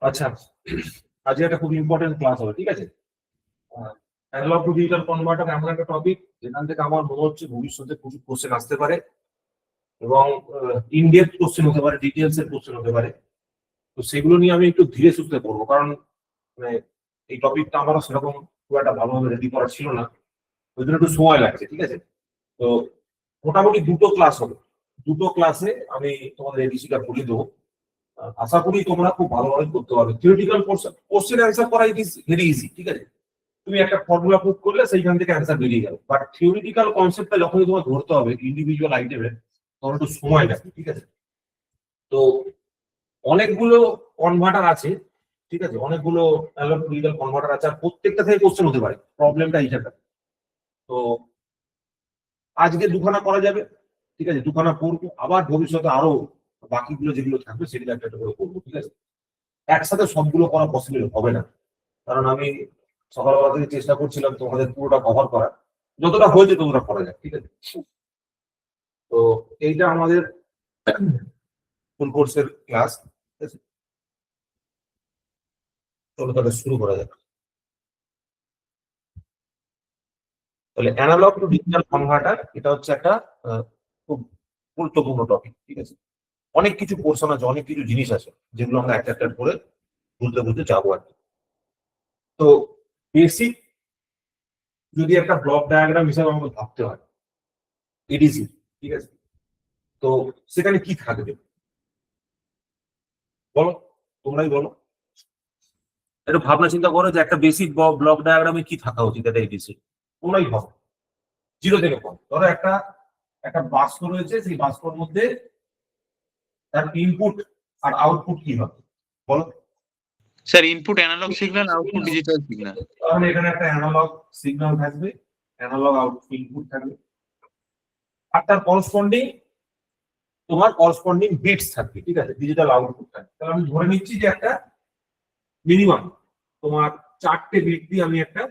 আচ্ছা, আজকে একটা খুব ইম্পর্টেন্ট ক্লাস হবে, ঠিক আছে? অ্যানালগ টু ডিজিটাল কনভার্টার এমন একটা টপিক যেখান থেকে আমার মনে হচ্ছে ভবিষ্যতে প্রচুর কোশ্চেন আসতে পারে এবং ইনডেপথ কোশ্চেন হতে পারে, ডিটেলস এর কোশ্চেন হতে পারে। তো সেগুলো নিয়ে আমি একটু ধীরে সুস্থে পড়বো, কারণ মানে এই টপিকটা আমারও সেরকম খুব একটা ভালোভাবে রেডি করা ছিল না, ওই জন্য একটু সময় লাগছে, ঠিক আছে? তো মোটামুটি দুটো ক্লাস হবে, দুটো ক্লাসে আমি তোমাদের এবিসিটা পড়িয়ে দেবো। আশা করি তোমরা খুব ভালোভাবে করতে পারবে। থিওরিটিক্যাল কোশ্চেন অ্যান্সার করা ইট ইজ ভেরি ইজি, ঠিক আছে? তুমি একটা ফর্মুলা পুট করলে সেইখান থেকে অ্যান্সার বেরিয়ে গেল। বাট থিওরিটিক্যাল কনসেপ্টটা যখনই তোমার ধরতে হবে ইন্ডিভিজুয়াল আইটেমে, তখন একটু সময় লাগবে, ঠিক আছে? তো অনেকগুলো কনভার্টার আছে, ঠিক আছে? অনেকগুলো অ্যানালগ টু ডিজিটাল কনভার্টার আছে, আর প্রত্যেকটা থেকে কোশ্চেন হতে পারে। প্রবলেমটা এইটা। তো আজকে দুখানা করা যাবে, ঠিক আছে? দুখানা পড়বো, আবার ভবিষ্যতে আরো বাকিগুলো যেগুলো থাকবে সেগুলো একটা একটা করে করবো, ঠিক আছে? একসাথে সবগুলো করা পসিবল হবে না, কারণ আমি সকালবেলা থেকে চেষ্টা করছিলাম তোমাদের পুরোটা কভার করার, যতটা হয়েছে তোমরা করা যায়, ঠিক আছে? তো এইটা আমাদের ফুল কোর্সের ক্লাস, ঠিক আছে? চলো তাহলে শুরু করা যাক। তাহলে অ্যানালগ টু ডিজিটাল কনভার্টার এটা হচ্ছে একটা খুব গুরুত্বপূর্ণ টপিক, ঠিক আছে? অনেক কিছু পোর্শন আছে, অনেক কিছু জিনিস আছে যেগুলো আমরা একটা একটা করে বুঝতে বুঝতে যাবো আর কি। তো বেসিক যদি একটা ব্লক ডায়াগ্রাম হিসাবে আমাকে ভাবতে হয়, এডিসি, ঠিক আছে? তো সেখানে কি থাকবে বলো, তোমরাই বলো। একটু ভাবনা চিন্তা করো যে একটা বেসিক ব্লক ডায়াগ্রামে কি থাকা উচিত এটা এডিসি। তোমরাই ভাবো, জিরো থেকে কম। ধরো একটা একটা বাক্স রয়েছে, সেই বাক্সের মধ্যে তার ইনপুট আর আউটপুট কি হবে বলো। Sir input analog signal, output digital signal. তাহলে এখানে একটা অ্যানালগ সিগন্যাল থাকবে, অ্যানালগ আউটপুট ইনপুট থাকবে, আর তার করসপন্ডিং তোমার করসপন্ডিং বিটস থাকবে, ঠিক আছে? ডিজিটাল আউটপুট থাকবে। তাহলে আমি ধরে নিচ্ছি যে একটা মিনিমাম তোমার 4টে বিট দিয়ে আমি একটা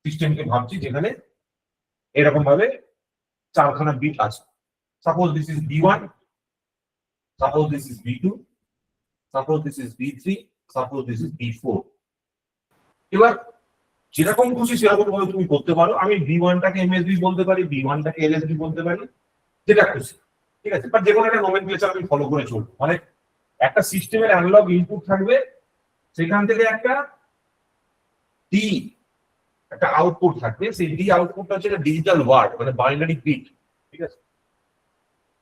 সিস্টেমকে ভাবছি, যেখানে এরকম ভাবে 4খানা বিট আছে। Suppose this is B1, suppose this is B2, suppose this is B3, suppose this is B4। এবার যেরকম খুশি সেরকম ভাবে তুমি করতে পারো। আমি B1টাকে MSB বলতে পারি, B1টাকে LSB বলতে পারি, যেটা খুশি, ঠিক আছে? বাট যে কোনো একটা নোমেনক্লেচার আমি ফলো করে চলবো। মানে একটা সিস্টেমের অ্যানালগ ইনপুট থাকবে, সেখান থেকে একটা ডি একটা আউটপুট থাকবে, সেই ডি আউটপুটটা হচ্ছে ডিজিটাল ওয়ার্ড, মানে বাইনারি বিট, ঠিক আছে?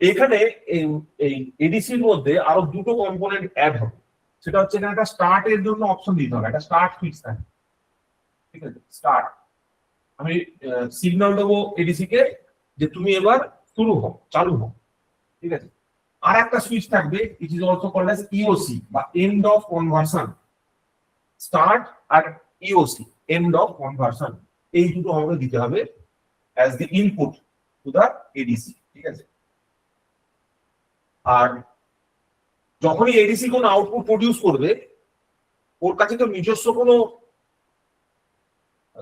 এখানে এই এডিসির মধ্যে আরো দুটো কম্পোনেন্ট অ্যাড হবে। সেটা হচ্ছে এখানে একটা স্টার্ট এর জন্য অপশন দিতে হবে, একটা স্টার্ট সুইচ থাকে, ঠিক আছে? স্টার্ট, আমি সিগন্যাল দেবো এডিসি কে যে তুমি এবার শুরু হও, চালু হও, ঠিক আছে? আর একটা সুইচ থাকবে, it is also called as EOC বা এন্ড অফ কনভার্সন। স্টার্ট আর ইওসি, এন্ড অফ কনভার্সন, এই দুটো আমাকে দিতে হবে as the input to the ADC, ঠিক আছে? আর যখনই এডিসি কোনো আউটপুট প্রডিউস করবে, ওর কাছে তো নিজস্ব কোনো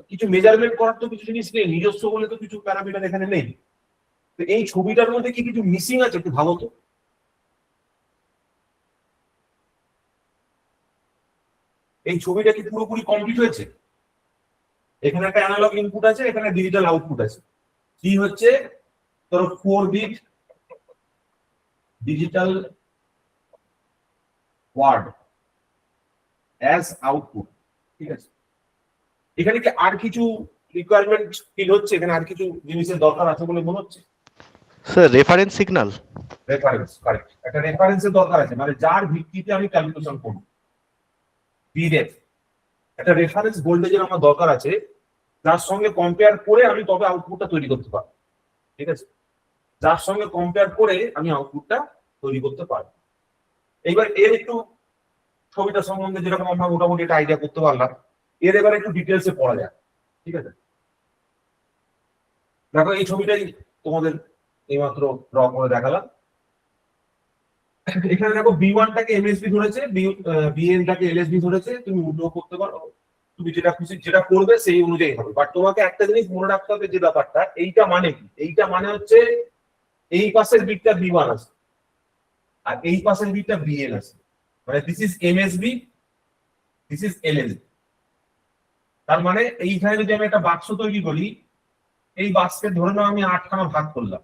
কিছু মেজারমেন্ট করার তো কিছু জিনিস নেই, নিজস্ব বলে তো কিছু প্যারামিটার এখানে নেই। তো এই ছবিটার মধ্যে কি কিছু মিসিং আছে একটু ভাবো তো। এই ছবিটা কি পুরোপুরি কমপ্লিট হয়েছে? এখানে একটা অ্যানালগ ইনপুট আছে, এখানে ডিজিটাল আউটপুট আছে। কি হচ্ছে, ধরো 4 bit digital word as output, ঠিক আছে? এখানে কি আর কিছু রিকোয়ারমেন্ট ফিল হচ্ছে? এখানে আর কিছু জিনিসের দরকার আছে বলে মনে হচ্ছে? Sir reference signal, reference, correct. একটা রেফারেন্সের দরকার আছে, মানে যার ভিত্তিতে আমি ক্যালকুলেশন করব। বিরেফ, একটা রেফারেন্স ভোল্টেজের আমার দরকার আছে, যার সঙ্গে কম্পেয়ার করে আমি তবে আউটপুটটা তৈরি করতে পারবো, ঠিক আছে? যার সঙ্গে কম্পেয়ার করে আমি আউটপুটটা তৈরি করতে পারবো। এইবার এর একটু ছবিটা সম্বন্ধে যেরকম আমরা মোটামুটি একটা আইডিয়া করতে পারলাম, এর এবার একটু ডিটেলসে পড়া যায়, ঠিক আছে? দেখো এই ছবিটাই তোমাদের এইমাত্র ড্র করে দেখালাম। এখানে দেখো B1টাকে MSB ধরেছে, BN টাকে LSB ধরেছে। তুমি উল্টো করতে পারো, তুমি যেটা খুশি যেটা করবে সেই অনুযায়ী হবে। বাট তোমাকে একটা জিনিস মনে রাখতে হবে, যে ব্যাপারটা এইটা মানে কি, এইটা মানে হচ্ছে এই পাশের বিটটা B1 আছে আর এই পাশের বিটটা BN আছে, মানে this is MSB, this is LSB। তার মানে এইখানে যদি আমি একটা বাক্স তৈরি করি, এই বাক্সকে ধরে নাও আমি 8খানা ভাগ করলাম,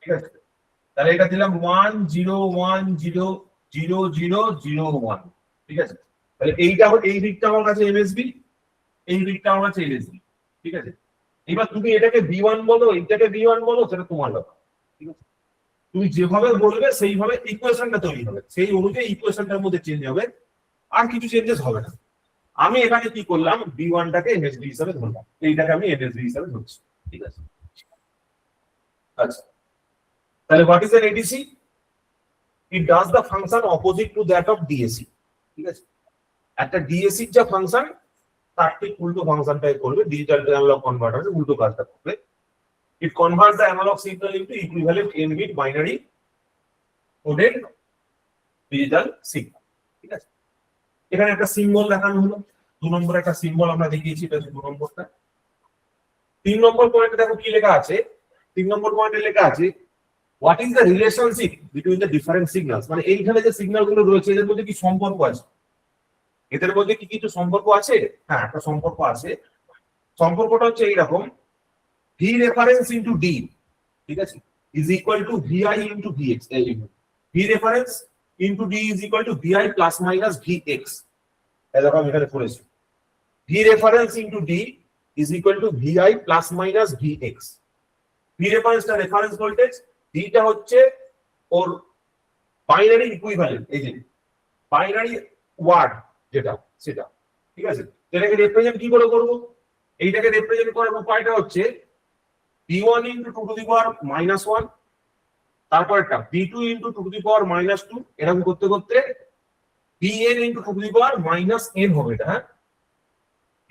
ঠিক আছে? তাহলে এটা দিলাম 1 0 1 0 0 0 0 1, ঠিক আছে? তাহলে এইটা এই দিকটা আমার কাছে MSB, এই দিকটা আমার কাছে LSB, ঠিক আছে? এবার তুমি এটাকে B1 বলো, এইটাকে B1 বলো, সেটা তোমার ব্যাপার, ঠিক আছে? তুমি যেভাবে বলবে সেইভাবে ইকুয়েশনটা তৈরি হবে, সেই অনুযায়ী ইকুয়েশনটার মধ্যে চেঞ্জ হবে, আর কিছু চেঞ্জেস হবে না। আমি এখানে কি করলাম, B1টাকে MSB হিসাবে ধরলাম, এইটাকে আমি MSB হিসাবে ধরছি, ঠিক আছে? আচ্ছা, তাহলে what is an ADC? It does the function opposite to that of DAC, ঠিক আছে? একটা DAC এর যা ফাংশন তার ঠিক উল্টো ফাংশনটাই করবে, ডিজিটাল টু অ্যানালগ কনভার্টারের উল্টো কাজটা করবে। It converts the analog signal into equivalent n-bit binary coded digital signal, ঠিক আছে? এখানে একটা সিম্বল দেখানো হলো, 2 নম্বরে একটা সিম্বল আমরা দেখিয়েছি, এটা 2 নম্বরটা। 3 নম্বর পয়েন্টে দেখো কি লেখা আছে, 3 নম্বর পয়েন্টে লেখা আছে what is the relationship between the different signals, মানে এইখানে যে সিগন্যাল গুলো রয়েছে এদের মধ্যে কি সম্পর্ক আছে, এদের মধ্যে কি কিছু সম্পর্ক আছে? হ্যাঁ, একটা সম্পর্ক আছে। সম্পর্কটা হচ্ছে এইরকম, V রেফারেন্স ইনটু D, ঠিক আছে, is equal to VI into VX। V reference into D is equal to VI plus minus VX, এরকম এখানে করেছি। V reference into D is equal to VI plus minus VX। V রেফারেন্সটা reference voltage, D টা হচ্ছে ওর binary equivalent, এই যে binary word যেটা সেটা, ঠিক আছে? এটাকে রিপ্রেজেন্ট কি করে করব? এইটাকে রিপ্রেজেন্ট করার উপায়টা হচ্ছে B1 ইনটু 2 টু দি পাওয়ার -1, তারপর একটা B2 ইনটু 2 টু দি পাওয়ার -2, এরকম করতে করতে Bn into 2 to the power -n হবে এটা, হ্যাঁ,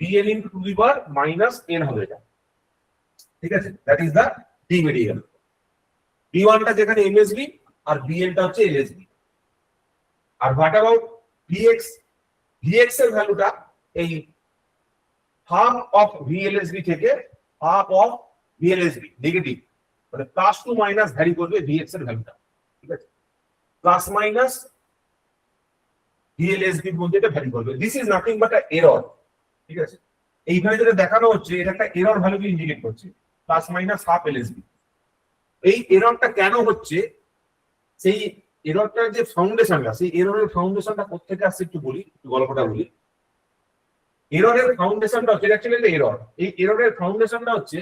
Bn into 2 to the power -n হবে এটা, ঠিক আছে? That is the D variable. B1 টা যেখানে MSB আর Bn টা হচ্ছে LSB। আর হোয়াট অ্যাবাউট VX? VX এর ভ্যালুটা এই হাফ অফ VLSB থেকে হাফ অফ VLSB নেগেটিভ, মানে প্লাস টু মাইনাস ভ্যারি করবে VX এর ভ্যালুটা, ঠিক আছে? প্লাস মাইনাস VLSB এর মধ্যে এটা ভ্যারি করবে। This is nothing but a error, ঠিক আছে? এইখানে যেটা দেখানো হচ্ছে এটা একটা এরর ভ্যালুকে ইন্ডিকেট করছে, প্লাস মাইনাস হাফ LSB। এই এররটা কেন হচ্ছে, সেই এররটার যে ফাউন্ডেশনটা, সেই এররের ফাউন্ডেশনটা কোথা থেকে আসছে একটু বলি, একটু গল্পটা বলি। এররের ফাউন্ডেশনটা হচ্ছে অ্যাকচুয়ালি একটা এরর। এই এররের ফাউন্ডেশনটা হচ্ছে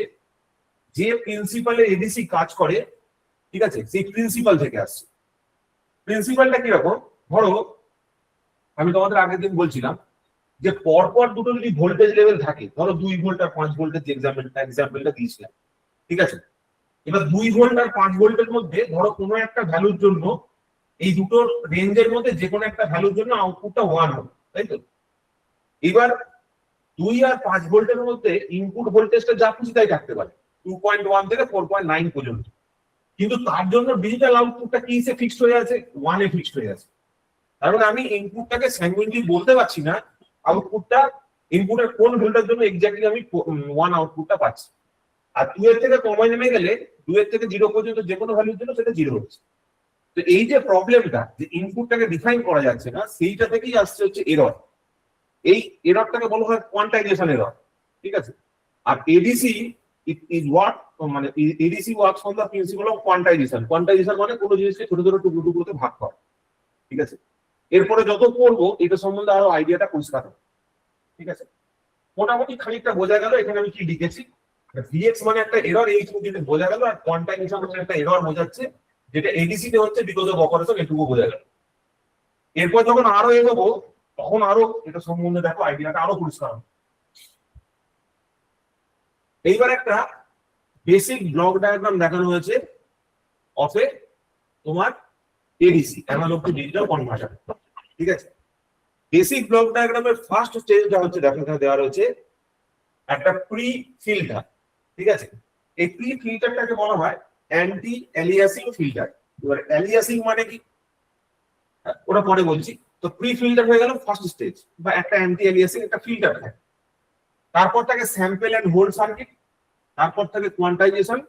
যে প্রিন্সিপালে এডিসি কাজ করে, ঠিক আছে, সেই প্রিন্সিপাল থেকে আসছে। প্রিন্সিপালটা কিরকম? ধরো আমি তোমাদের আগের দিন বলছিলাম যে পরপর দুটো যদি ভোল্টেজ লেভেল থাকে, ধরো 2 ভোল্ট আর 5 ভোল্টের যে এক্সাম্পলটা দিয়েছিলাম, ঠিক আছে? এবার 2 ভোল্ট আর 5 ভোল্টের মধ্যে ধরো কোনো একটা ভ্যালুর জন্য, এই দুটোর রেঞ্জের মধ্যে যে কোনো একটা ভ্যালুর জন্য আউটপুটটা 1 হবে, তাই তো? এবার 2 আর 5 ভোল্টের মধ্যে ইনপুট ভোল্টেজটা যা খুশি তাই থাকতে পারে, 2.1 থেকে 4.9 পর্যন্ত, কিন্তু তার জন্য ডিজিটাল আউটপুটটা কি সে ফিক্সড হয়ে আছে, 1 এ ফিক্সড হয়ে আছে। কারণ আমি ইনপুটটাকে স্যাঙ্গুইনলি বলতে পারছি না আউটপুটটা ইনপুটের কোন ভোল্টের জন্য এক্স্যাক্টলি আমি 1 আউটপুটটা পাচ্ছি। আর 2 এর থেকে কমায় নেমে গেলে 2 এর থেকে 0 পর্যন্ত যে কোনো ভ্যালুর জন্য সেটা 0 হচ্ছে। তো এই যে প্রবলেমটা, যে ইনপুটটাকে ডিফাইন করা যাচ্ছে না, সেইটা থেকেই আসছে হচ্ছে এরর। এই এররটাকে বলা হয় কোয়ান্টাইজেশন এরর, ঠিক আছে? আর এডিসি ইজ হোয়াট, মানে ADC works on the principal of quantisation. Quantisation মানে কোনো জিনিসকে ছোট ছোট টুকরো টুকরোতে ভাগ করা, ঠিক আছে? এরপরে যত পড়বো এটা সম্বন্ধে আরো আইডিয়াটা পরিষ্কার হবে, ঠিক আছে? মোটামুটি খানিকটা বোঝা গেল এখানে আমি কি লিখেছি। ভিএক্স মানে একটা এরর, এই জিনিস বোঝা গেল। আর কোয়ান্টাইজেশন মানে একটা এরর বোঝাচ্ছে, যেটা এডিসি তে হচ্ছে বিকজ অফ অপারেশন, এটুকু বোঝা গেল। এরপর যখন আরো এগোবো তখন আরো এটা সম্বন্ধে দেখো আইডিয়াটা আরো পরিষ্কার হবে। এইবার একটা বেসিক ব্লক ডায়াগ্রাম দেখানো হয়েছে অফ এ তোমার ADC, analog to digital converter, ঠিক আছে? বেসিক ব্লক ডায়াগ্রামের ফার্স্ট স্টেজটা হচ্ছে দেখো এখানে দেওয়া রয়েছে একটা প্রি ফিল্টার, ঠিক আছে? এই প্রি ফিল্টারটাকে বলা হয় অ্যান্টি অ্যালিয়াসিং ফিল্টার। এবার অ্যালিয়াসিং মানে কি ওটা পরে বলছি। তো প্রি ফিল্টার হয়ে গেল ফার্স্ট স্টেজ, বা একটা অ্যান্টি এলিয়াসিং একটা ফিল্টার থাকে। তারপর থাকে স্যাম্পল এন্ড হোল্ড সার্কিট, তারপর থাকে কোয়ান্টাইজেশন।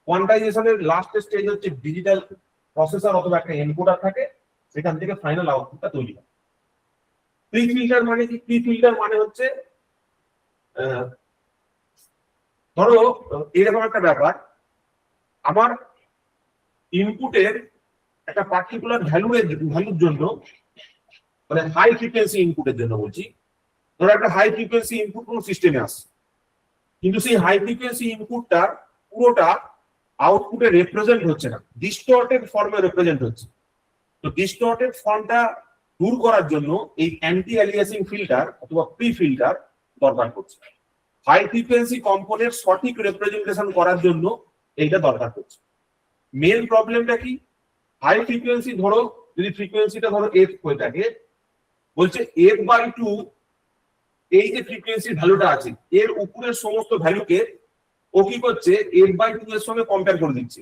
কোয়ান্টাইজেশনের লাস্ট স্টেজ হচ্ছে ডিজিটাল প্রসেসর অথবা একটা এনকোডার থাকে, সেখান থেকে ফাইনাল আউটপুটটা তৈরি হয়। প্রি ফিল্টার মানে কি? প্রি ফিল্টার মানে হচ্ছে ধরো এরকম একটা ব্যাপার, আমার ইনপুটের একটা পার্টিকুলার ভ্যালুর জন্য, মানে হাই ফ্রিকোয়েন্সি ইনপুটের জন্য বলছি, ধরো একটা হাই ফ্রিকোয়েন্সি ইনপুট কোন সিস্টেমে আসছে, কিন্তু সেই হাই ফ্রিকোয়েন্সি ইনপুটটার পুরোটা আউটপুটে রিপ্রেজেন্ট হচ্ছে না, ডিস্টর্টেড ফর্মে রিপ্রেজেন্ট হচ্ছে। তো ডিস্টর্টেড ফর্মটা দূর করার জন্য এই অ্যান্টি অ্যালিয়াসিং ফিল্টার অথবা প্রি ফিল্টার দরকার পড়ছে। হাই ফ্রিকোয়েন্সি কম্পোনেন্ট সঠিক রিপ্রেজেন্টেশন করার জন্য এইটা দরকার পড়ছে। মেন প্রবলেমটা কি? হাই ফ্রিকোয়েন্সি ধরো, যদি ফ্রিকোয়েন্সিটা ধরো এফ হয়ে থাকে, বলছে f/2 এই যে ফ্রিকোয়েন্সির ভ্যালুটা আছে এর উপরের সমস্ত ভ্যালুকে ও কি করছে f/2 এর সঙ্গে কম্পেয়ার করে দিচ্ছে।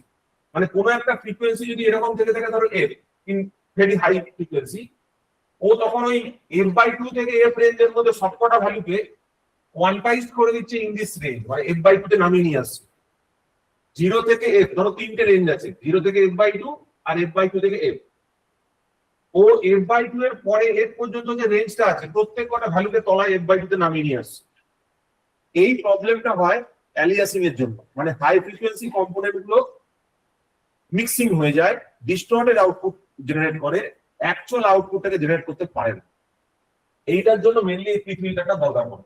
মানে কোনো একটা ফ্রিকোয়েন্সি যদি এরকম থেকে থাকে ধরো f in very high frequency, ও তখন ওই f/2 থেকে f রেঞ্জের মধ্যে সবকটা ভ্যালুকে কোয়ান্টাইজড করে দিচ্ছে ইন দিস রেঞ্জ, মানে f/2 তে নামিয়ে নিয়ে আসছে। 0 থেকে f, ধরো তিনটে রেঞ্জ আছে, 0 থেকে f/2 আর f/2 থেকে f। ও f/2 এর পরে f পর্যন্ত যে রেঞ্জটা আছে প্রত্যেক কটা ভ্যালুকে তলায় f/2 তে নামিয়ে নিয়ে আসছে। এই প্রবলেমটা হয় অ্যালিয়াসিং এর জন্য, মানে হাই ফ্রিকোয়েন্সি কম্পোনেন্ট গুলো মিক্সিং হয়ে যায়, ডিস্টর্টেড আউটপুট জেনারেট করে, অ্যাকচুয়াল আউটপুটটাকে জেনারেট করতে পারে না। এইটার জন্য মেইনলি এই প্রি ফিল্টারটা দরকার পড়ে।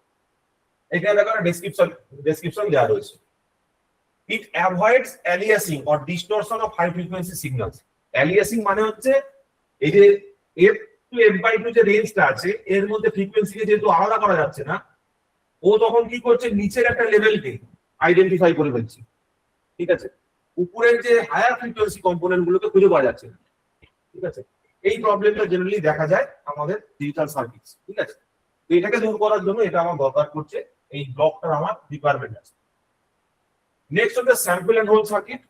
এখানে দেখো ডেসক্রিপশন দেওয়া রয়েছে। It avoids aliasing or distortion of high frequency signals. Aliasing মানে হচ্ছে এই যে f টু f/2 যে রেঞ্জটা আছে এর মধ্যে ফ্রিকোয়েন্সিকে যেহেতু আলাদা করা যাচ্ছে না, ও তখন কি করছে নিচের একটা লেভেলকে আইডেন্টিফাই করে ফেলছে, ঠিক আছে, উপরের যে হায়ার ফ্রিকোয়েন্সি কম্পোনেন্ট গুলোকে খুঁজে পাওয়া যাচ্ছে না, ঠিক আছে। এই প্রবলেমটা জেনারেলি দেখা যায় আমাদের ডিজিটাল সার্কিট, ঠিক আছে। তো এটাকে দূর করার জন্য এটা আমার দরকার করছে, এই ব্লকটার আমার রিকোয়ারমেন্ট আছে। নেক্সট হচ্ছে sample and hold circuit.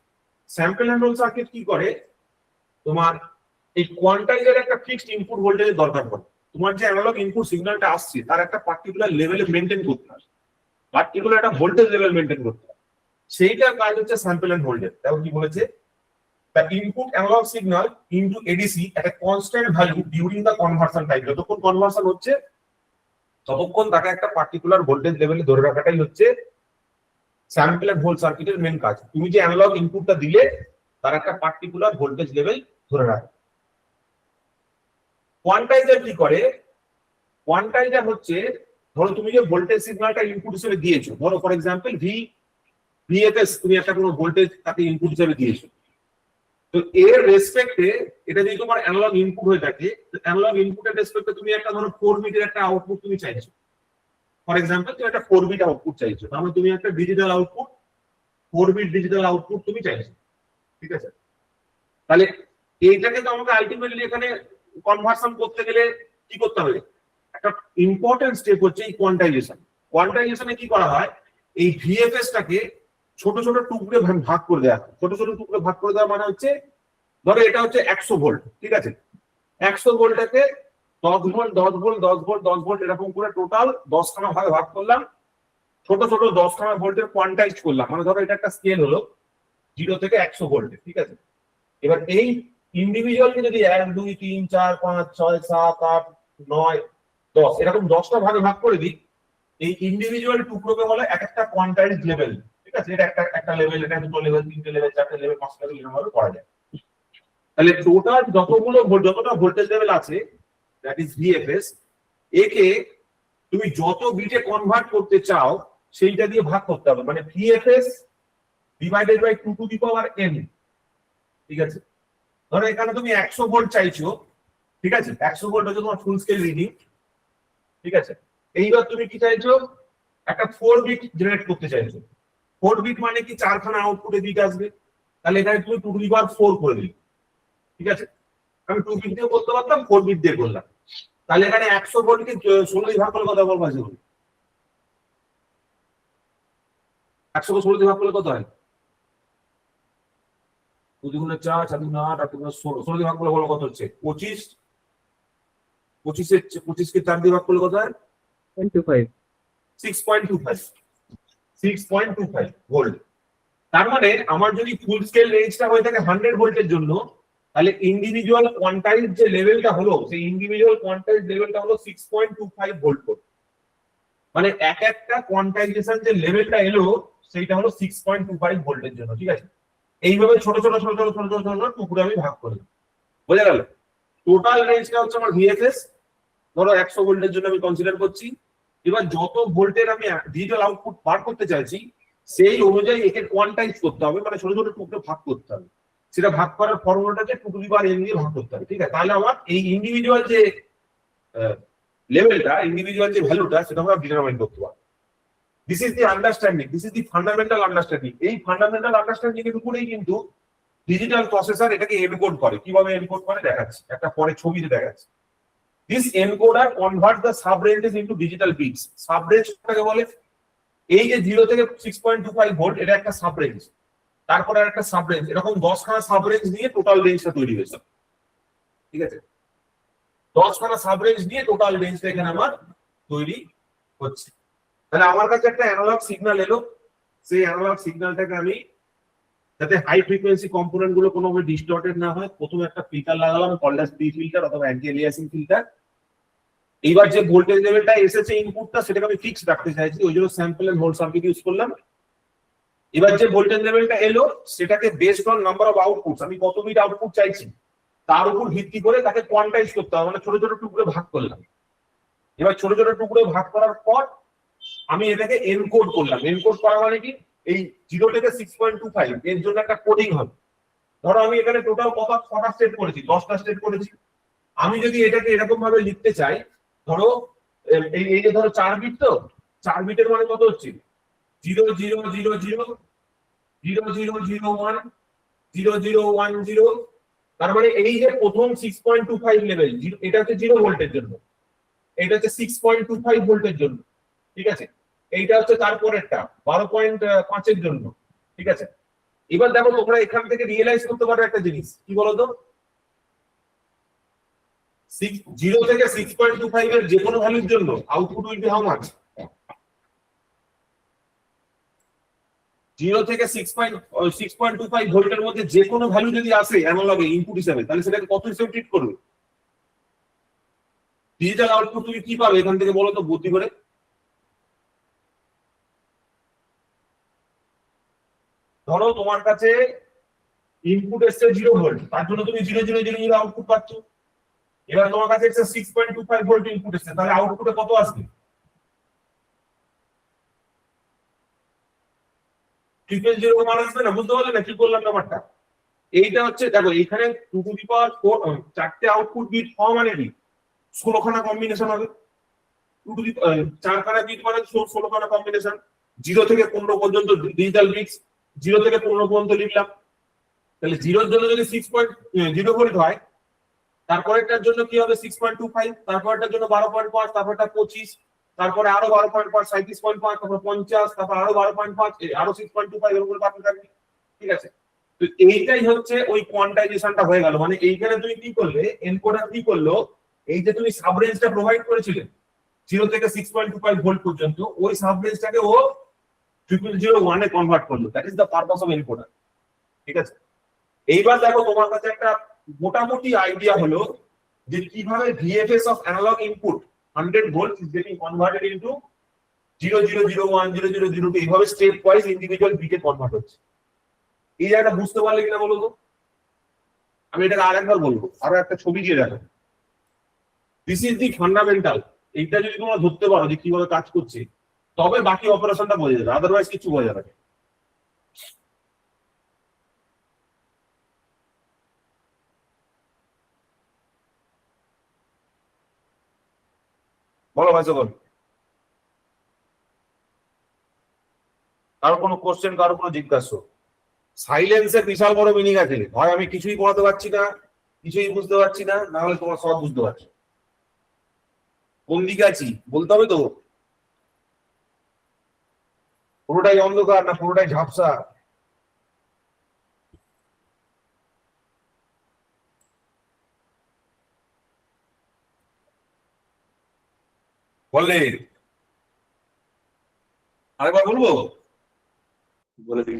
Sample and hold circuit কি করে? তোমার এই কোয়ান্টাইজার একটা ফিক্সড ইনপুট ভোল্টেজের দরকার পড়ে। তোমার যে অ্যানালগ ইনপুট সিগন্যালটা আসছে তার একটা পার্টিকুলার লেভেলে মেইনটেইন করতে হয়, পার্টিকুলার একটা ভোল্টেজ লেভেল মেইনটেইন করতে হয়। সেইটার কাজ হচ্ছে স্যাম্পল এন্ড হোল্ডের। দেখো কি বলেছে, the input analog signal into ADC at a constant value during the conversion time. যতক্ষণ কনভার্সন হচ্ছে ততক্ষণ তাকে একটা পার্টিকুলার ভোল্টেজ লেভেলে ধরে রাখাটাই হচ্ছে স্যাম্পল এন্ড হোল্ড সার্কিটের মেন কাজ। তুমি যে অ্যানালগ ইনপুটটা দিলে তার একটা পার্টিকুলার ভোল্টেজ লেভেল ধরে রাখে। কোয়ান্টাইজার কি করে? কোয়ান্টাইজার হচ্ছে, ধরো তুমি যে ভোল্টেজ সিগন্যালটা ইনপুট হিসেবে দিয়েছো, ধরো ফর এক্সাম্পল VFS, তুমি একটা কোনো ভোল্টেজ তাকে ইনপুট হিসেবে দিয়েছো, তো এর রেসপেক্টে এটা যদি তোমার অ্যানালগ ইনপুট হয়ে থাকে, অ্যানালগ ইনপুটের রেসপেক্টে তুমি একটা ধরো 4 বিটের একটা আউটপুট তুমি চাইছো, ফর এক্সাম্পল তুমি একটা 4 বিট আউটপুট চাইছো, তাহলে তুমি একটা digital output 4 bit digital output তুমি চাইছো, ঠিক আছে। তাহলে এইটাকে তো আমাকে আলটিমেটলি এখানে কনভার্সন করতে গেলে কি করতে হবে? একটা ইম্পর্টেন্ট স্টেপ হচ্ছে এই কোয়ান্টাইজেশন। কোয়ান্টাইজেশনে কি করা হয়, এই ভিএফএস টাকে ছোট ছোট টুকরে ভাগ করে দেওয়া হয়। ছোট ছোট টুকরে ভাগ করে দেওয়া মানে হচ্ছে, ধরো এটা হচ্ছে 100 ভোল্ট, ঠিক আছে, 100 ভোল্টটাকে 10 ভোল্ট 10 ভোল্ট 10 ভোল্ট 10 ভোল্ট এরকম করে টোটাল 10খানা ভাগে ভাগ করলাম, ছোট ছোট 10খানা ভোল্টের কোয়ান্টাইজ করলাম। মানে ধরো এটা একটা স্কেল হলো 0 থেকে 100 ভোল্ট, ঠিক আছে। এবার এই ইন্ডিভিজুয়ালকে যদি 1 2 3 4 5 6 7 8 9 10 এরকম 10টা ভাগে ভাগ করে দিই, এই ইন্ডিভিজুয়াল টুকরোকে বলে এক একটা কোয়ান্টাইজ লেভেল, ঠিক আছে। এটা একটা লেভেল, এটা দুটো লেভেল, তিনটে লেভেল, চারটে লেভেল, পাঁচটা লেভেল, এরকম ভাবে করা যায়। তাহলে টোটাল যতটা ভোল্টেজ লেভেল আছে, দ্যাট ইজ ভিএফএস, একে তুমি যত বিটে কনভার্ট করতে চাও সেইটা দিয়ে ভাগ করতে হবে, মানে VFS divided by 2 to the power n, ঠিক আছে। ধরো এখানে তুমি 100 ভোল্ট চাইছো, ঠিক আছে, 100 ভোল্ট হচ্ছে তোমার ফুল স্কেল রিডিং, ঠিক আছে। এইবার তুমি কি চাইছো, একটা 4 বিট জেনারেট করতে চাইছো। 4 বিট মানে কি 4খানা আউটপুটে বিট আসবে, তাহলে এখানে তুমি 2 টু দি পাওয়ার 4 করে দিলে, ঠিক আছে। আমি 2 বিট দিয়ে করতে পারতাম, 4 বিট দিয়ে করলাম। তাহলে এখানে 100 ভোল্টকে 16 দিয়ে ভাগ করলে কত বলবো? 100 কে 16 দিয়ে ভাগ করলে কত হয়? 2 4 4 8 8 16 দিয়ে ভাগ করলে বলো কত হচ্ছে? 25 25 কে 4 দিয়ে ভাগ করলে কত হয়? 0.25 6.25 ভোল্ট। তার মানে আমার যদি ফুল স্কেল রেঞ্জটা হয়ে থাকে 100 ভোল্টের জন্য, তাহলে ইন্ডিভিজুয়াল কোয়ান্টাইজ যে লেভেলটা হলো, সেই ইন্ডিভিজুয়াল কোয়ান্টাইজ লেভেলটা হলো 6.25 ভোল্ট। মানে এক একটা কোয়ান্টাইজেশন যে লেভেলটা এলো সেইটা হলো 6.25 ভোল্টের জন্য, ঠিক আছে? এইভাবে ছোট ছোট ছোট ছোট ছোট ছোট ছোট টুকরো আমি ভাগ করলাম, বোঝা গেল? টোটাল রেঞ্জটা হচ্ছে আমার ভিএফএস, ধরো 100 ভোল্টের জন্য আমি কনসিডার করছি। এবার যত ভোল্টের আমি ডিজিটাল আউটপুট বার করতে চাইছি সেই অনুযায়ী একে কোয়ান্টাইজ করতে হবে, মানে ছোট ছোট টুকরো ভাগ করতে হবে। সেটা ভাগ করার ফর্মুলাটাকে 2 টু দি পাওয়ার n দিয়ে ভাগ করতে হবে, ঠিক আছে? তাহলে আমার এই ইন্ডিভিজুয়াল যে লেভেলটা, ইন্ডিভিজুয়াল যে ভ্যালুটা, সেটা আমরা ডিটারমাইন করতে পারবো। This is the understanding, this is the fundamental understanding. এই ফান্ডামেন্টাল আন্ডারস্ট্যান্ডিং এর উপরেই কিন্তু ডিজিটাল প্রসেসর এটাকে এনকোড করে। কিভাবে এনকোড করে দেখাচ্ছি, একটা পরে ছবিতে দেখাচ্ছি। This encoder convert the sub ranges into digital bits. Sub range কাকে বলে? এই যে 0 থেকে 6.25 ভোল্ট, এটা একটা সাব রেঞ্জ, তারপরে একটা সাব রেঞ্জ, এরকম 10 খানা সাব রেঞ্জ নিয়ে টোটাল রেঞ্জটা তৈরি হয়েছে, ঠিক আছে? 10 খানা সাব রেঞ্জ নিয়ে টোটাল রেঞ্জটা এখানে আমার তৈরি হচ্ছে। তাহলে আমার কাছে একটা অ্যানালগ সিগন্যাল এলো, সেই অ্যানালগ সিগন্যালটাকে আমি, যাতে হাই ফ্রিকোয়েন্সি কম্পোনেন্ট গুলো কোনোভাবে ডিস্টর্টেড না হয়, প্রথমে একটা ফিল্টার লাগালাম, কল্ড অ্যাজ প্রি ফিল্টার অথবা অ্যান্টি এলিয়াসিং ফিল্টার। এইবার যে ভোল্টেজ লেভেলটা এসেছে ইনপুটটা, সেটাকে আমি ফিক্সড রাখতে চাইছি, ওই জন্য sample and hold circuit use করলাম। এবার যে ভোল্টেজ লেভেলটা এলো সেটাকে based on number of outputs, আমি কত বিট আউটপুট চাইছি তার উপর ভিত্তি করে তাকে কোয়ান্টাইজ করতে হবে, মানে ছোট ছোট টুকরো ভাগ করলাম। এবার ছোট ছোট টুকরো ভাগ করার পর আমি এটাকে এনকোড করলাম। এনকোড করা মানে কি, এই 0 থেকে 6.25 এর জন্য একটা কোডিং হবে। ধরো আমি এখানে টোটাল কটা স্টেট করেছি, 10টা স্টেট করেছি। আমি যদি এটাকে এরকম ভাবে লিখতে চাই, ধরো এই যে ধরো 4 বিট, তো 4 বিটের মানে কত হচ্ছে? 0 0 0 0 0 0 0 1 0 0 1 0। তার মানে এই যে প্রথম 6.25 লেভেল, এটা হচ্ছে 0 ভোল্টের জন্য, এটা হচ্ছে 6.25 ভোল্টের জন্য, ঠিক আছে? এইটা হচ্ছে তারপরেরটা 12.5 এর জন্য, ঠিক আছে? এবার দেখো তোমরা এখান থেকে রিয়েলাইজ করতে পারো একটা জিনিস, কি বলতো? 0 থেকে 6.25 এর যে কোনো ভ্যালুর জন্য output will be how much? 0 থেকে 6.25 ভোল্টের মধ্যে যে কোনো ভ্যালু যদি আসে অ্যানালগে ইনপুট হিসেবে, তাহলে সেটাকে কত হিসেবে ট্রিট করবে? ডিজিটাল আউটপুট তুমি কি পাবে এখান থেকে বলো তো বুদ্ধি করে? ধরো তোমার কাছে ইনপুট এসছে 0 ভোল্ট, তার জন্য তুমি 0 0 0 0 আউটপুট পাচ্ছ। এবার তোমার কাছে এসছে 6.25 ভোল্ট ইনপুট এসছে, তাহলে আউটপুটে কত আসবে? ফ্রিকোয়েন্সি এরকম মান আসবে না, বুঝতে পারলে না কি করলাম ব্যাপারটা? এইটা হচ্ছে দেখো, এখানে 2 টু দি পাওয়ার 4 চারটে আউটপুট বিট হওয়া মানে কি 16 খানা কম্বিনেশন হবে। 2 টু দি 4 খানা বিট মানে 16 খানা কম্বিনেশন। 0 থেকে 15 পর্যন্ত ডিজিটাল বিটস, 0 থেকে 15 পর্যন্ত লিখলাম। তাহলে 0 এর জন্য যদি 6.0 ভোল্ট হয়, তারপরেরটার জন্য কি হবে 6.25, তারপরেরটার জন্য 12.5, তারপরটা 25, তারপরে আরো 12.5 37.5, তারপর 50, তারপর আরো 12.5, আরো 6.25, এরকম করে বাড়তে থাকবে, ঠিক আছে? তো এইটাই হচ্ছে ওই কোয়ান্টাইজেশনটা হয়ে গেল। মানে এইখানে তুমি কি করলে, এনকোডার কি করলো, এই যে তুমি সাব রেঞ্জটা প্রোভাইড করেছিলে 0 থেকে 6.25 ভোল্ট পর্যন্ত, ওই সাব রেঞ্জটাকে ও 0.01 এ কনভার্ট করলো। That is the purpose of encoder, ঠিক আছে? এইবার দেখো তোমার কাছে একটা মোটামুটি আইডিয়া হলো যে কিভাবে VFS of analog input 100 volt is getting converted into 0001 0002, এইভাবে স্টেপ ওয়াইজ ইন্ডিভিজুয়াল বিটে কনভার্ট হচ্ছে। এই জায়গাটা বুঝতে পারলে কিনা বলো তো? আমি এটাকে আরেকবার বলবো, আরো একটা ছবি দিয়ে দেখো। This is the fundamental. এইটা যদি তোমরা ধরতে পারো যে কিভাবে কাজ করছে, তবে বাকি অপারেশনটা বোঝা যাবে, আদারওয়াইজ কিছু বোঝা যাবে না। বলো ভাই সকল, কারো কোনো কোশ্চেন, কারো কোনো জিজ্ঞাসা? সাইলেন্সের বিশাল বড় মিনিং আছে, হয় আমি কিছুই পড়াতে পারছি না, কিছুই বুঝতে পারছি না, না হলে তোমার সব বুঝতে পারছি। কোন দিকে আছি বলতে হবে তো? পুরোটাই অন্ধকার না পুরোটাই ঝাপসা? বলে আরেকবার বলবো? বলে দিন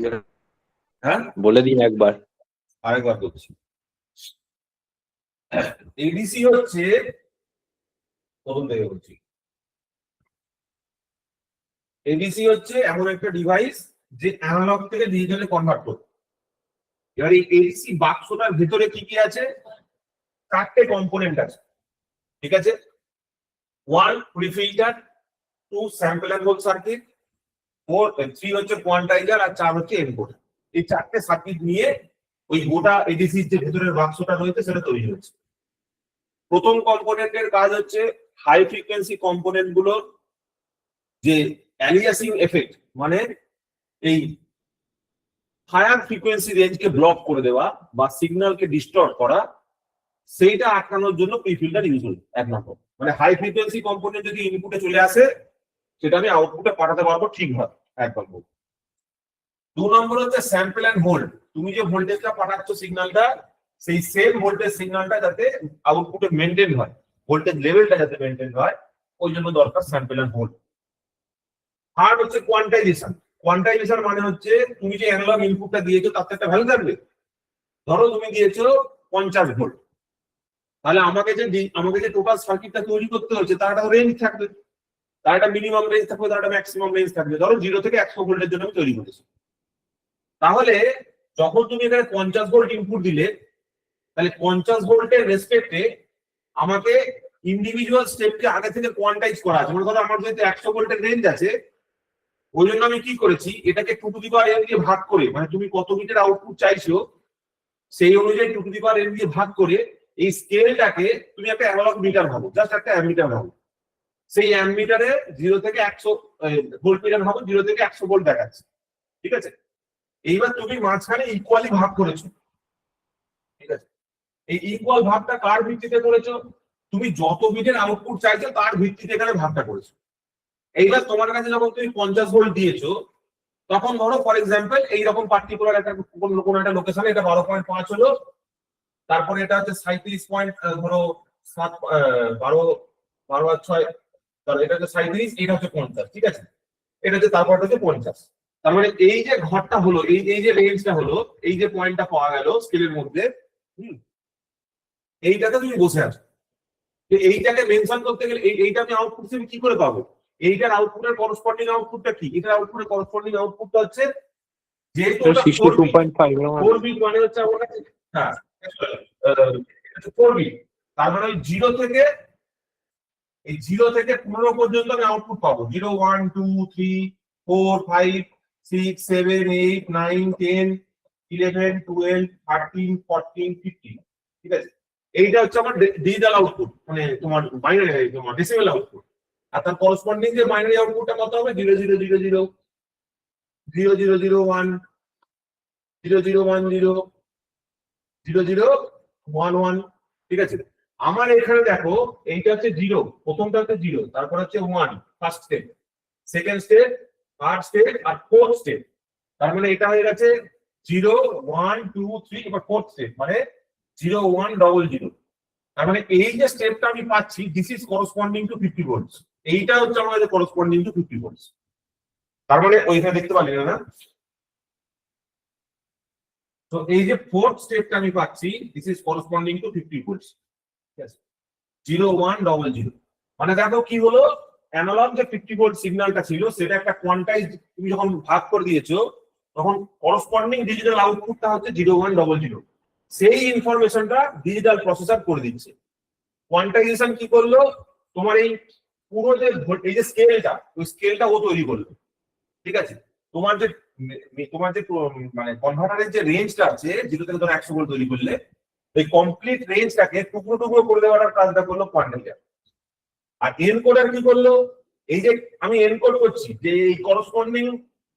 হ্যাঁ, বলে দিন একবার। আরেকবার বলছি। এডিসি হচ্ছে, প্রথম থেকে বলছি, এডিসি হচ্ছে এমন একটা ডিভাইস যে অ্যানালগ থেকে ডিজিটালে কনভার্ট করে। এবার এই এডিসি বাক্সটার ভিতরে কি কি আছে? 4টে কম্পোনেন্ট আছে, ঠিক আছে? 1 প্রিফিল্টার, 2 স্যাম্পল এন্ড হোল্ড সার্কিট, 3 হচ্ছে কোয়ান্টাইজার, আর 4 হচ্ছে এনকোডার। এই 4টে সার্কিট নিয়ে ওই গোটা এডিসির যে ভেতরের বাক্সটা রয়েছে সেটা তৈরি হয়েছে। প্রথম কম্পোনেন্টের কাজ হচ্ছে হাই ফ্রিকোয়েন্সি কম্পোনেন্ট গুলোর যে অ্যালিয়াসিং এফেক্ট, মানে এই হায়ার ফ্রিকোয়েন্সি রেঞ্জকে ব্লক করে দেওয়া বা সিগন্যালকে ডিস্টর্ট করা, সেইটা আটকানোর জন্য প্রিফিল্টার ইউজ হয়। 1 নম্বর, মানে হাই ফ্রিকোয়েন্সি কম্পোনেন্ট যদি ইনপুটে চলে আসে সেটা আমি আউটপুটে পাঠাতে পারবো ঠিকভাবে। 1 নম্বর। 2 নম্বর হচ্ছে স্যাম্পল এন্ড হোল্ড। তুমি যে ভোল্টেজটা পাঠাচ্ছ সিগন্যালটা, সেই সেম ভোল্টেজ সিগন্যালটা যাতে আউটপুটে মেনটেন হয়, ভোল্টেজ লেভেলটা যাতে মেনটেন হয়, ওই জন্য দরকার স্যাম্পল এন্ড হোল্ড। আর হচ্ছে কোয়ান্টাইজেশন। কোয়ান্টাইজেশন মানে হচ্ছে তুমি যে অ্যানালগ ইনপুটটা দিয়েছো তাতে একটা ভ্যালু থাকবে। ধরো তুমি দিয়েছো 50 ভোল্ট, তাহলে আমাকে যে টোটাল সার্কিটটা তৈরি করতে হচ্ছে তার একটা রেঞ্জ থাকবে, তার একটা মিনিমাম রেঞ্জ থাকবে, তার একটা ম্যাক্সিমাম রেঞ্জ থাকবে। ধরো 0 থেকে 100 ভোল্টের জন্য আমি তৈরি করেছি। তাহলে যখন তুমি এখানে 50 ভোল্ট ইনপুট দিলে, তাহলে 50 ভোল্টের রেসপেক্টে আমাকে ইন্ডিভিজুয়াল স্টেপকে আগে থেকে কোয়ান্টাইজ করা আছে। মানে ধরো আমার যেহেতু 100 ভোল্টের রেঞ্জ আছে, ওই জন্য আমি কি করেছি, এটাকে 2 টু দি পাওয়ার n দিয়ে ভাগ করে, মানে তুমি কত মিটার আউটপুট চাইছো সেই অনুযায়ী 2 টু দি পাওয়ার n দিয়ে ভাগ করে এই স্কেলটাকে তুমি একটা অ্যানালগ মিটার ভাবো, জাস্ট একটা অ্যামিটার ভাবো। সেই অ্যামিটারে 0 থেকে 100 ভোল্ট মিটার ভাবো, 0 থেকে 100 ভোল্ট দেখাচ্ছে, ঠিক আছে? এইবার তুমি মাঝখানে ইকুয়ালি ভাগ করেছো, ঠিক আছে? এই ইকুয়াল ভাগটা কার ভিত্তিতে করেছো? তুমি যত বিটের আউটপুট চাইছো তার ভিত্তিতে এখানে ভাগটা করেছো। এইবার তোমার কাছে যখন তুমি 50 ভোল্ট দিয়েছো, তখন ধরো ফর এক্সাম্পল এইরকম পার্টিকুলার একটা কোনো একটা লোকেশনে এটা 12.5 হলো, তারপরে এটা হচ্ছে 37 পয়েন্ট, ধরো 7 12 আর 6, তাহলে এটা হচ্ছে 37, এটা হচ্ছে 50, ঠিক আছে? এটা হচ্ছে তারপরটা হচ্ছে 50। তার মানে এই যে ঘরটা হলো, এই যে রেঞ্জটা হলো, এই যে পয়েন্টটা পাওয়া গেল স্কেলের মধ্যে, এইটাতে তুমি বসে আছো। এইটাকে মেনশন করতে গেলে এইটা আমি আউটপুট হিসেবে কি করে পাবো? এইটার আউটপুটের করসপন্ডিং আউটপুটটা কি? এটার আউটপুটের করসপন্ডিং আউটপুটটা হচ্ছে যেহেতু 62.5 4 বিট, মানে হচ্ছে আমার কাছে, হ্যাঁ 4 বিট, তার মানে ওই 0 থেকে 15 পর্যন্ত আমি আউটপুট পাবো। 0 1 2 3 4 5 6 7 8 9 10 11 12 13 14 15, ঠিক আছে? এইটা হচ্ছে আমার ডিজিটাল আউটপুট, মানে তোমার বাইনারি, তোমার ডেসিমেল আউটপুট। আর তার করসপন্ডিং যে বাইনারি আউটপুটটা কত হবে? 0 0 0 0 0 0 0 1 0 0 1 0 0 0 1 1, ঠিক আছে? আমার এখানে দেখো এইটা হচ্ছে 0, প্রথমটা হচ্ছে 0, তারপর হচ্ছে 1 first step, second step, third step, আর ফোর্থ স্টেপ। তার মানে এটা হয়ে গেছে 0 1 2 3, এবার ফোর্থ স্টেপ মানে 0 1 0 0। তার মানে এই যে স্টেপটা আমি পাচ্ছি, this is corresponding to 50 volts. এইটা হচ্ছে আমাদের করসপন্ডিং টু 50 ভোল্টস। তার মানে ওইখানে দেখতে পারলি না? তো এই যে ফোর্থ স্টেপটা আমি পাচ্ছি, this is corresponding to 50 volts, ঠিক আছে? 0 1 0 0, মানে দেখো কি হলো, অ্যানালগ যে 50 ভোল্ট সিগন্যালটা ছিল সেটা একটা কোয়ান্টাইজ, তুমি যখন ভাগ করে দিয়েছো তখন করসপন্ডিং ডিজিটাল আউটপুটটা হচ্ছে 0 1 0 0। সেই ইনফরমেশনটা ডিজিটাল প্রসেসর করে দিচ্ছে। কোয়ান্টাইজেশন কি করলো, তোমার এই পুরো যে এই যে স্কেলটা, ওই স্কেলটা ও তৈরি করলো, ঠিক আছে? তোমার যে মানে কনভার্টারের যে রেঞ্জটা আছে, 0 থেকে ধরো 100 ভোল্ট তৈরি করলে, এই কমপ্লিট রেঞ্জটাকে টুকরো টুকরো করে দেওয়ার কাজটা করলো কোয়ান্টাইজার। আর এনকোডার কি করলো, এই যে আমি এনকোড করছি যে এই করসপন্ডিং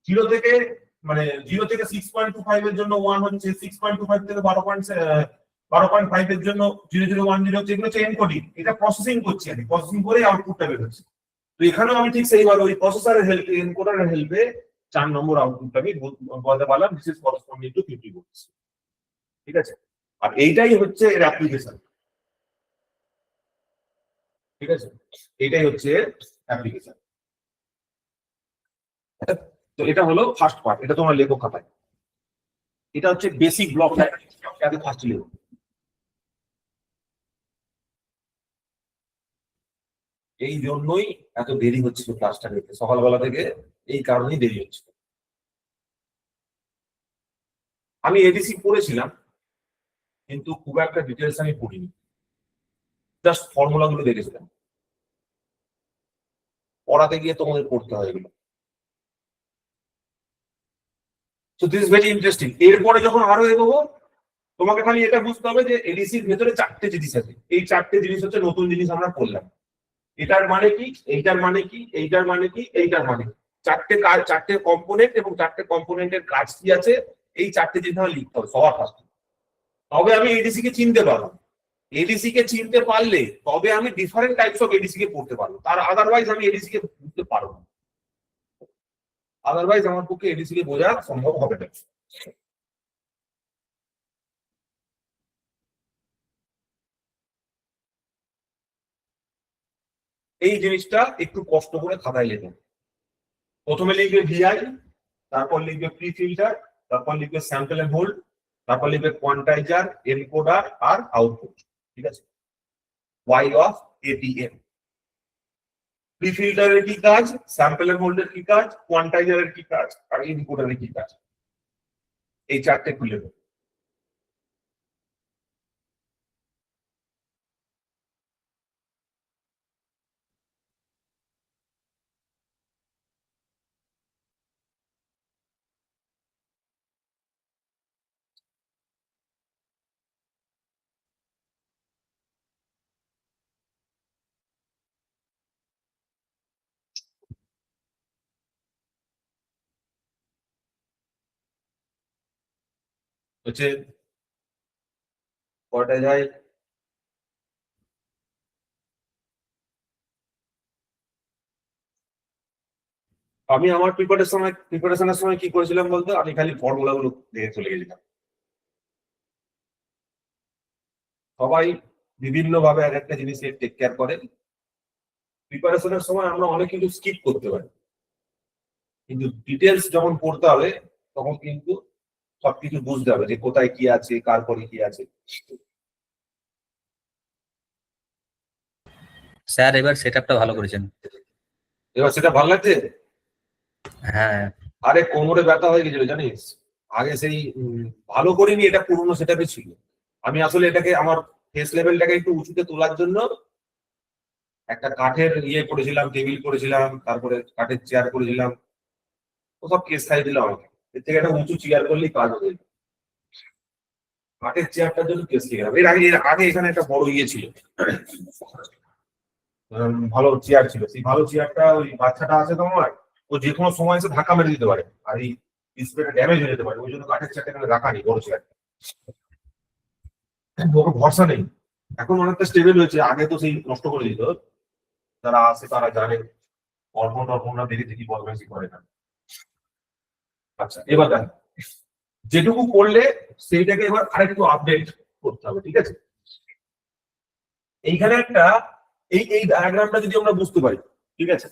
0 থেকে, মানে 0 থেকে 6.25 এর জন্য 1 হচ্ছে, 6.25 থেকে 12.5 এর জন্য 0 0 1 0 হচ্ছে, এগুলো হচ্ছে এনকোডিং। এটা প্রসেসিং করছি আমি, প্রসেসিং করে আউটপুটটা বের হচ্ছে। তো এখানেও আমি ঠিক সেইভাবে ওই প্রসেসরের হেল্পে, এনকোডারের হেল্পে 4 নম্বর আউটপুটটা আমি বলতে পারলাম this is corresponding to 50 volts, ঠিক আছে? আর এইটাই হচ্ছে এর অ্যাপ্লিকেশন, ঠিক আছে? এটাই হচ্ছে অ্যাপ্লিকেশন। তো এটা হলো ফার্স্ট পার্ট, এটা তোমরা লেখো খাতায়। এটা হচ্ছে বেসিক ব্লক ডায়াগ্রাম, আগে ফার্স্ট লেখো। এই জন্যই এত দেরি হচ্ছিল ক্লাসটা নিতে সকালবেলা থেকে, এই কারণেই দেরি হচ্ছিল। আমি এডিসি পড়েছিলাম কিন্তু খুব একটা ডিটেলস আমি পড়িনি, জাস্ট ফর্মুলা গুলো দেখেছিলাম। পড়াতে গিয়ে তোমাদের পড়তে হয় এগুলো। So this very interesting. এরপরে যখন আরো এগোবো তোমাকে খালি এটা বুঝতে হবে যে এডিসির ভেতরে চারটে জিনিস আছে, এই চারটে জিনিস হচ্ছে নতুন জিনিস আমরা পড়লাম। এটার মানে কি, এইটার মানে কি, এইটার মানে কি, এইটার মানে কি, চারটে কাজ, চারটে কম্পোনেন্ট, এবং চারটে কম্পোনেন্টের কাজ কি আছে, এই চারটে জিনিস আমার লিখতে হবে সবার ফার্স্ট। তবে আমি এডিসি কে চিনতে পারবো। এডিসি কে চিনতে পারলে তবে আমি ডিফারেন্ট টাইপস অফ এডিসি কে পড়তে পারবো, তার আদারওয়াইজ আমি এডিসি কে বুঝতে পারবো না। আদারওয়াইজ আমার পক্ষে এডিসি কে বোঝা সম্ভব হবে না। এই জিনিসটা একটু কষ্ট করে খাতায় লেখো। প্রথমে লিখবে ভিআই, তারপর লিখবে প্রি ফিল্টার, তারপর লিখবে স্যাম্পল এন্ড হোল্ড, তারপর লিখবে কোয়ান্টাইজার, এনকোডার আর আউটপুট। ঠিক আছে, ওয়াই অফ এপিএম। প্রি ফিল্টারের কি কাজ, স্যাম্পল এন্ড হোল্ডের কি কাজ, কোয়ান্টাইজারের কি কাজ, আর এনকোডারের কি কাজ, এই চারটে খুলে দেবো। হচ্ছে কয়টা যায়, আমি আমার প্রিপারেশনের সময় কি করেছিলাম বলতো, আমি খালি ফর্মুলা গুলো দেখে চলে গেছিলাম। সবাই বিভিন্ন ভাবে এক একটা জিনিসের টেক কেয়ার করে। প্রিপারেশনের সময় আমরা অনেক কিছু স্কিপ করতে পারি, কিন্তু ডিটেলস যখন পড়তে হবে তখন কিন্তু সবকিছু বুঝতে হবে যে কোথায় কি আছে, কার পরে কি আছে। স্যার এবার সেটআপটা ভালো করেছেন। এবার সেটা ভালো লাগছে। হ্যাঁ আরে কোমরে ব্যথা হয়ে গেছিল জানিস, আগে সেই ভালো করিনি, এটা পুরোনো সেটআপে ছিল। আমি আসলে এটাকে আমার ফেস লেভেলটাকে একটু উঁচুতে তোলার জন্য একটা কাঠের ইয়ে করেছিলাম, টেবিল করেছিলাম, তারপরে কাঠের চেয়ার করেছিলাম, ও সব কেস খাই দিলাম আমাকে। এর থেকে একটা উঁচু চেয়ার করলেই কাজ হয়ে যেত। কাঠের চেয়ারটার জন্য কেস খেয়ে গেলাম। এর আগে এখানে একটা বড় ইয়ে ছিল, ভালো চেয়ার ছিল। সেই ভালো চেয়ারটা ওই বাচ্চাটা আছে তোমার, ও যে কোনো সময় এসে ধাক্কা মেরে দিতে পারে আর এই ডিসপ্লেটা ড্যামেজ হয়ে যেতে পারে, ওই জন্য কাঠের চেয়ারটা এখানে রাখা নেই, বড় চেয়ারটা। ওর ভরসা নেই। এখন অনেকটা স্টেবল হয়েছে, আগে তো সেই নষ্ট করে দিত। যারা আছে তারা জানে, অর্পণরা দেখে দেখি বদমাইশি করে না। আচ্ছা এবার দেখ, যেটুকু করলে সেইটাকে এবার আরেকটু আপডেট করতে হবে। ঠিক আছে, এইখানে একটা এই ডায়াগ্রামটা যদি আমরা বুঝতে পারি, ঠিক আছে,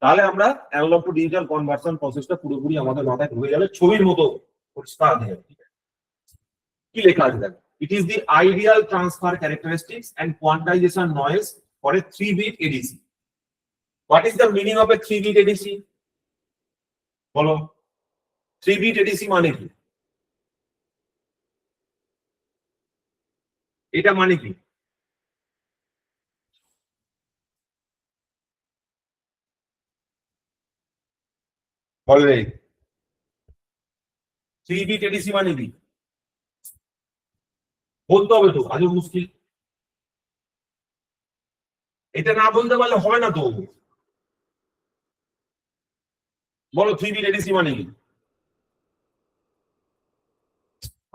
তাহলে আমরা অ্যানালগ টু ডিজিটাল কনভার্সন প্রসেসটা পুরোপুরি আমাদের মাথায় ঢুকে গেলে ছবির মতো পরিষ্কার হয়ে যাবে। কি লেখা আছে দেখো, it is the ideal transfer characteristics and quantization noise for a 3-bit ADC. What is the meaning of a 3-bit ADC? বলো, 3-bit এডিসি মানে কি? এটা মানে কি? বলে 3-bit এডিসি মানে কি বলতে হবে তো, আজও মুশকিল। এটা না বলতে পারলে হবে না তো। বলো 3-bit এডিসি মানে কি?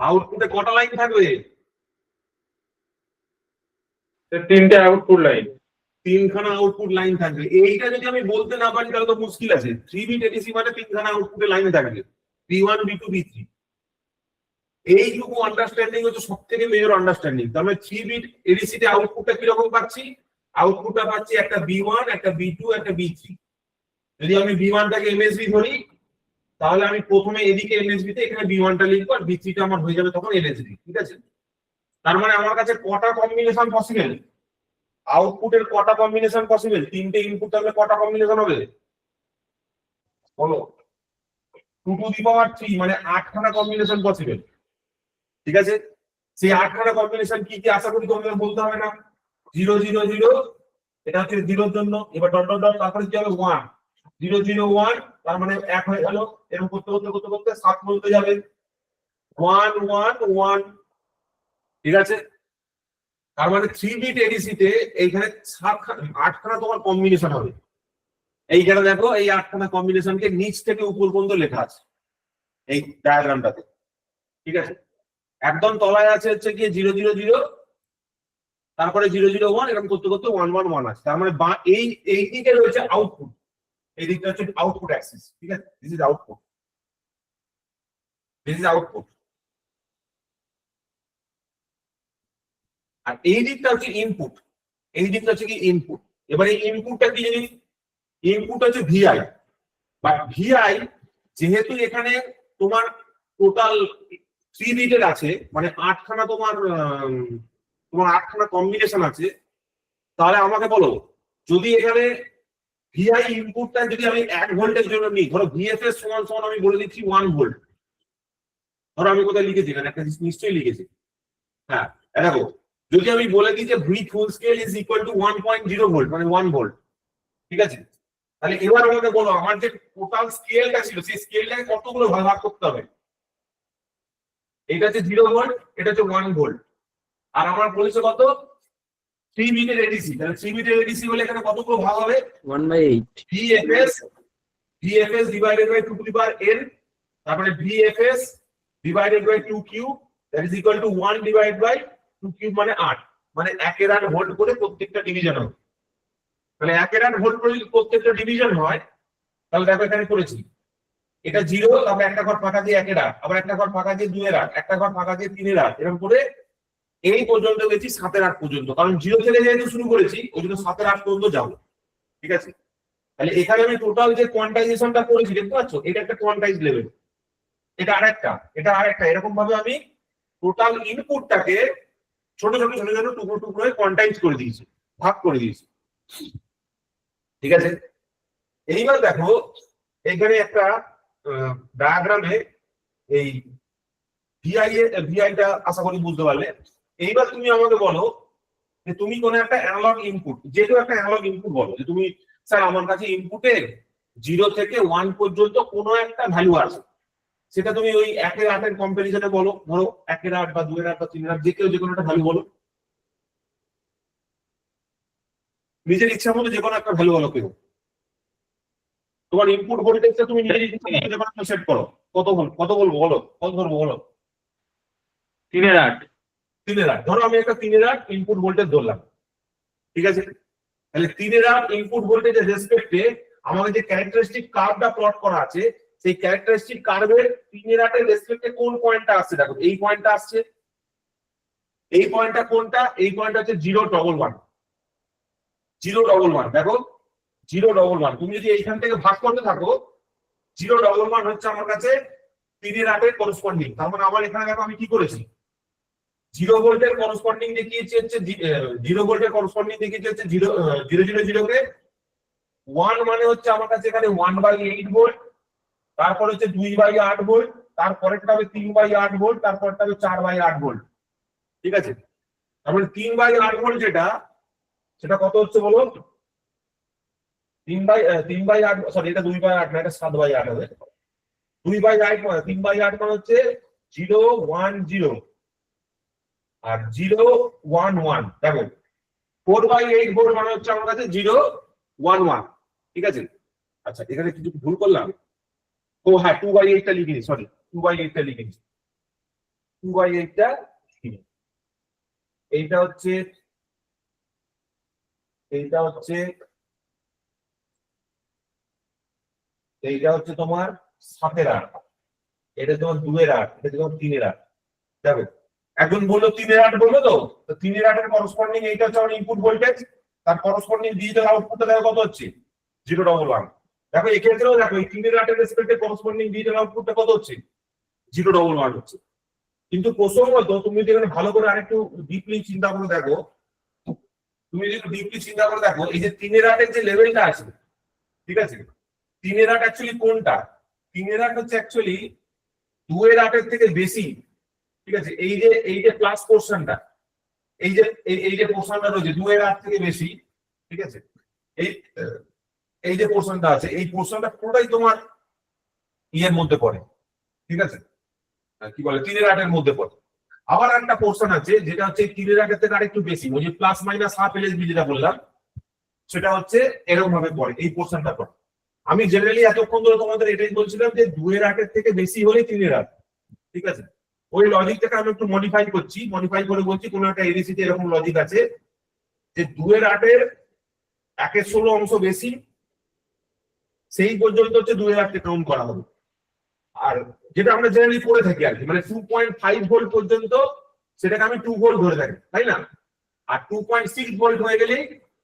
আউটপুটে কটা লাইন থাকবে? 3টে আউটপুট লাইন। 3খানা আউটপুট লাইন থাকবে। এইটা যদি আমি বলতে না পারি তাহলে তো মুশকিল আছে। 3-bit এডিসি মানে 3খানা আউটপুটে লাইন থাকবে, B1 B2 B3। এইটুকু আন্ডারস্ট্যান্ডিং হচ্ছে সব থেকে মেজর আন্ডারস্ট্যান্ডিং। তার মানে 3-bit এডিসিতে আউটপুটটা কিরকম পাচ্ছি, আউটপুটটা পাচ্ছি একটা B1, একটা B2, একটা B3। যদি আমি B1টাকে MSB ধরি, তাহলে আমি প্রথমে এদিকে MSB তে এখানে B1 টা লিখবো, আর B3 টা আমার হয়ে যাবে তখন LSB। ঠিক আছে? তার মানে আমার কাছে কটা কম্বিনেশন পসিবল? আউটপুটের কটা কম্বিনেশন পসিবল? তিনটে ইনপুট থাকলে কটা কম্বিনেশন হবে বলো? 2 টু দি পাওয়ার 3 মানে 8খানা কম্বিনেশন পসিবল। ঠিক আছে? সেই 8খানা কম্বিনেশন কি কি আশা করি তোমাদের বলতে হবে না। 0 0 0 এটা হচ্ছে 0 এর জন্য, এবার ডট ডট ডট তারপরে কি হবে 1 0 0 1, তার মানে 1 হয়ে গেল। এরকম করতে করতে করতে করতে 7 বলতে যাবে 1 1 1। ঠিক আছে? তার মানে 3 বিট এডিসি তে এইখানে 8খানা তোমার কম্বিনেশন হবে। এইখানে দেখো এই 8খানা কম্বিনেশনকে নিচ থেকে উপর পর্যন্ত লেখা আছে এই ডায়াগ্রামটাতে। ঠিক আছে? একদম তলায় আছে হচ্ছে কি 0 0 0, তারপরে 0 0 1, এরকম করতে করতে 1 1 1 আছে। তার মানে এই দিকে রয়েছে আউটপুট, এই দিকটা হচ্ছে আউটপুট অ্যাক্সিস। ঠিক আছে? This is output, this is output. আর এই দিকটা হচ্ছে ইনপুট, এই দিকটা হচ্ছে কি ইনপুট। এবার এই ইনপুটটা কি জিনিস? ইনপুট হচ্ছে ভিআই। বাট ভিআই যেহেতু এখানে তোমার টোটাল 3 বিটের আছে, মানে 8খানা তোমার 8খানা কম্বিনেশন আছে, তাহলে আমাকে বলো যদি এখানে ভিআই ইনপুটটা যদি আমি 1 ভোল্টের জন্য নিই, ধরো ভিএফএস সমান সমান আমি বলে দিচ্ছি 1 ভোল্ট। ধরো আমি কোথায় লিখেছি, এখানে একটা নিশ্চয়ই লিখেছি। হ্যাঁ দেখো, যদি আমি বলে দিই যে V full scale is equal two 1.0 volt মানে 1 ভোল্ট। ঠিক আছে? তাহলে এবার আমাকে বলো আমার যে টোটাল স্কেলটা ছিল সেই স্কেলটাকে কতগুলো ভাগ ভাগ করতে হবে। এটা হচ্ছে 0 ভোল্ট, এটা হচ্ছে 1 ভোল্ট, আর আমার বলেছে কত 3 বিটের এডিসি। তাহলে 3 বিটের এডিসি হলে এখানে কতগুলো ভাগ হবে? 1/8 VFS divided by 2 to the power n, তারপরে VFS divided by 2 cube that is equal to 1 divided by 2 cube মানে 8, মানে 1 এর 8 ভোল্ট করে প্রত্যেকটা ডিভিশন হবে। তাহলে 1 এর 8 ভোল্ট করে যদি প্রত্যেকটা ডিভিশন হয়, তাহলে দেখো এখানে করেছি এটা 0, তারপরে একটা ঘর ফাঁকা দিয়ে 1 এর 8, আবার একটা ঘর ফাঁকা দিয়ে 2 এর 8, একটা ঘর ফাঁকা দিয়ে 3 এর 8, এরকম করে এই পর্যন্ত গেছি 7 এর 8 পর্যন্ত। কারণ 0 থেকে যেহেতু শুরু করেছি ওই জন্য 7 এর 8 পর্যন্ত যাবো। ঠিক আছে? তাহলে এখানে আমি টোটাল যে কোয়ান্টাইজেশনটা করেছি দেখতে পাচ্ছ, এটা একটা কোয়ান্টাইজ লেভেল, এটা আরেকটা, এটা আরেকটা, এরকম ভাবে আমি টোটাল ইনপুটটাকে ছোট ছোট ছোট ছোট টুকরো টুকরো কোয়ান্টাইজ করে দিয়েছি, ভাগ করে দিয়েছি। ঠিক আছে? এইবার দেখো এখানে একটা ডায়াগ্রামে এই ভিআইটা আশা করি বুঝতে পারলে। এইবার তুমি আমাকে বলো যে তুমি কোন একটা অ্যানালগ ইনপুট, যেহেতু একটা অ্যানালগ ইনপুট বলো যে তুমি স্যার আমার কাছে ইনপুটে 0 থেকে 1 পর্যন্ত কোনো একটা ভ্যালু আছে, সেটা তুমি ওই 1 এর 8 এর কম্পারিজনে বলো। ধরো 1 এর 8 বা 2 এর 8 বা 3 এর 8, যে কেউ যে কোনো একটা ভ্যালু বলো, নিজের ইচ্ছা মতো যে কোনো একটা ভ্যালু বলো। কেউ তোমার ইনপুট ভোল্টেজটা তুমি নিজের ইচ্ছা মতো যে কোনো সেট করো। কত বলবো বলো, কত ধরবো বলো? 3 এর 8। 3 এর 8, ধরো আমি একটা 3 এর 8 ইনপুট ভোল্টেজ ধরলাম। ঠিক আছে? তাহলে 3 এর 8 ইনপুট ভোল্টেজের রেসপেক্টে আমাকে যে ক্যারেক্টারিস্টিক কার্ভটা প্লট করা আছে, সেই ক্যারেক্টারিস্টিক কার্ভের 3 এর 8 এর রেসপেক্টে কোন পয়েন্টটা আসছে দেখো, এই পয়েন্টটা আসছে। এই পয়েন্টটা কোনটা? এই পয়েন্টটা হচ্ছে 0 1 1 0 1 1। দেখো 0 1 1, তুমি যদি এইখান থেকে ভাগ করতে থাকো 0 1 1 হচ্ছে আমার কাছে 3 এর 8 এর করসপন্ডিং। তার মানে আমার এখানে দেখো আমি কি করেছি, 0 ভোল্টের করসপন্ডিং দেখিয়েছি হচ্ছে 0 ভোল্টের করসপন্ডিং দেখিয়েছি হচ্ছে 0 0 0 0 কে 1 মানে হচ্ছে আমার কাছে এখানে 1/8 ভোল্ট, তারপর হচ্ছে 2/8 ভোল্ট, তারপরেরটা হবে 3/8 ভোল্ট, তারপরটা হবে 4/8 ভোল্ট। ঠিক আছে? তারপরে 3/8 ভোল্ট যেটা, সেটা কত হচ্ছে বলো? 3/8 সরি, এটা 2/8 না, এটা 7/8 হবে। 2/8 3/8 মানে হচ্ছে 0 1 0 আর 0 1 1। দেখো 4/8 ভোল্ট মানে হচ্ছে আমার কাছে 0 1 1। ঠিক আছে? আচ্ছা এখানে কিছু ভুল করলাম। ও হ্যাঁ, 2/8 টা লিখিনি, সরি 2/8 টা লিখিনি, 2/8 টা লিখিনি। এইটা হচ্ছে তোমার 7 এর 8, এটা তোমার 2 এর 8, এটা তোমার 3 এর 8। দেখো একজন বললো 3 এর 8 বললো, তো 3 এর 8 এর করসপন্ডিং এইটা হচ্ছে আমার ইনপুট ভোল্টেজ, তার করসপন্ডিং ডিজিটাল আউটপুটটা দেখো কত হচ্ছে 011। দেখো এক্ষেত্রেও দেখো এই 3-8 রেসপেক্টে করসপন্ডিং ডিজিটাল আউটপুটটা কত হচ্ছে 011 হচ্ছে। কিন্তু প্রসঙ্গত তুমি যদি এখানে ভালো করে আরেকটু ডিপলি চিন্তা করে দেখো, তুমি যদি ডিপলি চিন্তা করে দেখো এই যে 3-8 যে লেভেলটা আছে, ঠিক আছে, 3-8 অ্যাকচুয়ালি কোনটা? 3-8 হচ্ছে অ্যাকচুয়ালি 2-8 থেকে বেশি, ঠিক আছে। এই যে প্লাস পোর্শনটা, এই যে পোর্শনটা রয়েছে 2-8 থেকে বেশি, ঠিক আছে, এই যে পোর্শনটা আছে এই পোর্শনটা পুরোটাই তোমার ইয়ের মধ্যে পড়ে, ঠিক আছে, কি বলে 3-8 মধ্যে পড়ে। আবার একটা পোর্শন আছে যেটা হচ্ছে 3-8 থেকে আরেকটু বেশি, ওই যে প্লাস মাইনাস হাফ এলএসবি যেটা বললাম, সেটা হচ্ছে এরকম ভাবে পড়ে, এই পোর্শনটা পড়ে। আমি জেনারেলি এতক্ষণ ধরে তোমাদের এটাই বলছিলাম যে 2-8 থেকে বেশি হলে 3-8, ঠিক আছে। ওই লজিকটাকে আমি একটু মডিফাই করছি, মডিফাই করে বলছি কোন একটা এডিসি তে এরকম লজিক আছে যে 2-8 1/16 অংশ বেশি, সেই পর্যন্ত হচ্ছে 2-8 কাউন্ট করা হবে। আর যেটা আমরা জেনারেলি পড়ে থাকি আর কি, মানে 2.5 ভোল্ট পর্যন্ত সেটাকে আমি 2 ভোল্ট ধরে থাকি, তাই না? আর 2.6 ভোল্ট হয়ে গেলেই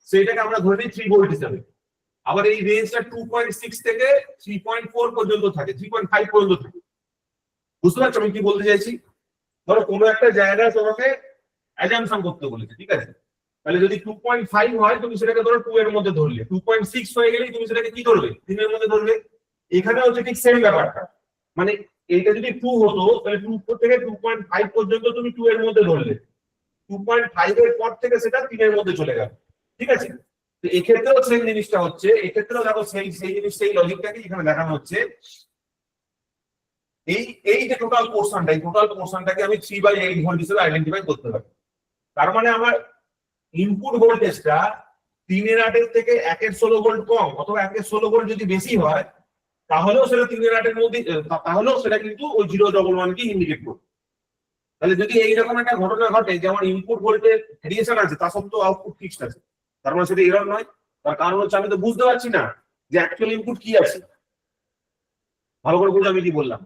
সেটাকে আমরা ধরে নিই 3 ভোল্ট হিসাবে। আবার এই রেঞ্জটা 2.6 থেকে 3.4 পর্যন্ত থাকে, 3.5 পর্যন্ত থাকে। বুঝতে পারছো আমি কি বলতে চাইছি? ধরো কোনো একটা জায়গায় তোমাকে অ্যাজাম্পশন করতে বলেছে, ঠিক আছে, তাহলে যদি 2.5 হয় তুমি সেটাকে ধরো 2 এর মধ্যে ধরলে, 2.6 হয়ে গেলেই তুমি সেটাকে কি ধরবে 3 এর মধ্যে ধরবে। এখানে হচ্ছে ঠিক সেম ব্যাপারটা, মানে এইটা যদি 2 হতো তাহলে 2 থেকে 2.5 পর্যন্ত তুমি 2 এর মধ্যে ধরলে, 2.5 এর পর থেকে সেটা 3 এর মধ্যে চলে গেল, ঠিক আছে। তো এক্ষেত্রেও সেম জিনিসটা হচ্ছে, এক্ষেত্রেও দেখো সেই জিনিস সেই লজিকটাকে এখানে দেখানো হচ্ছে। এই যে টোটাল পোর্শনটা, এই টোটাল পোর্শনটাকে আমি 3/8 ভোল্ট হিসেবে আইডেন্টিফাই করতে পারি। তার মানে আমার ইনপুট ভোল্টেজটা 3-8 থেকে 1/16 ভোল্ট কম অথবা 1/16 ভোল্ট যদি বেশি হয় তাহলেও সেটা 3-8 মধ্যে, তাহলেও সেটা কিন্তু ওই 011 কে ইন্ডিকেট করবে। তাহলে যদি এইরকম একটা ঘটনা ঘটে যেমন ইনপুট ভোল্টেজ ভেরিয়েশন আছে তা সত্ত্বেও আউটপুট ফিক্সড আছে, তার মানে সেটা এরর নয়। তার কারণ হচ্ছে আমি তো বুঝতে পারছি না যে অ্যাকচুয়াল ইনপুট কি আছে। ভালো করে বুঝে আমি কি বললাম?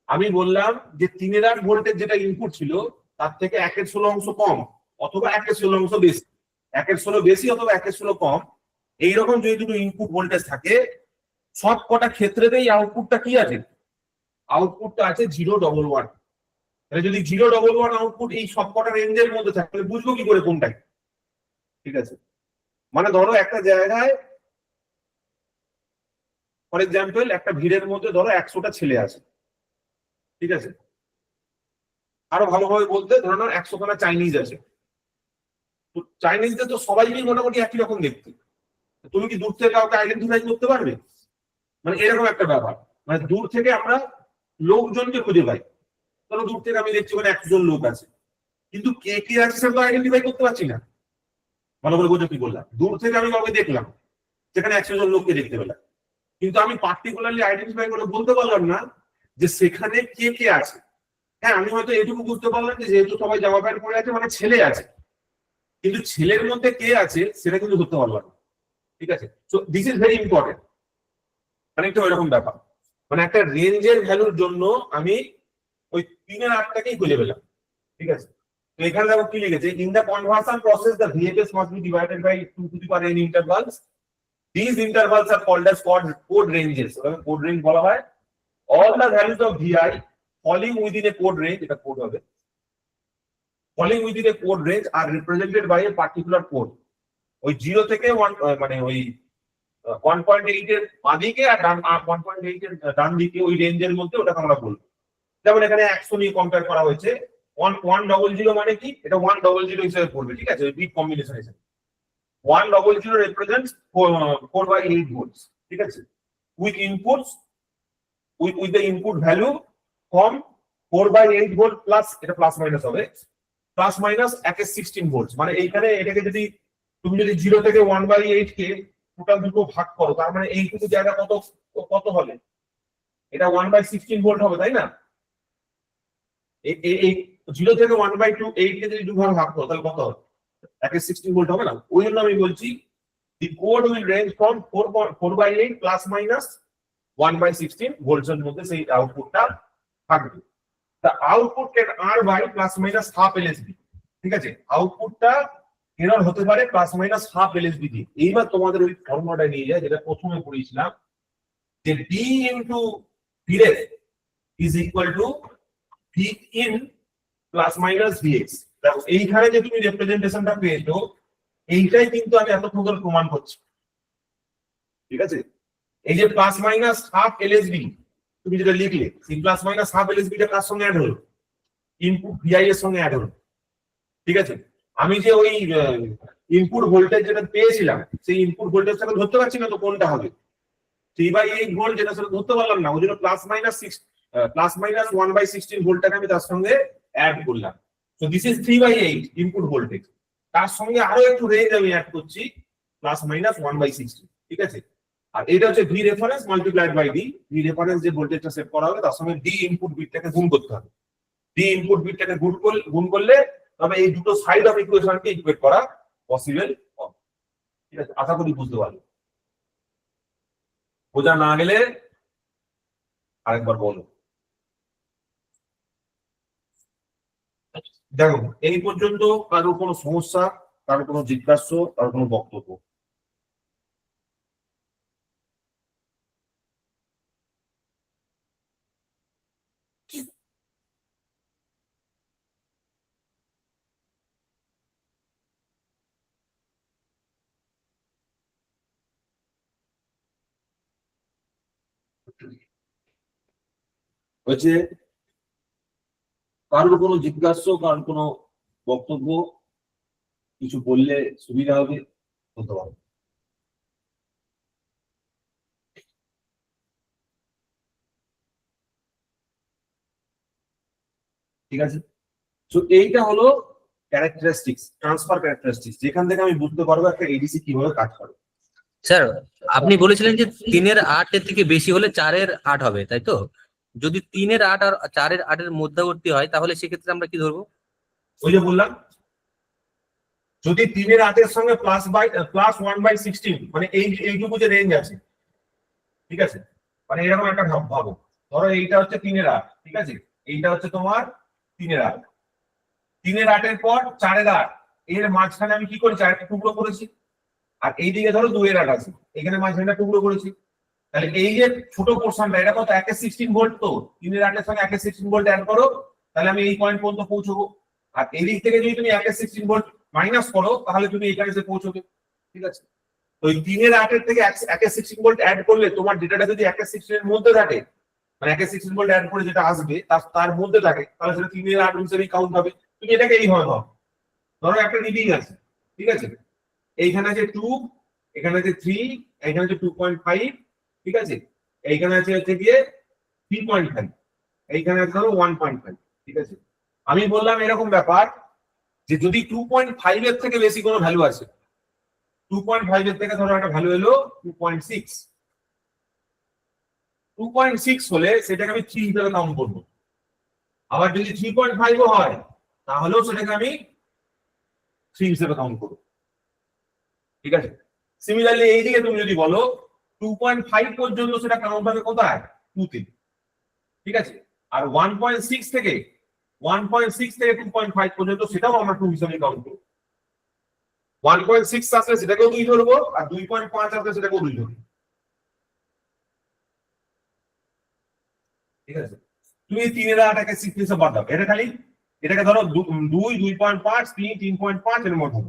আমি বললাম যে 3-8 ভোল্টের যেটা ইনপুট ছিল তার থেকে 1/16 অংশ কম অথবা 1/16 অংশ বেশি, 1/16 বেশি অথবা 1/16 কম, এইরকম যদি দুটো ইনপুট ভোল্টেজ থাকে সব কটা ক্ষেত্রেতেই আউটপুটটা কি আছে? আউটপুটটা আছে 011। তাহলে যদি 011 আউটপুট এই সব কটা রেঞ্জের মধ্যে থাকে তাহলে বুঝবো কি করে কোনটাই, ঠিক আছে। মানে ধরো একটা জায়গায় ফর এক্সাম্পল একটা ভিড়ের মধ্যে ধরো 100টা ছেলে আছে, ঠিক আছে। আরো ভালোভাবে বলতে ধরো না 100খানা চাইনিজ আছে, তো চাইনিজদের তো সবাই মোটামুটি একই রকম দেখতে, তুমি কি দূর থেকে কাউকে আইডেন্টিফাই করতে পারবে? মানে এরকম একটা ব্যাপার, মানে দূর থেকে আমরা লোকজনকে খুঁজে পাই। ধরো দূর থেকে আমি দেখছি মানে 100 জন লোক আছে, কিন্তু কে কে আছে সেটা তো আইডেন্টিফাই করতে পারছি না। ভালো করে বোঝো কি বললাম? দূর থেকে আমি কাউকে দেখলাম, সেখানে 100 জন লোককে দেখতে পেলাম, কিন্তু আমি পার্টিকুলারলি আইডেন্টিফাই করে বলতে পারলাম না যে সেখানে কে কে আছে। হ্যাঁ আমি হয়তো এটুকু বুঝতে পারলাম যে যেহেতু সবাই জামা প্যান্ট পরে আছে মানে ছেলে আছে, কিন্তু ছেলের মধ্যে কে আছে সেটা কিন্তু ধরতে পারলাম না, ঠিক আছে। So this is very important, মানে একটা ওইরকম ব্যাপার, মানে একটা রেঞ্জের ভ্যালুর জন্য আমি ওই 3-8টাকেই খুঁজে পেলাম, ঠিক আছে। তো এখানে দেখো কি লিখেছে, in the conversion process the VHS must be divided by 2 to the power n intervals, these intervals are called as code ranges, code range বলা হয়। all the values of VI falling within a code range, এটা code হবে, falling within a code range are represented by a particular code। ওই 0 থেকে 1 মানে ওই 1.8 এর বাঁদিকে আর 1.8 এর ডান দিকে ওই রেঞ্জের মধ্যে ওটাকে আমরা বলবো। যেমন এখানে 100 নিয়ে কম্পেয়ার করা হয়েছে, 100 মানে কি, এটা 100 হিসেবে পড়বে, ঠিক আছে, বিট কম্বিনেশন হিসেবে। 100 represents 4/8 volts, ঠিক আছে, with inputs with the input value from 4/8 volt plus, এটা প্লাস মাইনাস হবে, প্লাস মাইনাস 1/16 ভোল্ট। মানে এইখানে এটাকে যদি তুমি যদি 0 থেকে 1/8 কে টোটাল দুটো ভাগ করো তার মানে এইটুকু জায়গা কত কত হবে, এটা 1/16 ভোল্ট হবে, তাই না? এই 0 থেকে 1/8 কে যদি দুভাগে ভাগ করো তাহলে কত হবে? 1/16 ভোল্ট হবে না? ওই জন্য আমি বলছি the code will range from 4/8 plus minus 1/16 volts এর মধ্যে সেই আউটপুটটা থাকবে। The output can R by plus minus half LSB, ঠিক আছে। আউটপুটটা এরর হতে পারে প্লাস মাইনাস হাফ এলএসবি দিয়ে। এইবার তোমাদের ওই ফর্মুলাটা নিয়ে যায় যেটা প্রথমে পড়েছিলাম, যে D into V ref is equal to V in plus minus V X. দেখো এইখানে যে তুমি রিপ্রেজেন্টেশনটা পেয়েছো, এইটাই কিন্তু আমি এতক্ষণ ধরে প্রমাণ করছি, ঠিক আছে? এই যে প্লাস মাইনাস হাফ এলএসবি তুমি যেটা লিখলে, সেই প্লাস মাইনাস হাফ এলএসবি টা কার সঙ্গে অ্যাড হলো? ইনপুট ভিআই এর সঙ্গে অ্যাড হলো, ঠিক আছে? আমি যে ওই ইনপুট ভোল্টেজ যেটা পেয়েছিলাম, সেই ইনপুট ভোল্টেজটাকে ধরতে পারছি না তো কোনটা হবে। 3/8 ভোল্ট যেটা সেটা ধরতে পারলাম না, ওই জন্য প্লাস মাইনাস 1/16 ভোল্টটাকে আমি তার সঙ্গে অ্যাড করলাম। তো দিস ইজ 3/8 ইনপুট ভোল্টেজ, তার সঙ্গে আরো একটু রেঞ্জ আমি অ্যাড করছি প্লাস মাইনাস 1/16, ঠিক আছে? আর এটা হচ্ছে V reference multiplied by D. V reference যে ভোল্টেজটা সেট করা হবে তার সঙ্গে ডি ইনপুট বিটটাকে গুণ করতে হবে। ডি ইনপুট বিটটাকে গুণ করলে তবে এই দুটো সাইড অফ ইকুয়েশনকে ইকুয়েট করা পসিবল হবে, ঠিক আছে? আশা করি বুঝতে পারবে। বোঝা না গেলে আরেকবার বলো। দেখো এই পর্যন্ত কারো কোনো সমস্যা, কারো কোনো জিজ্ঞাসা, কারো কোনো বক্তব্য? হচ্ছে কারোর কোনো জিজ্ঞাসা, কারোর কোনো বক্তব্য, কিছু বললে সুবিধা হবে, বলতে পারো। ঠিক আছে, তো এইটা হলো ক্যারেক্টারিস্টিক্স, ট্রান্সফার ক্যারেক্টারিস্টিক্স, যেখান থেকে আমি বুঝতে পারবো একটা এডিসি কিভাবে কাজ করে। স্যার আপনি বলেছিলেন যে 3/8 এর থেকে বেশি হলে 4/8 হবে, তাই তো? যদি 3/8 আর 4/8 মধ্যবর্তী হয় তাহলে সেক্ষেত্রে আমরা কি ধরবো? ওই যে বললাম, যদি 3/8 সঙ্গে প্লাস 1/16, মানে এইটুকু যে রেঞ্জ আছে, ঠিক আছে? মানে এরকম একটা ভাবো, ধরো এইটা হচ্ছে 3/8, ঠিক আছে? এইটা হচ্ছে তোমার 3/8, 3/8 পর 4/8, এর মাঝখানে আমি কি করেছি? একটা টুকরো করেছি। আর এইদিকে ধরো 2/8 আছে, এখানে মাঝখানে টুকরো করেছি। তাহলে এই যে ছোট পোর্শনটা, এটা কত? 1/16 ভোল্ট। তো 3/8 এর সঙ্গে 1/16 ভোল্ট অ্যাড করো, তাহলে আমি এই পয়েন্ট পর্যন্ত পৌঁছবো। আর এই দিক থেকে যদি তুমি 1/16 ভোল্ট মাইনাস করো, তাহলে তুমি এখানে এসে পৌঁছবে, ঠিক আছে? তো এই 3/8 এর থেকে 1/16 ভোল্ট অ্যাড করলে তোমার ডেটাটা যদি 1/16 এর মধ্যে থাকে, মানে 1/16 ভোল্ট অ্যাড করে যেটা আসবে তার মধ্যে থাকে, তাহলে সেটা 3/8 হিসেবেই কাউন্ট হবে। তুমি এটাকে এইভাবে ভাবো, ধরো একটা রিডিং আছে, ঠিক আছে? এইখানে আছে 2, এখানে আছে 3, এখানে আছে 2.5, ঠিক আছে? এইখানে আছে হচ্ছে গিয়ে 3.5, এইখানে আছে ধরো 1.5, ঠিক আছে? আমি বললাম এরকম ব্যাপার যে যদি 2.5 এর থেকে বেশি কোনো ভ্যালু আছে, 2.5 এর থেকে ধরো একটা ভ্যালু এলো 2.6, 2.6 হলে সেটাকে আমি 3 হিসেবে কাউন্ট করবো। আবার যদি 3.5 ও হয় তাহলেও সেটাকে আমি 3 হিসেবে কাউন্ট করবো, ঠিক আছে? সিমিলারলি এইদিকে তুমি যদি বলো 2.5 পর্যন্ত, সেটা কাউন্ট হবে কোথায়? 2 তে, ঠিক আছে? আর 1.6 থেকে 2.5 পর্যন্ত সেটাও আমরা 2 হিসেবে কাউন্ট করবো। 1.6 আসলে সেটাকেও 2 ধরবো, আর 2.5 আসলে সেটাকেও 2 ধরবো, ঠিক আছে? তুমি 3/8 6 হিসেবে বাদ দাও, এটা খালি এটাকে ধরো 2, 2.5, 3, 3.5 এর মধ্যে।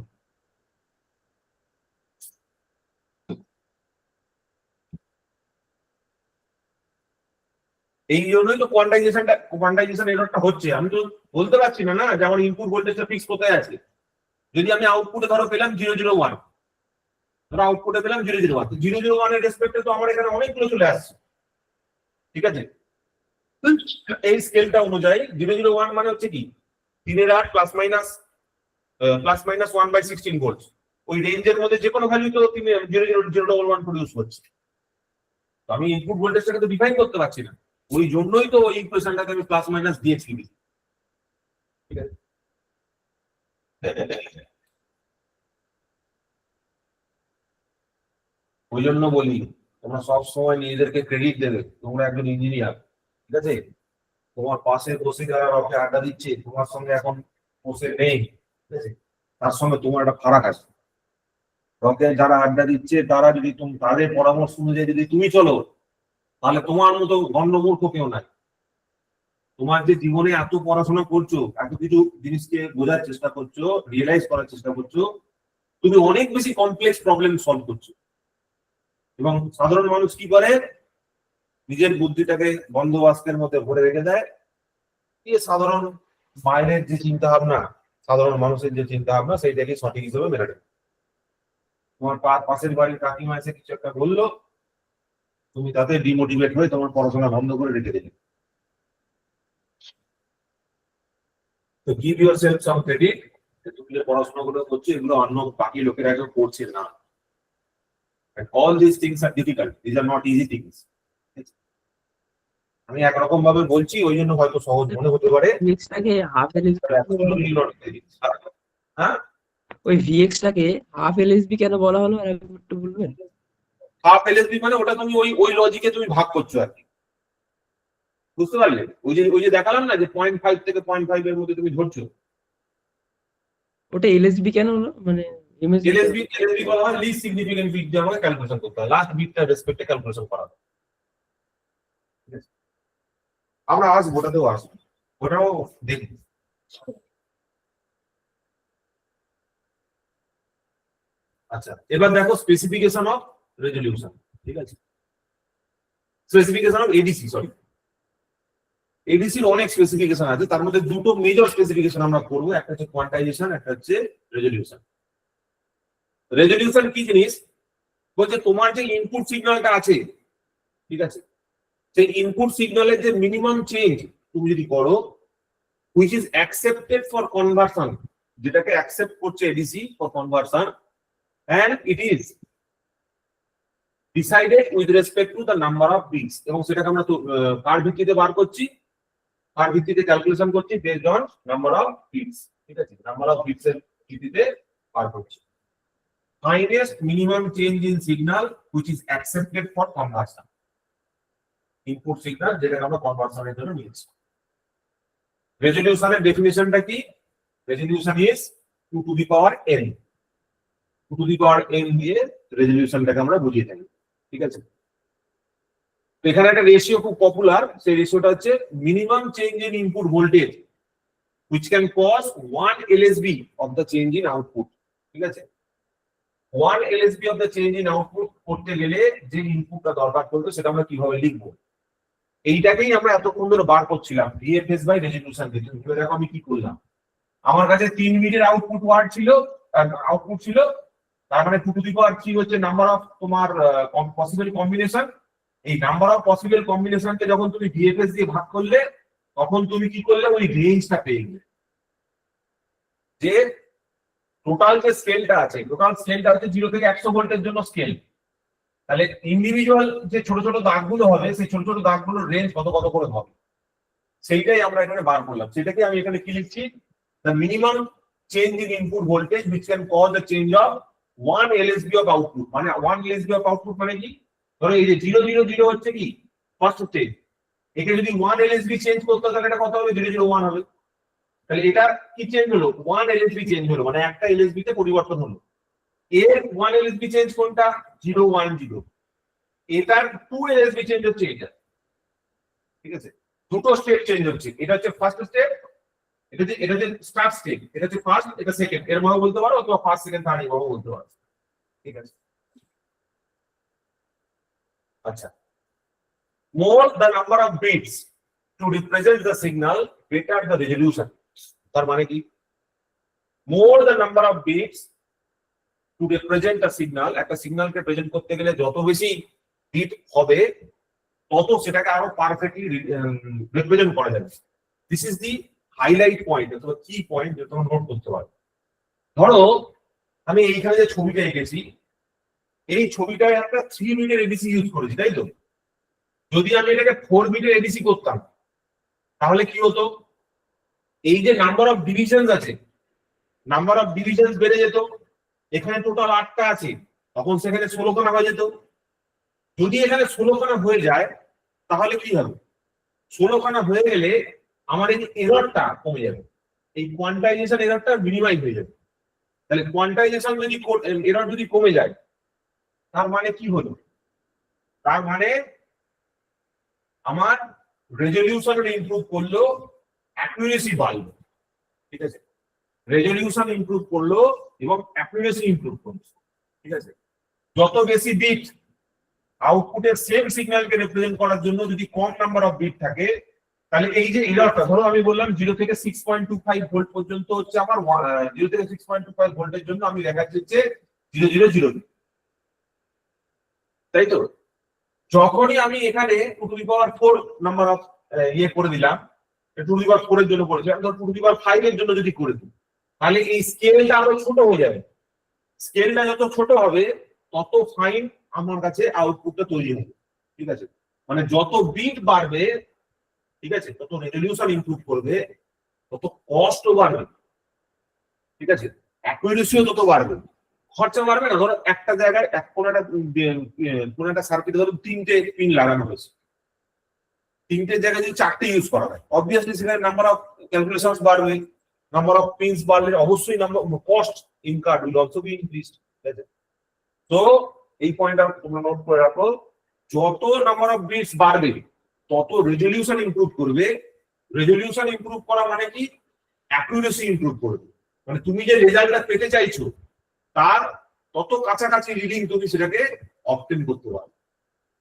এই জন্যই তো কোয়ান্টাইজেশন এররটা হচ্ছে। আমি তো বলতে পারছি না যে আমার ইনপুট ভোল্টেজটা ফিক্স কোথায় আছে। যদি আমি আউটপুটে ধরো পেলাম 001, ধরো আউটপুটে পেলাম 001, 001 এর রেসপেক্টে তো আমার এখানে অনেকগুলো চলে আসছে, ঠিক আছে? এই স্কেলটা অনুযায়ী 001 মানে হচ্ছে কি? 3/8 প্লাস মাইনাস 1/16 ভোল্ট। ওই রেঞ্জের মধ্যে যে কোনো ভ্যালু তো 0.011 প্রডিউস করছে। তো আমি ইনপুট ভোল্টেজটাকে তো ডিফাইন করতে পারছি না, ওই জন্যই তো ওই ইকুয়েশনটাকে আমি প্লাস মাইনাস দিয়েছি, ঠিক আছে? ওই জন্য বলি তোমরা সব সময় নিজেদেরকে ক্রেডিট দেবে, তোমরা একজন ইঞ্জিনিয়ার, ঠিক আছে? তোমার পাশে বসে যারা রকে আড্ডা দিচ্ছে তোমার সঙ্গে এখন বসে নেই, ঠিক আছে? তার সঙ্গে তোমার একটা ফারাক আছে। রকে যারা আড্ডা দিচ্ছে তারা যদি তাদের পরামর্শ অনুযায়ী যদি তুমি চলো, তাহলে তোমার মতো গণ্ডমূর্খ কেউ নাই। তোমার যে জীবনে এত পড়াশোনা করছো, এত কিছু জিনিসকে বোঝার চেষ্টা করছো, রিয়েলাইজ করার চেষ্টা করছো, তুমি অনেক বেশি কমপ্লেক্স প্রবলেম সলভ করছো। এবং সাধারণ মানুষ কি করে, নিজের বুদ্ধিটাকে বন্দোবস্তের মধ্যে ভরে রেখে দেয়। এই সাধারণ বাইরের যে চিন্তা ভাবনা, সাধারণ মানুষের যে চিন্তা ভাবনা, সেইটাকে সঠিক হিসেবে মেনে নেয়। তোমার পাশের বাড়ির কাকিমা এসে কিছু একটা বললো, তুমি তাতে ডিমোটিভেট হয়ে তোমার পড়াশোনা বন্ধ করে রেখে দিলে। তো give your self some credit, তুমি যে পড়াশোনাগুলো করছো এগুলো অন্য বাকি লোকেরা কেউ করছে না। All this things are difficult, this are not easy things. আমি একরকম ভাবে বলছি, ওই জন্য হয়তো সহজ মনে হতে পারে। হ্যাঁ, ওই ভিএক্স টাকে হাফ এলএসবি কেন বলা হলো আর একটু বলবেন? হাফ এলএসবি মানে ওটা তুমি ওই লজিকে তুমি ভাগ করছো আর কি, বুঝতে পারলে? ওই যে দেখালাম না যে 0.5 থেকে 0.5 এর মধ্যে তুমি ধরছো। ওটা এলএসবি কেন হলো, মানে এলএসবি বলা হয় লিস্ট সিগনিফিকেন্ট বিট, দিয়ে আমাকে ক্যালকুলেশন করতে হয়, লাস্ট বিটটা রেসপেক্টে ক্যালকুলেশন করা হয়। আমরা আসবো, ওটাতেও আসবো, ওটাও দেখি। আচ্ছা, এবার দেখো স্পেসিফিকেশন অফ রেজলিউশন। ঠিক আছে, স্পেসিফিকেশন অফ এডিসি, সরি এডিসির অনেক স্পেসিফিকেশন আছে, তার মধ্যে দুটো মেজর স্পেসিফিকেশন আমরা করবো, একটা হচ্ছে কোয়ান্টাইজেশন, একটা হচ্ছে রেজলিউশন। রেজলিউশন কি জিনিস বলছে, তোমার যে ইনপুট সিগন্যালটা আছে, ঠিক আছে, সেই ইনপুট সিগন্যালের যে মিনিমাম চেঞ্জ তুমি যদি করো, which is accepted for conversion, যেটাকে অ্যাকসেপ্ট করছে ADC for conversion, and it is decided with respect to the number of bits, এবং সেটাকে আমরা কার ভিত্তিতে বার করছি, কার ভিত্তিতে ক্যালকুলেশন করছি, based on number of bits. ঠিক আছে, নাম্বার অফ বিটস এর ভিত্তিতে বার করছি। Highest minimum change in signal which is accepted for conversion, input signal যেটা আমরা কনভার্সনের জন্য নিয়েছি। রেজলিউশনের ডেফিনিশনটা কি? Resolution is 2 to the power n, 2 to the power n দিয়ে রেজলিউশনটাকে আমরা বুঝিয়ে থাকি। ঠিক আছে, তো এখানে একটা রেশিও খুব পপুলার, সেই রেশিওটা হচ্ছে minimum change in input voltage which can cause 1 LSB of the change in output। ঠিক আছে, 1 LSB of the change in output করতে গেলে যে ইনপুটটা দরকার পড়বে সেটা আমরা কিভাবে লিখবো, এইটাকেই আমরা এতক্ষণ ধরে বার করছিলাম, ভিএফএস বাই রেজলিউশন দিয়ে। এবার দেখো আমি কি করলাম, আমার কাছে 3 বিটের আউটপুট ওয়ার্ড ছিল, আউটপুট ছিল, তার মানে 2 to the power 3 হচ্ছে নাম্বার অফ তোমার পসিবল কম্বিনেশন। এই নাম্বার অফ পসিবল কম্বিনেশনকে যখন তুমি ভিএফএস দিয়ে ভাগ করলে, তখন তুমি কি করলে, ওই রেঞ্জটা পেয়ে গেলে। যে টোটাল যে স্কেলটা আছে, টোটাল স্কেলটা হচ্ছে 0 থেকে 100 ভোল্টের জন্য স্কেল, তাহলে ইন্ডিভিজুয়াল যে ছোট ছোট দাগগুলো হবে, সেই ছোট ছোট দাগগুলোর রেঞ্জ কত কত করে হবে, সেইটাই আমরা এখানে বার করলাম। সেটাকে আমি এখানে কি লিখছি, the minimum change in input voltage which can cause the change of 1 LSB of output, মানে 1 LSB of output মানে কি, ধরো এই যে 0 0 0 হচ্ছে কি ফার্স্ট স্টেজ, একে যদি 1 LSB চেঞ্জ করতে তাহলে এটা কত হবে, 0 0 1 হবে। তাহলে এটা কি চেঞ্জ হলো, 1 LSB চেঞ্জ হলো, মানে একটা LSB তে পরিবর্তন হলো। এর 1 LSB চেঞ্জ কোনটা, 0 1 0, এটার 2 LSB চেঞ্জ হচ্ছে এটা। ঠিক আছে, দুটো স্টেপ চেঞ্জ হচ্ছে, এটা হচ্ছে ফার্স্ট স্টেপ, এটা হচ্ছে স্টার্ট স্টেপ, এটা হচ্ছে ফার্স্ট, এটা সেকেন্ড, এর ভাবে বলতে পারো, অথবা ফার্স্ট সেকেন্ড থার্ড এভাবে বলতে পারো। ঠিক আছে, আচ্ছা, more the number of bits to represent the signal, greater the resolution। তার মানে কি, more the number of bits to represent a signal, একটা সিগন্যালকে প্রেজেন্ট করতে গেলে যত বেশি বিট হবে, তত সেটাকে আরো পারফেক্টলি রিপ্রেজেন্ট করা যাবে। This is the highlight point অথবা কি পয়েন্ট, যেটা তোমরা নোট করতে পারো। ধরো আমি এইখানে যে ছবিটা এঁকেছি, এই ছবিটায় একটা 3 বিটের এডিসি ইউজ করেছি, তাই তো? যদি আমি এটাকে 4 বিটের এডিসি করতাম, তাহলে কি হতো, এই যে নাম্বার অফ ডিভিশনস আছে, নাম্বার অফ ডিভিশনস বেড়ে যেত। এখানে টোটাল 8টা আছে, তখন সেখানে 16 খানা হয়ে যেত। যদি এখানে 16 খানা হয়ে যায়, তাহলে কি হবে, 16 খানা হয়ে গেলে আমার এই যে এররটা কমে যাবে, এই কোয়ান্টাইজেশন এররটা মিনিমাইজ হয়ে যাবে। তাহলে কোয়ান্টাইজেশন যদি এরর যদি কমে যায়, তার মানে কি হলো? তার মানে আমার রেজলিউশন ইমপ্রুভ করলো, অ্যাকুরেসি বাড়লো। ঠিক আছে, রেজলিউশন ইমপ্রুভ করলো এবং অ্যাকুরেসি ইমপ্রুভ করলো। ঠিক আছে, যত বেশি বিট আউটপুটের সেম সিগন্যালকে রিপ্রেজেন্ট করার জন্য যদি কম নাম্বার অফ বিট থাকে, তাহলে এই যে এররটা, ধরো আমি বললাম 0 থেকে 6.25 ভোল্ট পর্যন্ত হচ্ছে আমার 0 থেকে 6.25 ভোল্টের জন্য আমি দেখাচ্ছি হচ্ছে 0000, তাই তো? যখনই আমি এখানে 2^4 নাম্বার অফ ইয়ে করে দিলাম, 2^4 এর জন্য করেছিলাম, ধর 2^5 এর জন্য যদি করে দিই, তাহলে এই স্কেলটা আরো ছোট হয়ে যাবে। স্কেলটা যত ছোট হবে তত ফাইন আমার কাছে আউটপুটটা তৈরি হবে। ঠিক আছে, মানে যত বিট বাড়বে, ঠিক আছে, তত রেজলিউশন ইমপ্রুভ করবে, তত কস্টও বাড়বে। ঠিক আছে, অ্যাকুরেসিও তত বাড়বে, খরচা বাড়বে না। ধরো একটা জায়গায় কোন একটা সার্কিটে ধরো 3টে পিন লাগানো হয়েছে, 3টে জায়গায় যদি 4টে ইউজ করা হয়, অবভিয়াসলি সেখানে নাম্বার অফ ক্যালকুলেশনস বাড়বে, নাম্বার অফ পিনস বাড়লে অবশ্যই number cost incurred will also be increased. ঠিক আছে, তো এই পয়েন্টটা তোমরা নোট করে রাখো, যত নাম্বার অফ বিটস বাড়বে তত রেজলিউশন ইমপ্রুভ করবে। রেজলিউশন ইমপ্রুভ করা মানে কি? অ্যাকুরেসি ইমপ্রুভ করবে, মানে তুমি যে রেজাল্টটা পেতে চাইছো তার তত কাছাকাছি রিডিং তুমি সেটাকে অবটেন করতে পারবে।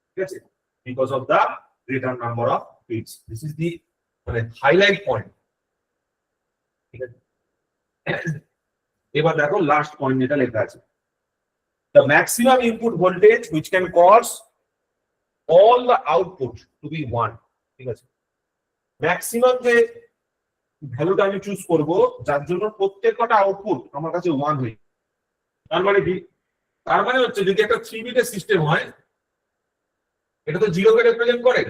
ঠিক আছে, because of the greater number of bits. This is the মানে হাইলাইট পয়েন্ট। ঠিক আছে, এবার দেখো লাস্ট পয়েন্ট যেটা লেখা আছে, the maximum input voltage which can cause all the output to be 1. ঠিক আছে, ম্যাক্সিমাম যে ভ্যালুটা আমি চুজ করব যার জন্য প্রত্যেকটা আউটপুট আমার কাছে 1 হয়ে, তার মানে কি? তার মানে হচ্ছে যদি একটা 3 বিটের সিস্টেম হয়, এটা তো 0 কে রিপ্রেজেন্ট করে,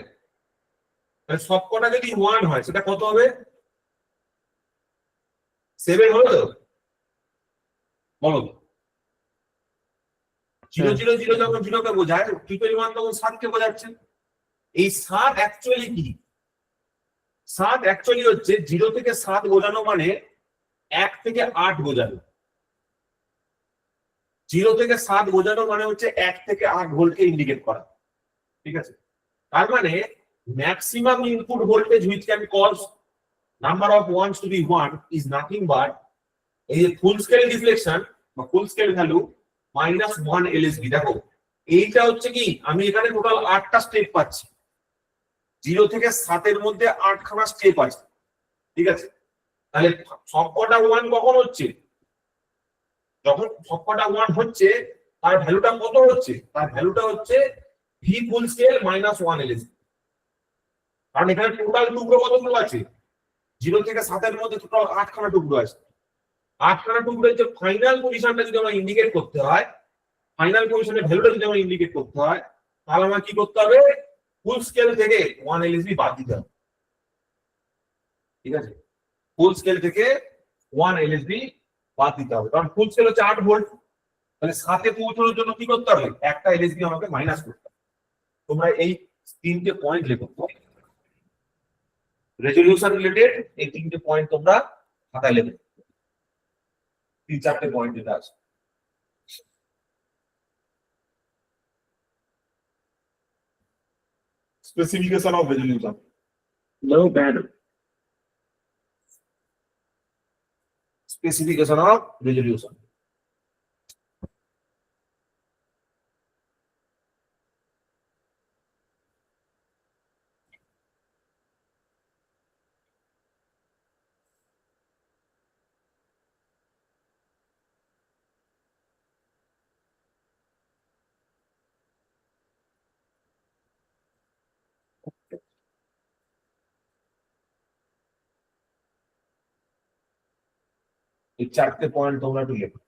মানে সবকটা যদি 1 হয় সেটা কত হবে? 7 হলো তো? বলো, 000 যখন 0 কে বোঝায়, 1 তখন 7 কে বোঝাচ্ছে। এই 7 অ্যাকচুয়ালি কি? 7 অ্যাকচুয়ালি হচ্ছে 0 থেকে 7 বোঝানো মানে 1 থেকে 8 বোঝানো। 0 থেকে 7 বোঝানো মানে হচ্ছে 1 থেকে 8 ভোল্টকে ইন্ডিকেট করা। ঠিক আছে, তার মানে maximum input voltage which can cause number of ones to be 1 is nothing but এই যে ফুল স্কেল ডিফ্লেকশন বা ফুল স্কেল ভ্যালু মাইনাস 1 এলএসবি। দেখো এইটা হচ্ছে কি, আমি এখানে টোটাল 8টা স্টেপ পাচ্ছি, 0 থেকে 7 এর মধ্যে 8খানা স্টেপ আছে। ঠিক আছে, তাহলে সবকটা 1 কখন হচ্ছে? যখন সবকটা 1 হচ্ছে তার ভ্যালুটা কত হচ্ছে? তার ভ্যালুটা হচ্ছে ভি ফুল স্কেল মাইনাস 1 এলএসবি। কারণ এখানে টোটাল টুকরো কতগুলো আছে? 0 থেকে 7 এর মধ্যে টোটাল 8খানা টুকরো আছে। 8খানা টুকরোর যে ফাইনাল পজিশনটা যদি আমরা ইন্ডিকেট করতে হয়, ফাইনাল পজিশনের ভ্যালুটা যদি আমরা ইন্ডিকেট করতে হয়, তাহলে আমার কি করতে হবে? ফুল স্কেল থেকে 1 এলএসবি বাদ দিতে হবে। ঠিক আছে, ফুল স্কেল থেকে 1 এলএসবি বাদ দিতে হবে, কারণ ফুল স্কেল হচ্ছে 8 ভোল্ট। তাহলে 7 এ পৌঁছানোর জন্য কি করতে হবে? একটা এলএসবি আমাকে মাইনাস করতে হবে। তোমরা এই 3টে পয়েন্ট লেখো, রেজলিউশন রিলেটেড এই 3টে পয়েন্ট তোমরা খাতায় লেখো, 3-4টে পয়েন্ট যেটা আছে। Specification of resolution. No bad. Specification of resolution. এই 4টে পয়েন্ট তোমরা একটু লেখো।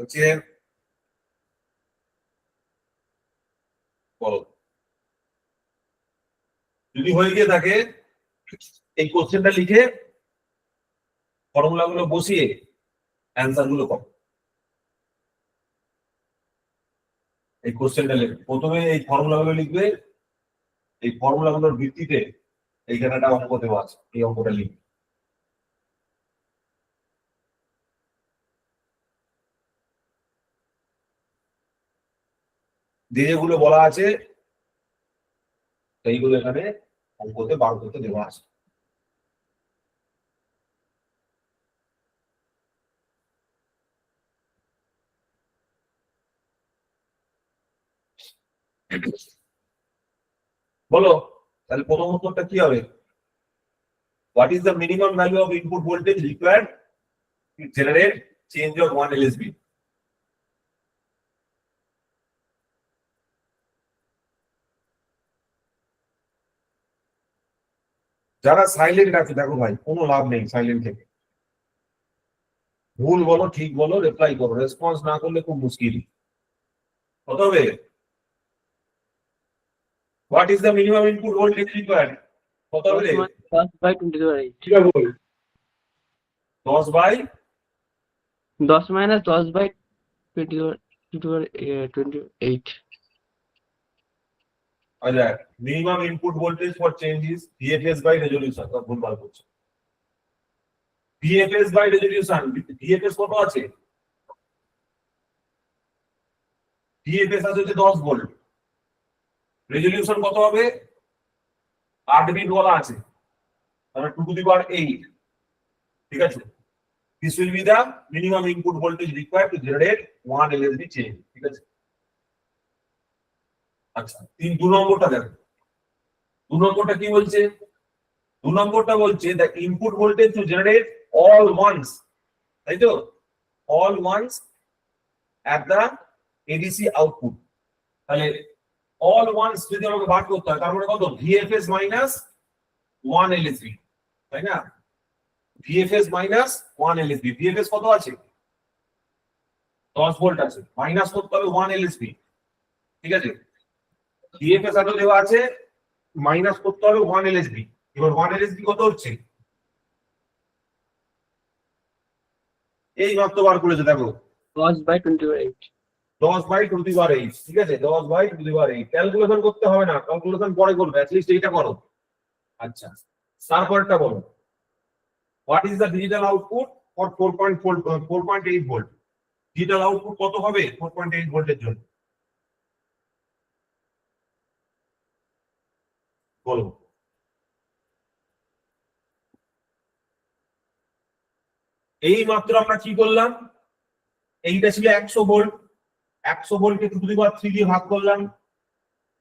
হচ্ছে বলো যদি হয়ে গিয়ে থাকে এই কোশ্চেনটা লিখে ফর্মুলা গুলো বসিয়ে অ্যান্সার গুলো করো। এই কোশ্চেনটা লিখবে, প্রথমে এই ফর্মুলা গুলো লিখবে, এই ফর্মুলা গুলোর ভিত্তিতে এইখানে একটা অঙ্ক দেওয়া আছে, এই অঙ্কটা লিখবে। যেগুলো বলা আছে এইগুলো এখানে অঙ্কতে বার করতে দেওয়া আছে। বলো তাহলে প্রথম উত্তরটা কি হবে? What is the minimum value of input voltage required to generate change of 1 LSB? যারা সাইলেন্ট আছে দেখো ভাই, কোনো লাভ নেই সাইলেন্ট থেকে। ভুল বলো ঠিক বলো, রিপ্লাই করো, রেসপন্স না করলে খুব মুশকিল। কত হবে? What is the minimum input voltage required? কত হবে? 10/10^8 ঠিক আছে বল। 10 বাই 10 - 10/28 আচ্ছা, minimum input voltage for change is VFS by resolution. ভুল বার করছো। VFS বাই রেজোলিউশন, VFS কত আছে? VFS আছে হচ্ছে 10 ভোল্ট। রেজোলিউশন কত হবে? 8 বিট বলা আছে, তাহলে 2 টু দি পাওয়ার 8। ঠিক আছে, this will be the minimum input voltage required to generate 1 LSB change. ঠিক আছে, আচ্ছা 2 নম্বরটা দেখো। 2 নম্বরটা কি বলছে? 2 নম্বরটা বলছে the input voltage to generate all ones, তাই তো, all ones at the ADC output. তাহলে অল ওয়ান্স যদি আমাকে বার করতে হয়, তার মানে কত? VFS মাইনাস 1 LSB, তাই না? VFS minus 1 LSB। VFS কত আছে? 10 ভোল্ট আছে, মাইনাস করতে হবে 1 LSB। ঠিক আছে, VFS এত দেওয়া আছে, মাইনাস করতে হবে 1 LSB। এবার 1 LSB কত হচ্ছে? এই মাত্র বার করেছে দেখো, 10/28 10/10^8। ঠিক আছে, 10/10^8। ক্যালকুলেশন করতে হবে না, ক্যালকুলেশন পরে করবে, অ্যাটলিস্ট এইটা করো। আচ্ছা, তারপরটা বলো। What is the digital output for 4.8 volt? Digital output কত হবে 4.8 ভোল্টের জন্য? বলো। এই মাত্র আমরা কি করলাম? এইটা ছিল 100 ভোল্ট, 100 ভোল্টকে 2 টু দি পাওয়ার 3 দিয়ে ভাগ করলাম,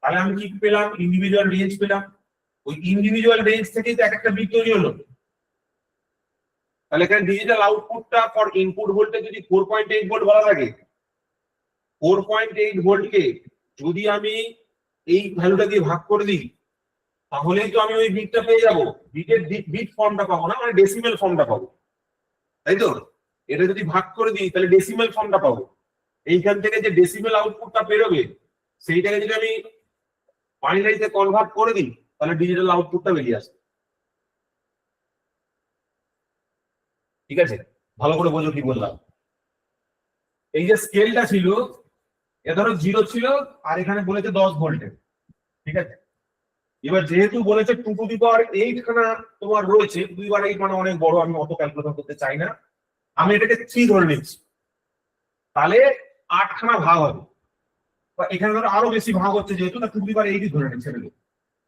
তাহলে আমি কি পেলাম? ইন্ডিভিজুয়াল রেঞ্জ পেলাম। ওই ইন্ডিভিজুয়াল রেঞ্জ থেকেই তো একটা বিট তৈরি হলো। তাহলে এখানে ডিজিটাল আউটপুটটা ফর ইনপুট ভোল্টেজ যদি 4.8 ভোল্ট বলা থাকে, 4.8 ভোল্টকে যদি আমি এই ভ্যালুটা দিয়ে ভাগ করে দিই, তাহলেই তো আমি ওই বিটটা পেয়ে যাবো। বিটের বিট ফর্মটা পাবো না, মানে ডেসিমেল ফর্মটা পাবো, তাই তো? এটা যদি ভাগ করে দিই তাহলে ডেসিমেল ফর্মটা পাবো। এইখান থেকে যে ডেসিমেল আউটপুটটা বেরোবে সেইটাকে যদি আমি বাইনারিতে কনভার্ট করে দিই তাহলে ডিজিটাল আউটপুটটা বেরিয়ে আসে। ঠিক আছে, ভালো করে বোঝো কি বললাম। এই যে স্কেলটা ছিল, এ ধরো 0 ছিল, আর এখানে বলেছে 10 ভোল্টের। ঠিক আছে, এবার যেহেতু বলেছে 2 টু দি পাওয়ার 8 খানা তোমার রয়েছে, 2 টু দি পাওয়ার 8 মানে অনেক বড়, আমি অত ক্যালকুলেশন করতে চাই না, আমি এটাকে 3 ধরে নিচ্ছি। তাহলে 8 খানা ভাগ হবে, বা এখানে ধরো আরো বেশি ভাগ হচ্ছে, যেহেতু 2 টু দি পাওয়ার 8 ধরে নিচ্ছে।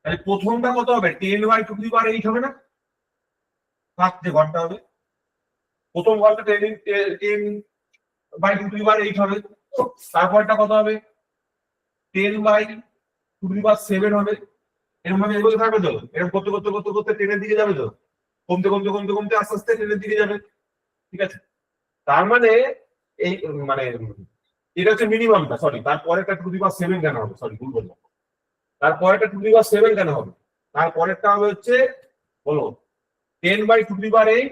তাহলে প্রথমটা কত হবে? 10/2 টু দি পাওয়ার 8 হবে না? ফার্স্ট ঘরটা হবে, প্রথম ঘরটা 10/2 টু দি পাওয়ার 8 হবে। তারপরটা কত হবে? 10/2 টু দি পাওয়ার 7 হবে। এরকম ভাবে এগোতে থাকবে তো, এরকম করতে করতে করতে করতে 10 এর দিকে যাবে তো, কমতে কমতে কমতে কমতে আস্তে আস্তে 10 এর দিকে যাবে। ঠিক আছে, তার মানে এই মানে এটা হচ্ছে মিনিমামটা। সরি, তারপরেরটা 2 টু দি পাওয়ার 7 কেন হবে? সরি, ভুল বললাম। তারপরেরটা 2 টু দি পাওয়ার 7 কেন হবে? তারপরেরটা হবে হচ্ছে, বলো, 10/2 to the power 8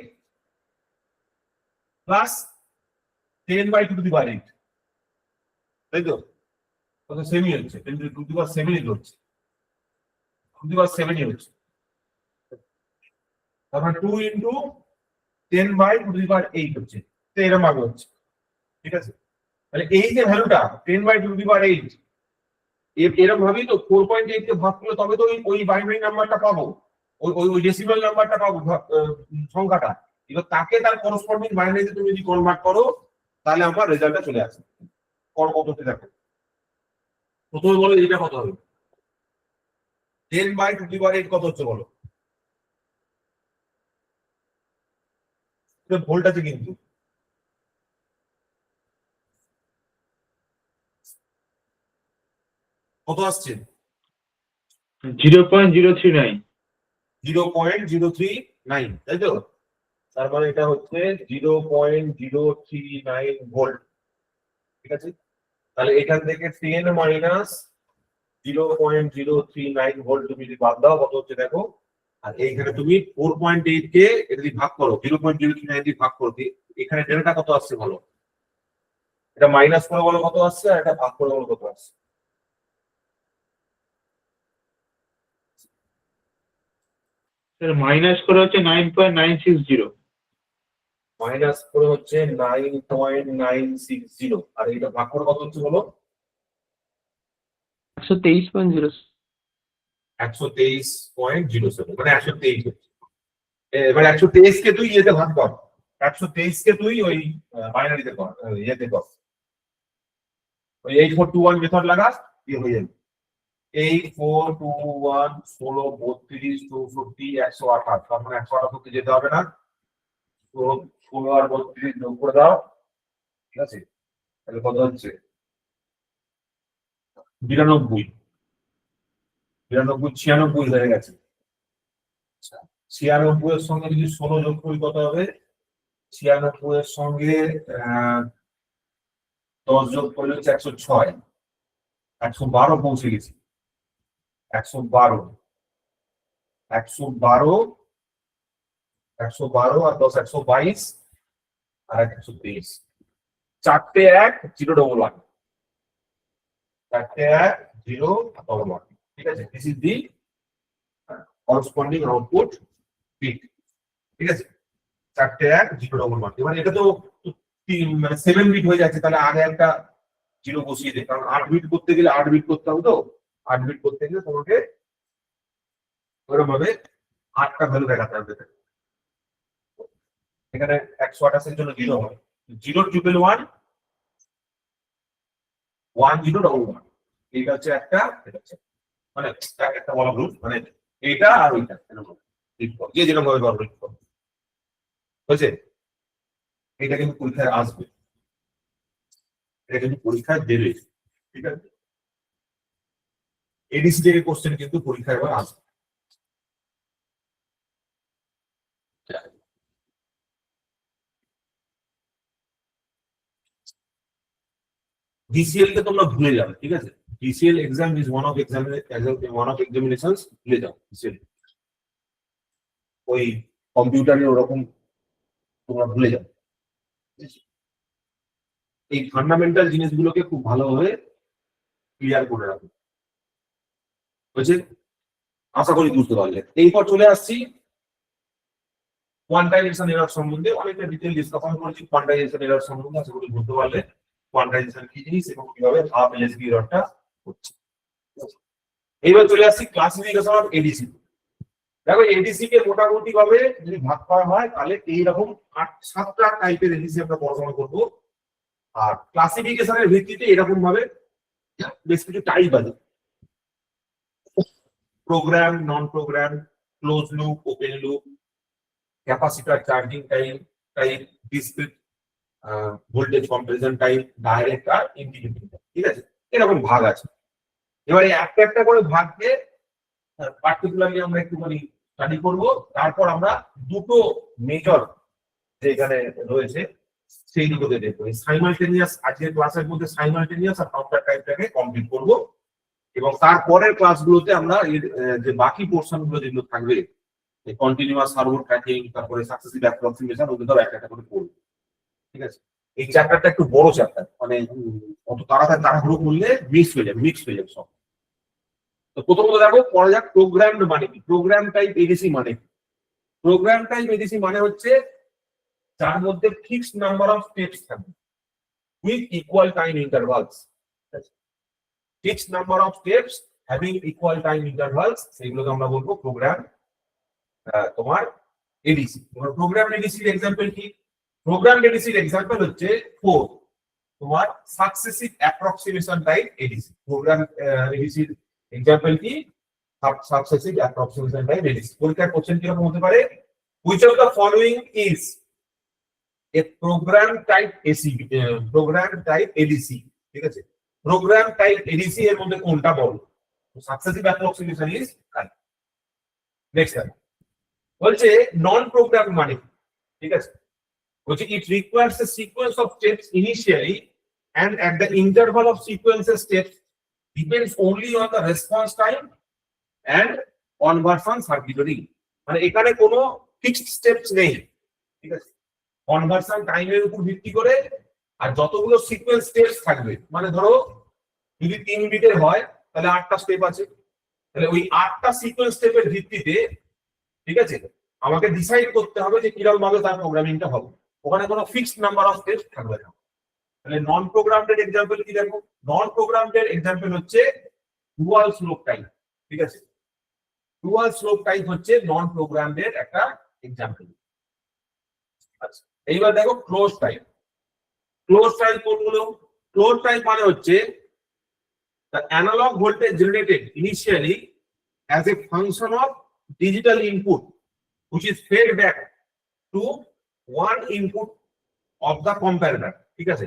plus 10/2 to the power 8। তাই তো? কত সেমি হচ্ছে, 10 টু দি পাওয়ার 7 হচ্ছে, 2 টু দি পাওয়ার 7 হচ্ছে। তারপর 2 into 10 by 2 to the power 8 হচ্ছে, তো এরকম ভাবে হচ্ছে। ঠিক আছে, তাহলে এই যে ভ্যালুটা 10 বাই 2 টু দি পাওয়ার 8, এরকম ভাবেই তো 4.8 কে ভাগ করলে তবে তো ওই বাইনারি নাম্বারটা পাবো, ওই ডেসিমাল নাম্বারটা পাবো, সংখ্যাটা। এবার তাকে তার করসপন্ডিং বাইনারিতে তুমি যদি কনভার্ট করো তাহলে আমার রেজাল্টটা চলে আসে। কততে দেখো, প্রথমে বলো এটা কত হবে, 10 বাই 2 টু দি পাওয়ার 8 কত হচ্ছে বলো। এটা ভোল্ট আছে কিন্তু, কত আসছে? 0.039। 0.039, তাই তো? তার মানে এটা হচ্ছে 0.039 ভোল্ট। ঠিক আছে, তাহলে এখান থেকে 10 মাইনাস 0.039 ভোল্ট তুমি যদি বাদ দাও কত হচ্ছে দেখো। আর এইখানে তুমি 4.8 কে এটা যদি ভাগ করো, 0.039 দিয়ে ভাগ করো, এখানে ডেল্টা কত আসছে বলো। এটা মাইনাস করে বলো কত আসছে, আর এটা ভাগ করে বলো কত আসছে। স্যার মাইনাস করে হচ্ছে 9.960। মাইনাস করে হচ্ছে 9.960, আর এটা ভাগ করে কত হচ্ছে বলো। 123.0। 123.07, মানে 123 হচ্ছে। এবার 123 কে তুই ইয়েতে ভাগ কর, 123 কে তুই ওই বাইনারিতে কর, ইয়েতে কর, ওই 8421 মেথড লাগাস, দিয়ে হয়ে যাবে 8421 16 32 64 128, তার মানে 128 যেতে হবে না, তো 16 আর 32 যোগ করে দাও। ঠিক আছে, তাহলে কত হচ্ছে 92, 96 হয়ে গেছে। 96 এর সঙ্গে যদি 16 যোগ করি কত হবে, 96 এর সঙ্গে 10 যোগ করলে হচ্ছে 106, 112 পৌঁছে গেছি, 112 আর 10 122 আর 123, 4টে 1 011, 4টে 1 011। ঠিক আছে, this is the corresponding output bit. ঠিক আছে, 4টে 1 011। এবার এটা তো 7 বিট হয়ে যাচ্ছে, তাহলে আগে একটা 0 বসিয়ে দে, কারণ 8 বিট করতে গেলে 8 বিট করতে হবে, তো 8 বিট করতে গেলে তোমাকে ওরকম ভাবে 8টা ভ্যালু দেখাতে হবে। এখানে 128 এর জন্য 0 হয়, 011 1011, এইটা হচ্ছে একটা, এটা হচ্ছে মানে একটা বলা ভুল, মানে এইটা আর ওইটা এরকম যে যেরকম ভাবে ব্যবহার করবে হয়েছে। এটা কিন্তু পরীক্ষায় আসবে, এটা কিন্তু পরীক্ষায় দেবে। ঠিক আছে, এডিসি থেকে কোশ্চেন কিন্তু পরীক্ষায় এবার আসবে। ডিসিএল কে তোমরা ভুলে যাবে। ঠিক আছে, DCL exam is one of examinations, ভুলে যাও ডিসিএল, ওই কম্পিউটারের ওরকম তোমরা ভুলে যাও। এই ফান্ডামেন্টাল জিনিসগুলোকে খুব ভালোভাবে ক্লিয়ার করে রাখো, বুঝছে? আশা করি বুঝতে পারলে। এইপর চলে আসছি কোয়ান্টাইজেশন এরর সম্বন্ধে, অনেকটা ডিটেইল ডিসকাশন করেছি কোয়ান্টাইজেশন এরর সম্বন্ধে। আশা করি বুঝতে পারলে কোয়ান্টাইজেশন কি জিনিস এবং কিভাবে হাফ এলএসবি এররটা হচ্ছে। এইবার চলে আসছি ক্লাসিফিকেশন অফ এডিসি। দেখো এডিসি কে মোটামুটি ভাবে যদি ভাগ করা হয় তাহলে এইরকম 7টা টাইপের এডিসি আমরা পড়াশোনা করবো, আর ক্লাসিফিকেশনের ভিত্তিতে এরকম ভাবে বেশ কিছু টাইপ আছে, program, non program, close loop, open loop, capacitor charging type, discrete voltage comparison type, direct আর ইন্টিগ্রেটিং। ঠিক আছে, এরকম ভাগ আছে। এবারে একটা একটা করে ভাগকে পার্টিকুলারলি আমরা একটুখানি স্টাডি করবো, তারপর আমরা দুটো মেজর যে এখানে রয়েছে সেই দুটোতে দেখবো। সাইমালটেনিয়াস আজকের ক্লাসের মধ্যে সাইমালটেনিয়াস আর কাউন্টার টাইপটাকে কমপ্লিট করবো, এবং তারপরের ক্লাসগুলোতে আমরা যে বাকি পোর্শন গুলো যেগুলো থাকবে, কন্টিনিউয়াস সার্ভো ট্র্যাকিং, তারপরে সাকসেসিভ অ্যাপ্রক্সিমেশন, ওগুলো একটা একটা করে পড়বো। ঠিক আছে, এই চ্যাপ্টারটা একটু বড় চ্যাপ্টার, মানে অত তাড়াহুড়ো করলে মিক্স হয়ে যাবে সব। তো প্রথমত দেখো পরে যাক প্রোগ্রামড মানে কি, প্রোগ্রাম টাইপ এডিসি মানে কি। প্রোগ্রাম টাইপ এডিসি মানে হচ্ছে যার মধ্যে ফিক্সড নাম্বার অফ স্টেপস থাকবে with equal time intervals. Fixed number of steps having equal time intervals, সেগুলোকে আমরা বলবো প্রোগ্রাম তোমার এডিসি। তোমার প্রোগ্রাম এডিসির এক্সাম্পল কি? প্রোগ্রাম এডিসির এক্সাম্পল হচ্ছে 4 তোমার successive approximation type ADC. Program এডিসির এক্সাম্পল কি? Successive approximation type ADC. পরীক্ষার কোশ্চেন কিরকম হতে পারে? which of the following is a program type ADC? ঠিক আছে, প্রোগ্রাম টাইপ এডিসি এর মধ্যে কোনটা বলো? Successive approximation is correct. Next বলছে নন প্রোগ্রাম মানে কি? ঠিক আছে, বলছে it requires a sequence of steps initially and at the interval of sequences steps depends only on the response time and conversion circuitry। মানে এখানে কোনো ফিক্সড স্টেপস নেই, ঠিক আছে, কনভার্সন টাইমের উপর ভিত্তি করে আর যতগুলো সিকোয়েন্স স্টেপস থাকবে, মানে ধরো যদি 3 বিটের হয় তাহলে 8টা স্টেপ আছে, তাহলে ওই 8টা সিকোয়েন্স স্টেপের ভিত্তিতে, ঠিক আছে, আমাকে ডিসাইড করতে হবে যে কিরকম ভাবে তার প্রোগ্রামিংটা হবে। ওখানে কোনো ফিক্সড নাম্বার অফ স্টেপস থাকবে না। তাহলে নন প্রোগ্রামড এক্সাম্পল কি দেখো? নন প্রোগ্রামড এক্সাম্পল হচ্ছে ডুয়াল স্লোপ টাইপ। ঠিক আছে, ডুয়াল স্লোপ টাইপ হচ্ছে নন প্রোগ্রামড এর একটা এক্সাম্পল। আচ্ছা, এইবার দেখো ক্লোজ টাইপ। ক্লোজ টাইপ কোনগুলো? ক্লোজ টাইপ মানে হচ্ছে the analog voltage generated initially as a function of digital input which is fed back to one input of the comparator। ঠিক আছে,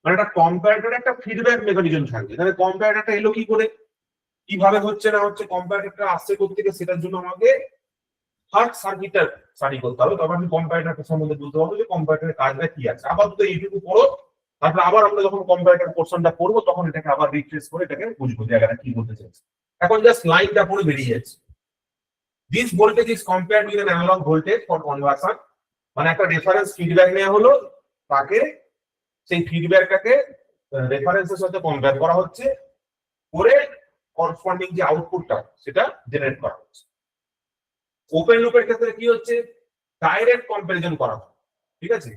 মানে একটা কম্পারেটর একটা ফিডব্যাক মেকানিজম থাকবে। তাহলে কম্পারেটরটা এলো কি করে, কিভাবে হচ্ছে না হচ্ছে, কম্পারেটরটা আসছে কোথা থেকে, সেটার জন্য আমাকে ফার্স্ট সার্কিটটা স্টাডি করতে হবে। তখন আমি কম্পারেটর সম্বন্ধে বুঝতে পারবো যে কম্পারেটরের কাজটা কি আছে। আপাতত এইটুকু পড়ো, তারপর আবার আমরা যখন কম্পারেটর পোর্শনটা পড়বো তখন এটাকে আবার রিট্রেস করে এটাকে বুঝবো জায়গাটা কি বলতে চাইছে। এখন জাস্ট লাইনটা পড়ে বেরিয়ে যাচ্ছে। This voltage is compared with an analog voltage for conversion. মানে একটা রেফারেন্স ফিডব্যাক নেওয়া হলো, তাকে সেই ফিডব্যাকটাকে রেফারেন্সের সাথে কম্পেয়ার করা হচ্ছে, করে করসপন্ডিং যে আউটপুটটা সেটা জেনারেট করা হচ্ছে। ওপেন লুপের ক্ষেত্রে কি হচ্ছে, ডাইরেক্ট কম্পারিজন করা হয়। ঠিক আছে,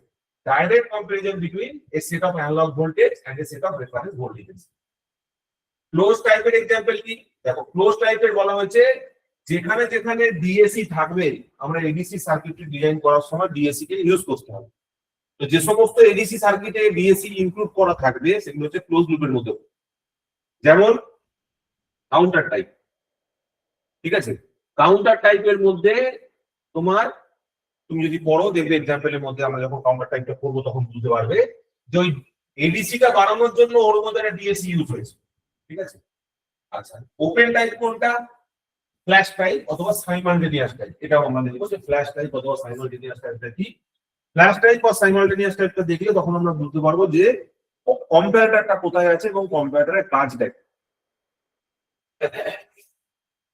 direct comparison between a set of analog voltage and a set of reference voltage. Close টাইপের এক্সাম্পল কি দেখো? ক্লোজ টাইপের বলা হয়েছে যেখানে যেখানে ডিএসি থাকবে, আমরা এডিসি সার্কিট ডিজাইন করার সময় ডিএসি কে ইউজ করতে হবে। তো যে সমস্ত এডিসি সার্কিটে ডিএসি ইনক্লুড করা থাকবে সেগুলো হচ্ছে ক্লোজ লুপের মধ্যে। যেমন কাউন্টার টাইপ। ঠিক আছে, কাউন্টার টাইপের মধ্যে তোমার, তুমি যদি পড়ো দেখবে এক্সাম্পলের মধ্যে, আমরা যখন কাউন্টার টাইপটা করবো তখন বুঝতে পারবে যে ওই এডিসিটা বাড়ানোর জন্য ওর মধ্যে একটা ডিএসি ইউজ হয়েছে। ঠিক আছে, আচ্ছা ওপেন টাইপ কোনটা? ফ্ল্যাশ টাইপ অথবা সাইমালটেনিয়াস টাইপ। এটাও আমরা দেখবো যে ফ্ল্যাশ টাইপ অথবা সাইমালটেনিয়াস টাইপটা কি। ফ্ল্যাশ টাইপ বা সাইমালটেনিয়াস টাইপটা দেখলে তখন আমরা বুঝতে পারবো যে কম্পারেটরটা কোথায় আছে এবং কম্পারেটরের কাজটা।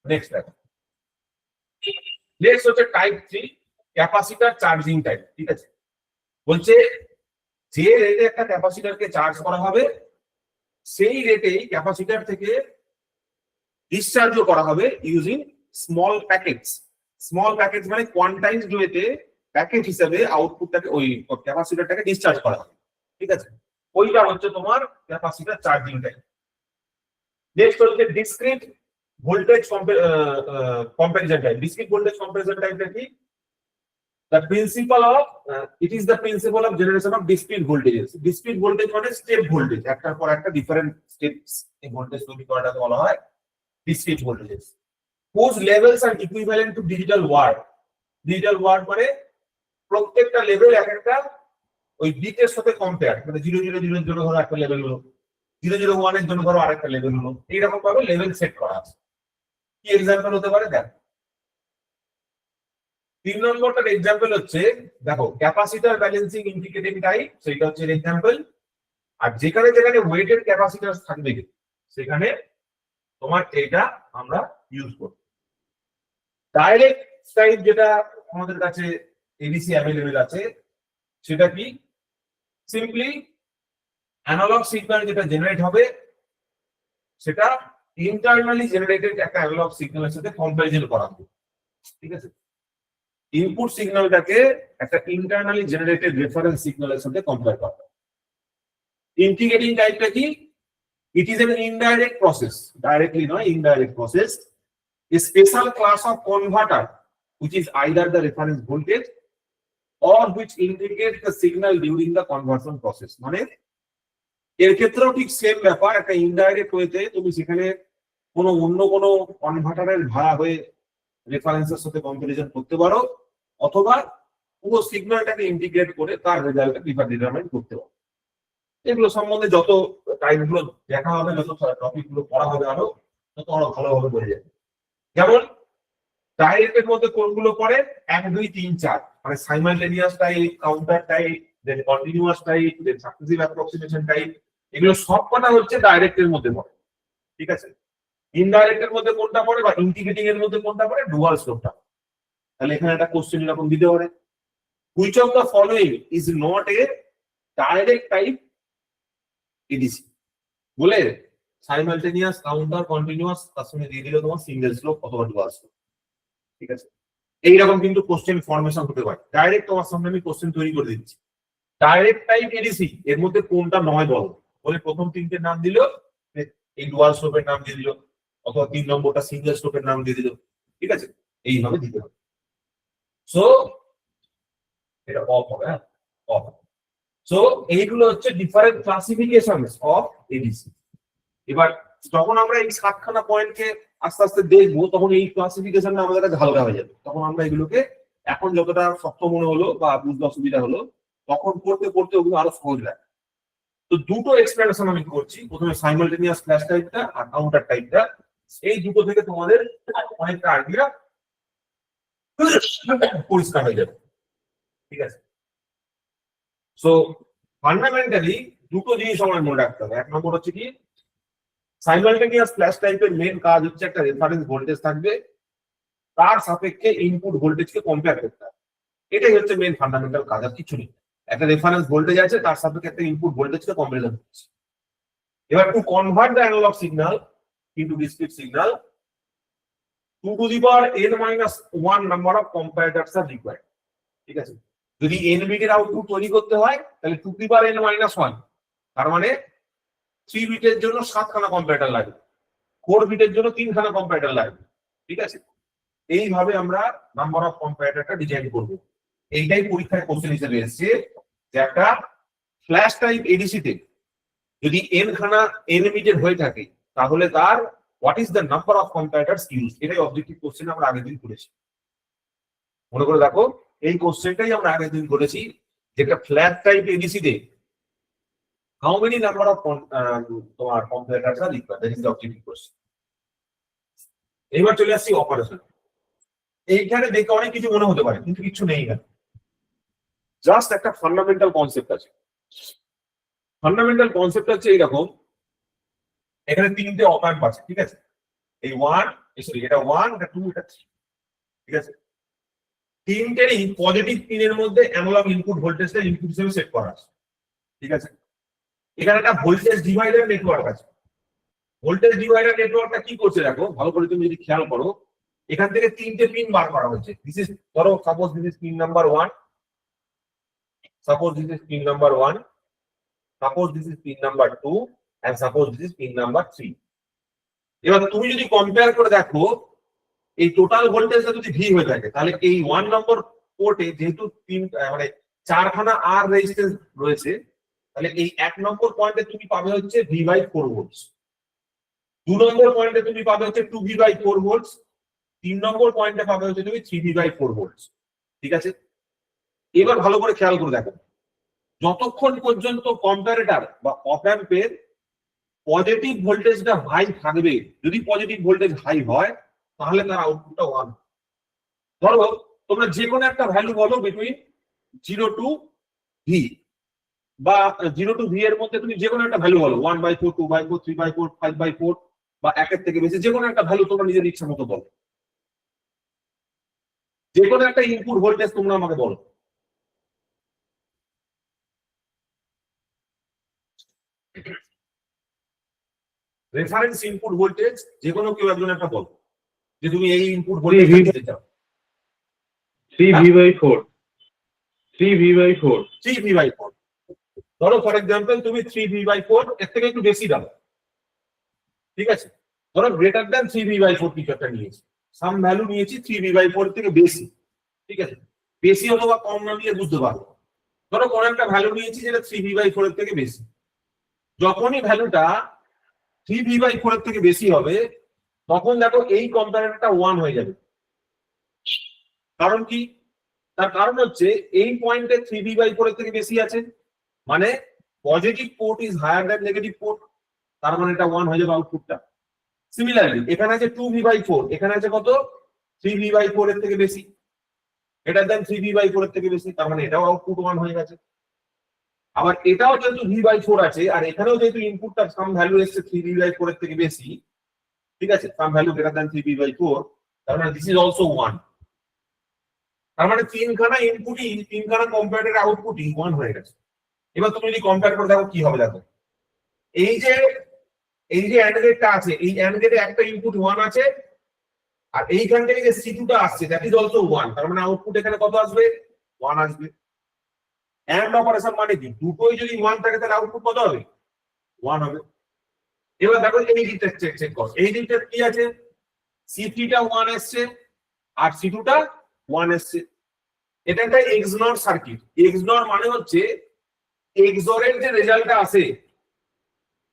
নেক্সট দেখো, নেক্সট হচ্ছে টাইপ 3 ক্যাপাসিটর চার্জিং টাইপ। ঠিক আছে, বলছে যে রেটে একটা ক্যাপাসিটরকে চার্জ করা হবে সেই রেটেই ক্যাপাসিটর থেকে ডিসচার্জও করা হবে using small packets. Small packets মানে কোয়ান্টাইজড ওয়েতে প্যাকেট হিসেবে আউটপুটটাকে ওই ক্যাপাসিটরটাকে ডিসচার্জ করা হবে। ঠিক আছে, ওইটা হচ্ছে তোমার ক্যাপাসিটর চার্জিং টাইপ। নেক্সট হচ্ছে discrete voltage comparison type. Discrete voltage comparison টাইপটা কি? The principle of it is the principle of generation of discrete voltages. Discrete voltage মানে স্টেপ ভোল্টেজ, একটার পর একটা ডিফারেন্ট স্টেপস এই ভোল্টেজ তৈরি করাটাকে বলা হয় discrete voltages. Whose levels are equivalent to digital word. Digital word মানে প্রত্যেকটা লেভেল এক একটা ওই বিটের সাথে কম্পেয়ার, মানে 000 এর জন্য ধরো একটা লেভেল হলো, 001 এর জন্য ধরো আরেকটা লেভেল হলো, এইরকম ভাবে লেভেল সেট করা আছে। কি এক্সাম্পল হতে পারে দেখো? 3 নম্বরটার এক্সাম্পল হচ্ছে দেখো ক্যাপাসিটর ব্যালেন্সিং ইন্ডিকেটিং টাইপ, সেটা হচ্ছে এক্সাম্পল। আর যেখানে যেখানে ওয়েটেড ক্যাপাসিটর থাকবে সেখানে তোমার এটা আমরা ইউজ করব। ডাইরেক্ট টাইপ যেটা আমাদের কাছে এডিসি অ্যাভেলেবেল আছে সেটা কি? সিম্পলি অ্যানালগ সিগন্যাল যেটা জেনারেট হবে সেটা ইন্টারনালি জেনারেটেড একটা অ্যানালগ সিগন্যালের সাথে কম্পারিজন করা হবে, ঠিক আছে। ইনপুট সিগন্যালটাকে একটা ইন্টারনালি জেনারেটেড রেফারেন্স সিগন্যালের সাথে কম্পেয়ার করা হবে। ইন্টিগ্রেটিং টাইপটা কি? It is an indirect process, directly নয়, indirect process. A special class of converter which is either the reference voltage or which integrates the signal during the conversion process. মানে এর ক্ষেত্রেও ঠিক সেম ব্যাপার, একটা ইনডাইরেক্ট ওয়েতে তুমি সেখানে অন্য কোনো কনভার্টারের ভাড়া হয়ে রেফারেন্সের সাথে কম্পারিজন করতে পারো, অথবা পুরো সিগন্যালটাকে ইন্টিগ্রেট করে তার রেজাল্টকে ডিটারমাইন করতে পারো। এগুলো সম্বন্ধে যত টাইমগুলো দেখা হবে, যত টপিক গুলো পড়া হবে আরো, তত আরো ভালোভাবে বোঝা যাবে। যেমন ডাইরেক্টের মধ্যে কোনগুলো পড়ে? 1 2 3 4, মানে সাইমালটেনিয়াস টাইপ, কাউন্টার টাইপ, দেন কন্টিনিউয়াস টাইপ, দেন সাকসেসিভ অ্যাপ্রক্সিমেশন টাইপ, এগুলো সবকটা হচ্ছে ডাইরেক্টের মধ্যে পড়ে, ঠিক আছে। ইনডাইরেক্টের মধ্যে কোনটা পড়ে বা ইন্টিগ্রেটিং এর মধ্যে কোনটা পড়ে? ডুয়াল স্লোপটা। তাহলে এখানে একটা কোশ্চেন এরকম দিতে পারে, which of the following is not a direct type ADC, বলে সাইমালটেনিয়াস, কাউন্টার, কন্টিনিউয়াস, তার সঙ্গে দিয়ে দিল তোমার সিঙ্গেল স্লোপ অথবা ডুয়াল স্লোপ, ঠিক আছে। এইরকম কিন্তু কোশ্চেন ফরমেশন হতে পারে। ডাইরেক্ট তোমার সামনে আমি কোশ্চেন তৈরি করে দিচ্ছি, ডাইরেক্ট টাইপ এডিসি এর মধ্যে কোনটা নয় বলো, বলে প্রথম তিনটে নাম দিল, এই ডুয়াল স্লোপের নাম দিয়ে দিল, অথবা 3 নম্বরটা সিঙ্গেল স্লোপের নাম দিয়ে দিল, ঠিক আছে। এইভাবে দিতে হবে। সো এটা অফ হবে, হ্যাঁ অফ। সো এইগুলো হচ্ছে ডিফারেন্ট ক্লাসিফিকেশনস অফ এডিসি। এবার যখন আমরা এই 7খানা পয়েন্টকে আস্তে আস্তে দেখবো, তখন এই ক্লাসিফিকেশনটা আমাদের কাছে হালকা হয়ে যাবে। তখন আমরা এগুলোকে এখন যতটা শক্ত মনে হলো বা বুঝতে অসুবিধা হলো, তখন পড়তে পড়তে ওগুলো আরো সহজ লাগে। তো দুটো এক্সপ্লেনেশন আমি করছি, প্রথমে সাইমালটেনিয়াস ফ্ল্যাশ টাইপটা আর কাউন্টার টাইপটা। এই দুটো থেকে তোমাদের অনেকটা আইডিয়া পরিষ্কার হয়ে যাবে, ঠিক আছে। সো ফান্ডামেন্টালি দুটো জিনিস আমার মনে রাখতে হবে। এক নম্বর হচ্ছে কি, সাইমালটেনিয়াস ফ্ল্যাশ টাইপের মেন কাজ হচ্ছে একটা রেফারেন্স ভোল্টেজ থাকবে, তার সাপেক্ষে ইনপুট ভোল্টেজকে কম্পেয়ার করতে হবে। এটাই হচ্ছে মেন ফান্ডামেন্টাল কাজ, আর কিছু নেই। একটা রেফারেন্স ভোল্টেজ আছে, তার সাপেক্ষে একটা ইনপুট ভোল্টেজকে কম্পারিজন করছে। এবার to convert the analog signal into discrete signal, 2 to the power n-1 number of comparators are required, ঠিক আছে। যদি n বিটের আউটপুট তৈরি করতে হয়, তাহলে 2 to the power n-1, তার মানে 3 বিটের জন্য 7খানা কম্পারেটর লাগবে, 4 বিটের জন্য 3খানা কম্পারেটর লাগবে, ঠিক আছে। এইভাবে আমরা নাম্বার অফ কম্পারেটরটা ডিজাইন করব। এইটাই পরীক্ষায় কোশ্চেন হিসেবে এসেছে যে একটা ফ্ল্যাশ টাইপ এডিসিতে যদি n বিটের হয়ে থাকে, তাহলে তার what is the number of comparators used. এটাই অবজেক্টিভ কোশ্চেন আমরা আগের দিন করেছি, মনে করে দেখো। এই কোশ্চেনটাই আমরা আগের দিন করেছি, যেটা ফ্ল্যাশ টাইপ এডিসিতে হাউ মেনি নাম্বার অফ তোমার comparators are required, that is the objective question. এবার চলে আসছি অপারেশন। এইখানে দেখে অনেক কিছু মনে হতে পারে, কিন্তু কিছু নেই না, জাস্ট একটা ফান্ডামেন্টাল কনসেপ্ট আছে। ফান্ডামেন্টাল কনসেপ্ট হচ্ছে এইরকম, এখানে 3টে অপারেন্ট আছে, ঠিক আছে। এই 1, সরি এটা 1, এটা 2, এটা 3, ঠিক আছে। 3টেরই পজিটিভ পিনের মধ্যে অ্যানালগ ইনপুট ভোল্টেজটা ইনপুট হিসেবে সেট করা আছে, ঠিক আছে। এখানে একটা ভোল্টেজ ডিভাইডার নেটওয়ার্ক আছে। ভোল্টেজ ডিভাইডার নেটওয়ার্কটা কি করছে দেখো ভালো করে, তুমি যদি খেয়াল করো, এখান থেকে 3টে পিন বার করা হচ্ছে। দিস ইজ, ধরো suppose this is pin number 1, suppose this is pin number 1, suppose this is pin number 2, and suppose this is pin number 3. এবার তুমি যদি কম্পেয়ার করে দেখো, এই টোটাল ভোল্টেজটা যদি ভি হয়ে থাকে, তাহলে এই 1 নম্বর পোর্টে যেহেতু 4খানা আর রেজিস্ট্যান্স রয়েছে, তাহলে এই 1 নম্বর পয়েন্টে তুমি পাবে হচ্ছে V/4 ভোল্টস, 2 নম্বর পয়েন্টে তুমি পাবে হচ্ছে 2V/4 ভোল্টস, 3 নম্বর পয়েন্টে পাবে হচ্ছে তুমি 3V/4 ভোল্টস, ঠিক আছে। এবার ভালো করে খেয়াল করে দেখো, যতক্ষণ পর্যন্ত কম্পারেটর বা অপ অ্যাম্পের পজিটিভ ভোল্টেজটা হাই থাকবে, যদি পজিটিভ ভোল্টেজ হাই হয়, তাহলে তার আউটপুটটা 1। ধরো তোমরা যে কোনো একটা ভ্যালু বলো বিটুইন 0 to V, বা 0 to V এর মধ্যে তুমি যে কোনো একটা ভ্যালু বলো, 1/4, 2/4, 3/4, 5/4, বা 1-এর থেকে বেশি যে কোনো একটা ভ্যালু তোমরা নিজের ইচ্ছা মতো বলো। যে কোনো একটা ইনপুট ভোল্টেজ তোমরা আমাকে বলো। রেফারেন্স ইনপুট ভোল্টেজ যে কোনো কেউ একজন একটা বল যে তুমি এই ইনপুট ভোল্টেজ দিতে চাও 3V/4 3V/4 3V/4 ধরো ফর এক্সাম্পল তুমি 3V/4 এর থেকে একটু বেশি দাও, ঠিক আছে, ধরো গ্রেটার দ্যান 3V/4 কিছু একটা নিয়েছি, সাম ভ্যালু নিয়েছি 3V/4 থেকে বেশি, ঠিক আছে, বেশি অথবা কম না নিয়ে বুঝতে পারবো। ধরো কোন একটা ভ্যালু নিয়েছি যেটা 3V/4 এর থেকে বেশি, যখনই ভ্যালুটা 3V/4 এর থেকে বেশি হবে তখন দেখো এই কম্পারেটরটা 1 হয়ে যাবে। কারণ কি? তার কারণ হচ্ছে এই পয়েন্টে 3V/4 এর থেকে বেশি আছে, মানে positive port is higher than negative port, তার মানে এটা 1 হয়ে যাবে আউটপুটটা। সিমিলারলি এখানে আছে 2V/4, এখানে আছে কত 3V/4 এর থেকে বেশি, এটা দেন 3V/4 এর থেকে বেশি, তার মানে এটাও আউটপুট 1 হয়ে গেছে। আবার এটাও যেহেতু V/4 আছে আর এখানেও যেহেতু ইনপুটটা সাম ভ্যালু এসছে 3V/4 এর থেকে বেশি, ঠিক আছে, সাম ভ্যালু গ্রেটার দ্যান 3V/4, তার মানে দিস ইজ অলসো 1। তার মানে তিনখানা ইনপুটই, তিনখানা কম্পারেটরের আউটপুটই 1 হয়ে গেছে। এবার তুমি যদি কম্পেয়ার করে দেখো কি হবে, দেখো এই যে অ্যান্ড গেটটা আছে, এই অ্যান্ড গেটে একটা ইনপুট 1 আছে আর এইখান থেকে যে C2 টা আসছে দ্যাট ইজ অলসো 1, তার মানে আউটপুট এখানে কত আসবে 1 আসবে। অ্যান্ড অপারেশন মানে কি, দুটোই যদি 1 থাকে তাহলে আউটপুট কত হবে 1 হবে। এবার দেখো এই দিকটা চেক করো, এই দিকটা কি আছে, C3 টা 1 এসছে আর C2 টা 1 এসছে। এটা একটা XNOR সার্কিট। XNOR মানে হচ্ছে XOR এর যে রেজাল্টটা আসে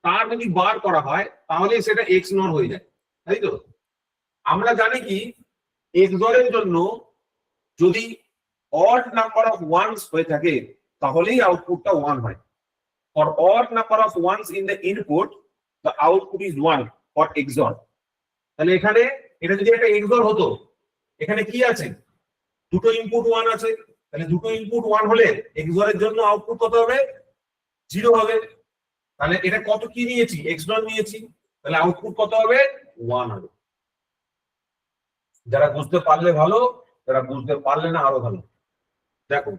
তার যদি বার করা হয় তাহলে সেটা XNOR হয়ে যায়, তাই তো? আমরা জানি কি XOR এর জন্য যদি odd number of ones হয়ে থাকে তাহলেই আউটপুটটা 1 হয়। For odd number of ones in the input the output is 1 for XOR। তাহলে এখানে এটা যদি একটা XOR হতো, এখানে কি আছে, দুটো ইনপুট 1 আছে, তাহলে দুটো ইনপুট 1 হলে XOR এর জন্য আউটপুট কত হবে 0 হবে। তাহলে এটা কত কি নিয়েছি, XNOR নিয়েছি, তাহলে আউটপুট কত হবে 1 হবে। যারা বুঝতে পারলে ভালো, যারা বুঝতে পারলে না আরো ভালো। দেখো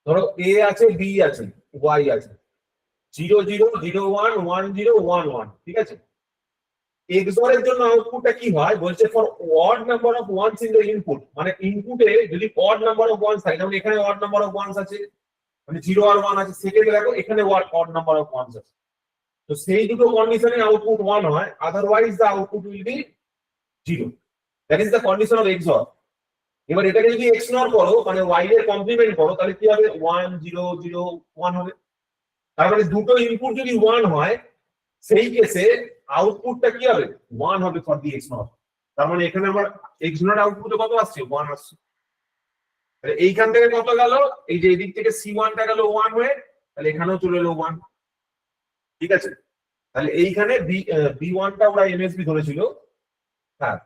ধরো A আছে, B আছে, Y আছে, 0 0 0 1 1 0 1 1, ঠিক আছে। XOR এর জন্য আউটপুটটা কি হয় বলছে, for odd number of ones in the input, মানে ইনপুটে যদি odd number of ones থাকে, যেমন এখানে odd number of ones আছে, মানে 0 আর 1 আছে, সেকেন্ডে দেখো এখানে odd number of ones আছে, তো সেই দুটো কন্ডিশনে আউটপুট 1 হয়, otherwise the output will be 0, that is the condition of XOR। এবার এটাকে যদি XNOR করো মানে y এর কমপ্লিমেন্ট করো তাহলে কি হবে 1 0 0 1 হবে। তার মানে দুটো ইনপুট যদি 1 হয় সেই কেসে আউটপুটটা কি হবে 1 হবে ফর দি XNOR। তার মানে এখানে আমার XNOR আউটপুটে কত আসছে 1 আসছে। তাহলে এইখান থেকে কত গেল, এই যে এদিক থেকে C1 টা গেল 1 হয়ে, তাহলে এখানেও চলে এলো 1, ঠিক আছে। তাহলে এইখানে B1 টা আমরা MSB ধরেছিল, হ্যাঁ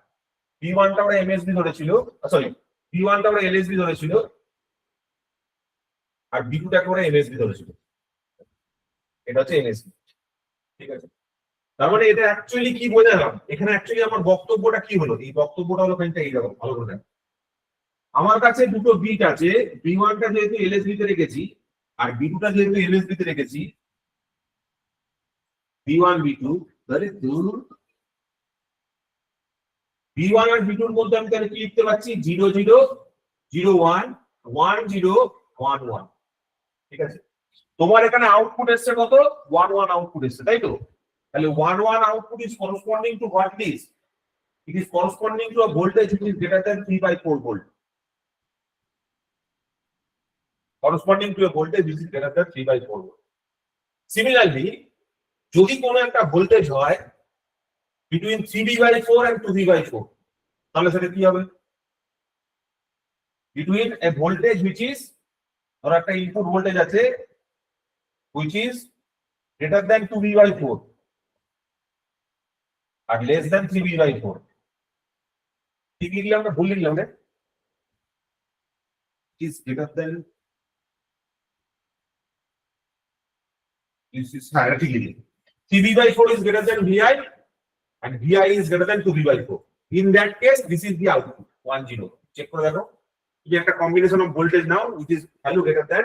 B1 টা আমরা MSB ধরেছিল, সরি B1 টা আমরা LSB ধরেছিল আর B2 টা আমরা MSB ধরেছিল, এটা হচ্ছে MSB, ঠিক আছে। তার মানে এটা অ্যাকচুয়ালি কি বোঝালাম, এখানে অ্যাকচুয়ালি আমার বক্তব্যটা কি হলো, এই বক্তব্যটা হলো খানিকটা এইরকম, ভালো করে দেখো। আমার কাছে দুটো বিট আছে, B1 টা যেহেতু LSB তে রেখেছি আর B2 টা যেহেতু LSB তে রেখেছি, B1 B2, তাহলে B1 আর B2 এর মধ্যে আমি তাহলে কি লিখতে পাচ্ছি 0 0 0 1 1 0 1 1, ঠিক আছে। তোমার এখানে আউটপুট এসছে কত 1 1 আউটপুট এসছে, তাই তো? তাহলে 1 1 output is corresponding to what this, it is corresponding to a voltage which is greater than 3/4 volt, corresponding to a voltage which is greater than 3/4 volt. Similarly যদি কোনো একটা ভোল্টেজ হয় between 3V/4 and 2V/4 তাহলে সেটা কি হবে, between a voltage which is, ধরো একটা ইনপুট ভোল্টেজ আছে which is greater than 2V/4 আর less than 3V/4, ঠিক লিখলাম না ভুল লিখলাম রে, is greater than, this is ঠিক লিখলাম 3V/4 is greater than VI and VI is greater than 2V/4. In that case, this is the output 1 0. Check করে দেখো, এই একটা combination of voltage now which is value greater than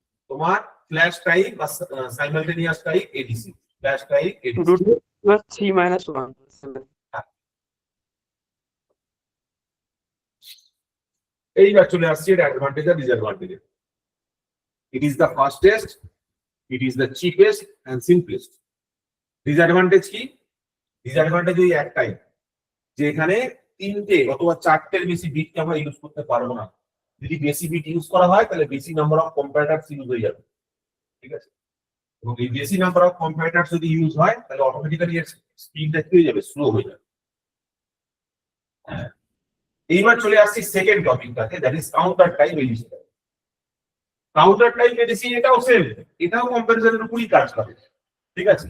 তোমার flash type বা simultaneous type ADC, flash type ADC. root plus 3 minus 1 7 এইবার চলে আসছে এর অ্যাডভান্টেজ আর disadvantage. It is the fastest, it is the cheapest and simplest. Disadvantage কি? Disadvantage ওই একটাই, যে এখানে 3টে অথবা 4টের বেশি বিটকে আমরা ইউজ করতে পারবো না। যদি বেশি বিট ইউজ করা হয় তাহলে বেশি নাম্বার অফ কম্পারেটরস ইউজ হয়ে যাবে, ঠিক আছে? এবং এই বেশি নাম্বার অফ কম্পারেটরস যদি ইউজ হয় তাহলে অটোমেটিক্যালি এর স্পিডটা কি হয়ে যাবে? স্লো হয়ে যাবে। এইবার চলে আসছি সেকেন্ড টপিকটাতে, that is counter type ADC. Counter type ADC এটাও সেম, এটাও কম্পারিজনের উপরই কাজ করে, ঠিক আছে?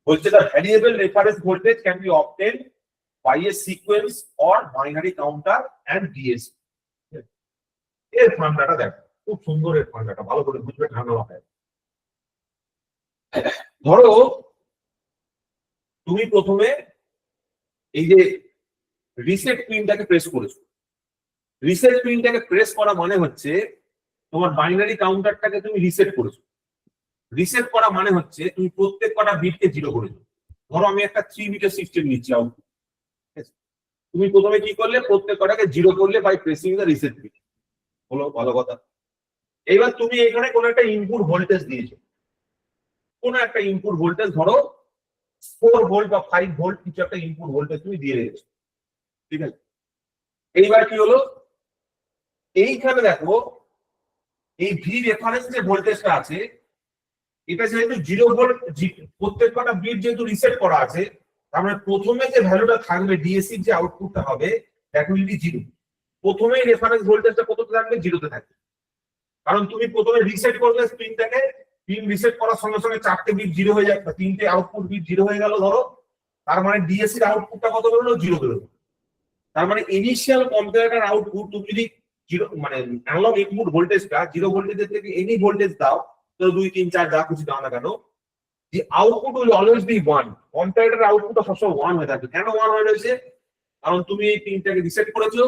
বলছে the variable reference voltage can be obtained by a sequence or binary counter and DAC. এর ফান্ডাটা দেখো, খুব সুন্দর এর ফান্ডাটা, ভালো করে বুঝবে ঠান্ডা মাথায়। ধরো তুমি প্রথমে এই যে রিসেট পিনটাকে প্রেস করেছো। রিসেট পিনটাকে প্রেস করা মানে হচ্ছে তোমার বাইনারি কাউন্টারটাকে তুমি রিসেট করেছো। রিসেট করা মানে হচ্ছে তুমি প্রত্যেক কটা বিটকে 0 করেছো। ধরো আমি একটা 3 বিটের সিস্টেম নিচ্ছি আউটপুট, তুমি প্রথমে কি করলে? প্রত্যেক কটাকে 0 করলে by pressing the reset pin. হলো ভালো কথা। এবার তুমি এখানে কোনো একটা ইনপুট ভোল্টেজ দিয়েছো, কোনো একটা ইনপুট ভোল্টেজ, ধরো 4 ভোল্ট বা 5 ভোল্ট কিছু একটা ইনপুট ভোল্টেজ তুমি দিয়ে রেখেছো, ঠিক আছে? এইবার কি হলো? এইখানে দেখো এই ভি রেফারেন্স যে ভোল্টেজটা আছে, এটা যেহেতু 0 ভোল্ট, প্রত্যেক কটা বিট যেহেতু রিসেট করা আছে, তার মানে প্রথমে যে ভ্যালুটা থাকবে ডিএসি যে আউটপুটটা হবে দ্যাট উইল বি 0। প্রথমেই রেফারেন্স ভোল্টেজটা কততে থাকবে? 0তে থাকবে। কারণ তুমি প্রথমে রিসেট করলে স্পিনটাকে, পিন রিসেট করার সঙ্গে সঙ্গে 4টে বিট 0 হয়ে যাবে, 3টে আউটপুট বিট 0 হয়ে গেল ধরো, তার মানে ডিএসি এর আউটপুটটা কত বেরোলো? 0 বেরোলো। তার মানে ইনিশিয়াল কম্পারেটর আউটপুট তুমি যদি 0 মানে অ্যানালগ ইনপুট ভোল্টেজটা 0 ভোল্টেজের থেকে এনি ভোল্টেজ দাও, তো 2 3 4 যা কিছু দাও না কেন, the output will always be 1. Comparator আউটপুটটা সবসময় 1 হয়ে থাকবে। কেন 1 হয়ে রয়েছে? কারণ তুমি এই পিনটাকে রিসেট করেছো,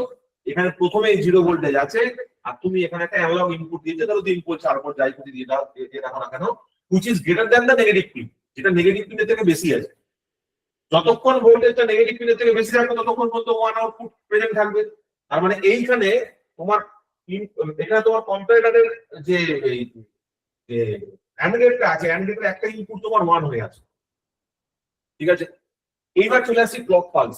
এখানে প্রথমে 0 ভোল্টেজ আছে, আর তুমি এখানে একটা অ্যানালগ ইনপুট দিয়েছো, ধরো 3 ভোল্ট 4 ভোল্ট যাই কিছু দিয়ে দাও, দেখো না কেন, which is greater than the negative pin, যেটা নেগেটিভ পিনের থেকে বেশি আছে। যতক্ষণ ভোল্টেজটা নেগেটিভ পিনের থেকে বেশি থাকবে ততক্ষণ পর্যন্ত 1 আউটপুট প্রেজেন্ট থাকবে। তার মানে এইখানে তোমার এখানে তোমার কম্পারেটরের যে অ্যান্ড গেটটা আছে, অ্যান্ড গেটের একটা ইনপুট তোমার 1 হয়ে আছে, ঠিক আছে? এইবার চলে আসছি ক্লক পালস।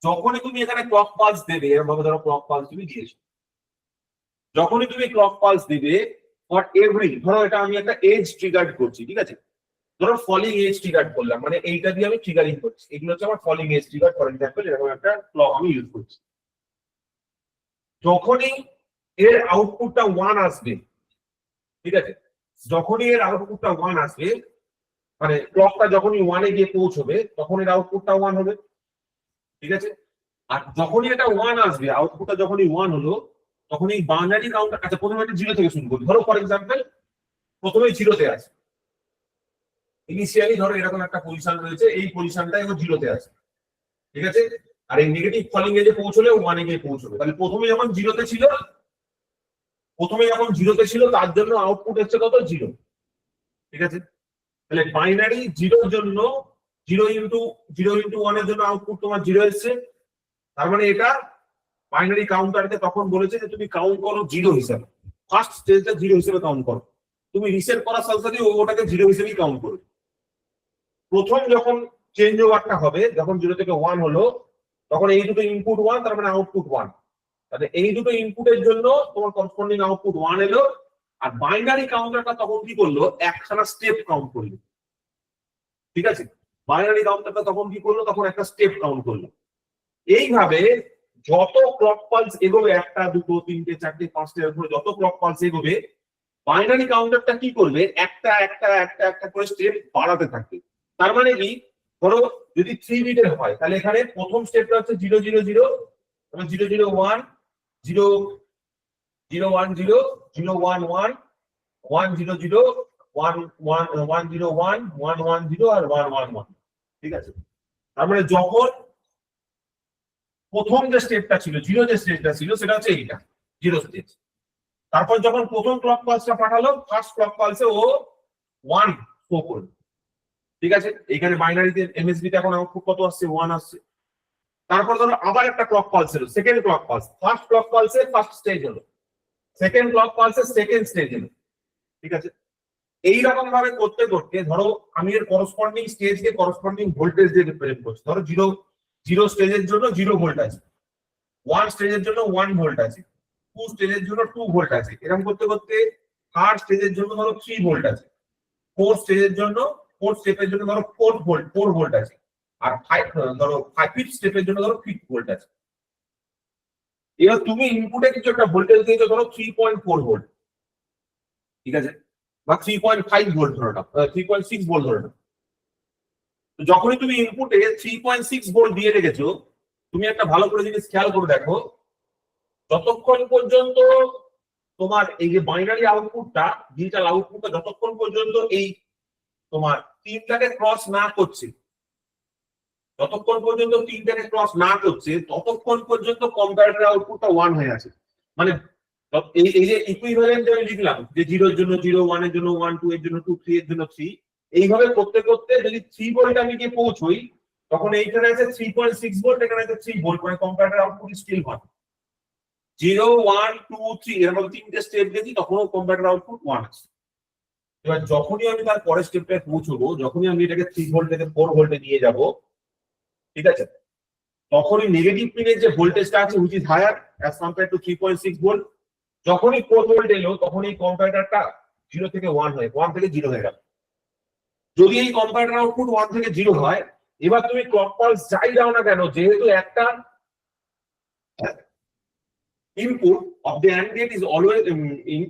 যখনই তুমি এখানে ক্লক পালস দেবে, এরকম ভাবে ধরো ক্লক পালস তুমি দিয়েছো, যখনই তুমি ক্লক পালস দিবে ফর এভরি, ধরো এটা আমি একটা এজ ট্রিগার্ড করছি, ঠিক আছে? ধরো ফলিং এজ ট্রিগার্ড করলাম, মানে এইটা দিয়ে আমি ট্রিগারিং করছি, এগুলো হচ্ছে আমার falling edge triggered. For example এরকম একটা ক্লক আমি ইউজ করছি। যখনই এর আউটপুটটা 1 আসবে, ঠিক আছে? যখনই এর আউটপুটটা 1 আসবে, মানে ক্লকটা যখনই 1 এ গিয়ে পৌঁছবে তখন এর আউটপুটটা 1 হবে, ঠিক আছে? আর যখনই এটা 1 আসবে, আউটপুটটা যখনই 1 হলো, তখন এই বাইনারি কাউন্টার, আচ্ছা প্রথমে একটা 0 থেকে শুরু করি। ধরো ফর এক্সাম্পল প্রথমে 0 আছে, ইনিশিয়ালি ধরো এরকম একটা পজিশন রয়েছে, এই পজিশনটা এখন 0 আছে, ঠিক আছে? আর এই নেগেটিভ ফলিং এজে পৌঁছলে 1 এ গিয়ে পৌঁছবে। তাহলে প্রথমে যখন 0 ছিল, তার জন্য আউটপুট হচ্ছে কত? 0, ঠিক আছে? তাহলে বাইনারি 0 এর জন্য 0 ইনটু 1 এর জন্য আউটপুট তোমার 0 এসেছে। তার মানে এটা বাইনারি কাউন্টারকে তখন বলেছে যে তুমি কাউন্ট করো 0 হিসাবে, ফার্স্ট স্টেজটা 0 হিসেবে কাউন্ট করো। তুমি রিসেট করার সাথে সাথে ওটাকে 0 হিসেবেই কাউন্ট করো। প্রথম যখন চেঞ্জ ওভারটা হবে, যখন 0 থেকে 1 হলো, তখন এই দুটো ইনপুট 1, তার মানে আউটপুট 1। তাহলে এই দুটো ইনপুটের জন্য তোমার করসপন্ডিং আউটপুট 1 এলো। আর বাইনারি কাউন্টারটা তখন কি করলো? একখানা স্টেপ কাউন্ট করলো, ঠিক আছে? বাইনারি কাউন্টারটা তখন কি করলো? তখন একটা স্টেপ কাউন্ট করলো। এইভাবে যত ক্লক পালস এগোবে, 1টা 2টো 3টে 4টে 5টে, যত ক্লক পালস এগোবে, বাইনারি কাউন্টারটা কি করবে? একটা করে স্টেপ বাড়াতে থাকবে। তার মানে কি, ধরো যদি 3 বিটের হয়, তাহলে এখানে প্রথম স্টেপটা হচ্ছে 0 0 0, 0 0 1 0 0 1 0 0 1 1 1 0 0 1 1 1 0 1 1 1 0 আর 1 1 1, ঠিক আছে? তার মানে যখন প্রথম যে স্টেপটা ছিল, 0 যে স্টেজটা ছিল, সেটা হচ্ছে এইটা 0 স্টেজ। তারপর যখন প্রথম ক্লক পালসটা পাঠালো, ফার্স্ট ক্লক পালসে ও 1 শো করলো। ঠিক আছে, এখানে বাইনারিতে এমএসবি তে এখন আউটপুট কত আসছে? 1 আসছে। তারপর ধরো আবার একটা ক্লক পালস হলো, second clock pulse. First clock পালসে ফার্স্ট স্টেজ হলো, সেকেন্ড ক্লক পালসে সেকেন্ড স্টেজ হলো। ঠিক আছে, এইরকম ভাবে করতে করতে ধরো আমি এর করসপন্ডিং স্টেজকে করসপন্ডিং ভোল্টেজ দিয়ে রিপ্রেজেন্ট করছি। ধরো জিরো স্টেজের জন্য 0 ভোল্ট আছে, 1 স্টেজের জন্য 1 ভোল্ট আছে, 2 স্টেজের জন্য 2 ভোল্ট আছে। এরকম করতে করতে 3rd স্টেজের জন্য ধরো 3 ভোল্ট আছে, 4th স্টেজের জন্য 4th স্টেপের জন্য ধরো 4 ভোল্ট আছে, আর 5th স্টেপের জন্য ধরো 5 ভোল্ট আছে। এবার তুমি ইনপুটে কিছু একটা ভোল্টেজ দিয়েছো, ধরো 3.4 ভোল্ট, ঠিক আছে, বা 3.5 ভোল্ট ধরে নাও, 3.6 ভোল্ট ধরে নাও। যখনই তুমি ইনপুটে 3.6 ভোল্ট দিয়ে রেখেছো, তুমি একটা ভালো করে জিনিস খেয়াল করে দেখো, যতক্ষণ পর্যন্ত তোমার এই যে বাইনারি আউটপুটটা, ডিজিটাল আউটপুটটা যতক্ষণ পর্যন্ত এই তোমার 3টাকে ক্রস না করছে, যতক্ষণ পর্যন্ত 3টাকে ক্রস না করছে, ততক্ষণ পর্যন্ত কম্পারেটর আউটপুটটা 1 হয়ে আছে। মানে এই যে ইকুইভ্যালেন্ট আমি লিখলাম যে 0 এর জন্য 0, 1 এর জন্য 1, 2 এর জন্য 2, 3 এর জন্য 3, এইভাবে করতে করতে যদি 3 ভোল্ট আমি গিয়ে পৌঁছই, তখন এইখানে আছে 3.6 ভোল্ট, এখানে আছে 3 ভোল্ট, মানে কম্পারেটর আউটপুট স্টিল 1। 0, 1, 2, 3 এরকম 3টে স্টেপ দেখি, তখনও কম্পারেটর আউটপুট 1 আছে। এবার যখনই আমি তার পরের স্টেপটায় পৌঁছবো, যখনই আমি এটাকে 3 ভোল্ট থেকে 4 ভোল্টে নিয়ে যাব, ঠিক আছে, তখনই নেগেটিভ পিনের যে ভোল্টেজটা আছে which is higher as compare to 3.6 volt, যখনই 4 ভোল্ট এলো তখনই কম্পারেটরটা 0 থেকে 1 হয়ে 1 থেকে 0 হয়ে গেল। যদি এই কম্পারেটর আউটপুট 1 থেকে 0 হয়, এবার তুমি ক্লক পালস যাই দাও না কেন, যেহেতু একটা input of the AND gate is always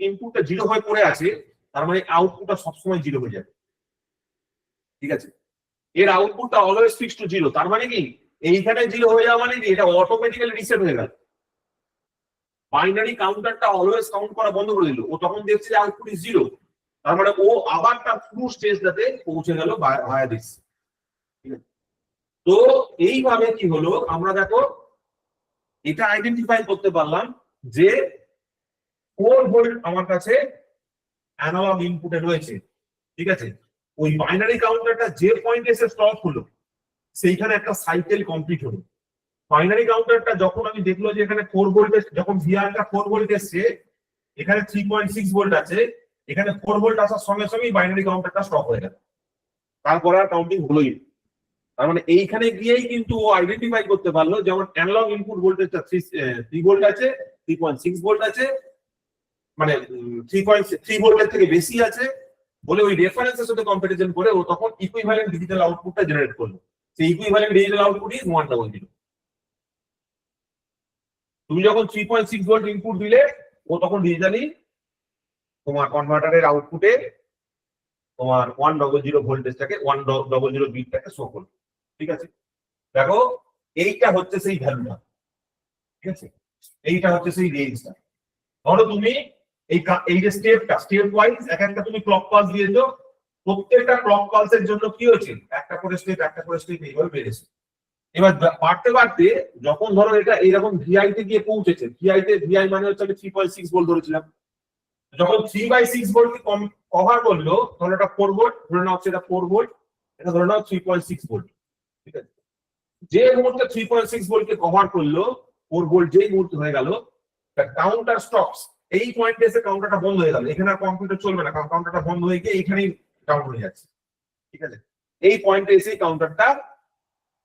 ইনপুটটা 0 হয়ে পড়ে আছে, তার মানে আউটপুটটা সবসময় 0 হয়ে যাবে। ঠিক আছে, এর আউটপুটটা অলওয়েজ ফিক্সড টু 0, তার মানে কি এইখানে 0 হয়ে যাওয়া মানে কি এটা অটোমেটিক্যালি রিসেট হয়ে গেল। বাইনারি কাউন্টারটা অলওয়েজ কাউন্ট করা বন্ধ করে দিল, ও তখন দেখছে যে আউটপুট ইজ 0, তার মানে ও আবার তার পুরো স্টেজটাতে পৌঁছে গেল ভায়া দিস। ঠিক আছে, তো এইভাবে কি হলো, আমরা দেখো এটা আইডেন্টিফাই করতে পারলাম যে 4 ভোল্ট আমার কাছে অ্যানালগ ইনপুটে রয়েছে। ঠিক আছে, ওই বাইনারি কাউন্টারটা যে পয়েন্টে এসে স্টপ হলো, সেইখানে একটা সাইকেল কমপ্লিট হলো। বাইনারি কাউন্টারটা যখন আমি দেখলো যে এখানে 4 ভোল্ট, যখন ভিআরটা 4 ভোল্ট এসছে, এখানে 3.6 ভোল্ট আছে, এখানে 4 ভোল্ট আসার সঙ্গে সঙ্গেই বাইনারি কাউন্টারটা স্টপ হয়ে গেল, তারপর আর কাউন্টিং হলোই। তার মানে এইখানে গিয়েই কিন্তু ও আইডেন্টিফাই করতে পারলো যেমন অ্যানালগ ইনপুট ভোল্টেজটা 3 ভোল্ট আছে, 3.6 ভোল্ট আছে, মানে 3.3 ভোল্টের থেকে বেশি আছে বলে ওই রেফারেন্সের সাথে কম্পারিজন করে ও তখন ইকুইভ্যালেন্ট ডিজিটাল আউটপুটটা জেনারেট করলো। সেই ইকুইভ্যালেন্ট ডিজিটাল আউটপুট ইজ 100। তুমি যখন 3.6 ভোল্ট ইনপুট দিলে, ও তখন ডিজিটালি তোমার কনভার্টারের আউটপুটে তোমার 100 ভোল্টেজটাকে 100 বিটটাকে শো করবে। ঠিক আছে, দেখো এইটা হচ্ছে সেই ভ্যালুটা। ঠিক আছে, এইটা হচ্ছে সেই রেঞ্জটা। ধরো তুমি এই যে স্টেপ ওয়াইজ এক একটা তুমি ক্লক পালস দিয়েছো, প্রত্যেকটা ক্লক পালসের জন্য কি হয়েছে, একটা করে স্টেপ এইভাবে বেড়েছে। এবার বাড়তে বাড়তে যখন ধরো এটা এইরকম ভিআই তে গিয়ে পৌঁছেছে, ভিআই মানে হচ্ছে আমি 3.6 ভোল্ট ধরেছিলাম, যখন 3/6 ভোল্ট কভার করলো, ধরো এটা 4 ভোল্ট ধরে নাও, এটা 4 ভোল্ট, এটা ধরে নাও 3.6 ভোল্ট। ঠিক আছে, যে মুহূর্তে 3.6 ভোল্টকে কভার করলো, 4 ভোল্ট যেই মুহূর্তে হয়ে গেল, কাউন্টার স্টপস, এই পয়েন্টে এসে কাউন্টারটা বন্ধ হয়ে গেল। এখানে আর কম্পিউটার চলবে না, কারণ কাউন্টারটা বন্ধ হয়ে গিয়ে এইখানেই কাউন্ট হয়ে যাচ্ছে। ঠিক আছে, এই পয়েন্টে এসে কাউন্টারটা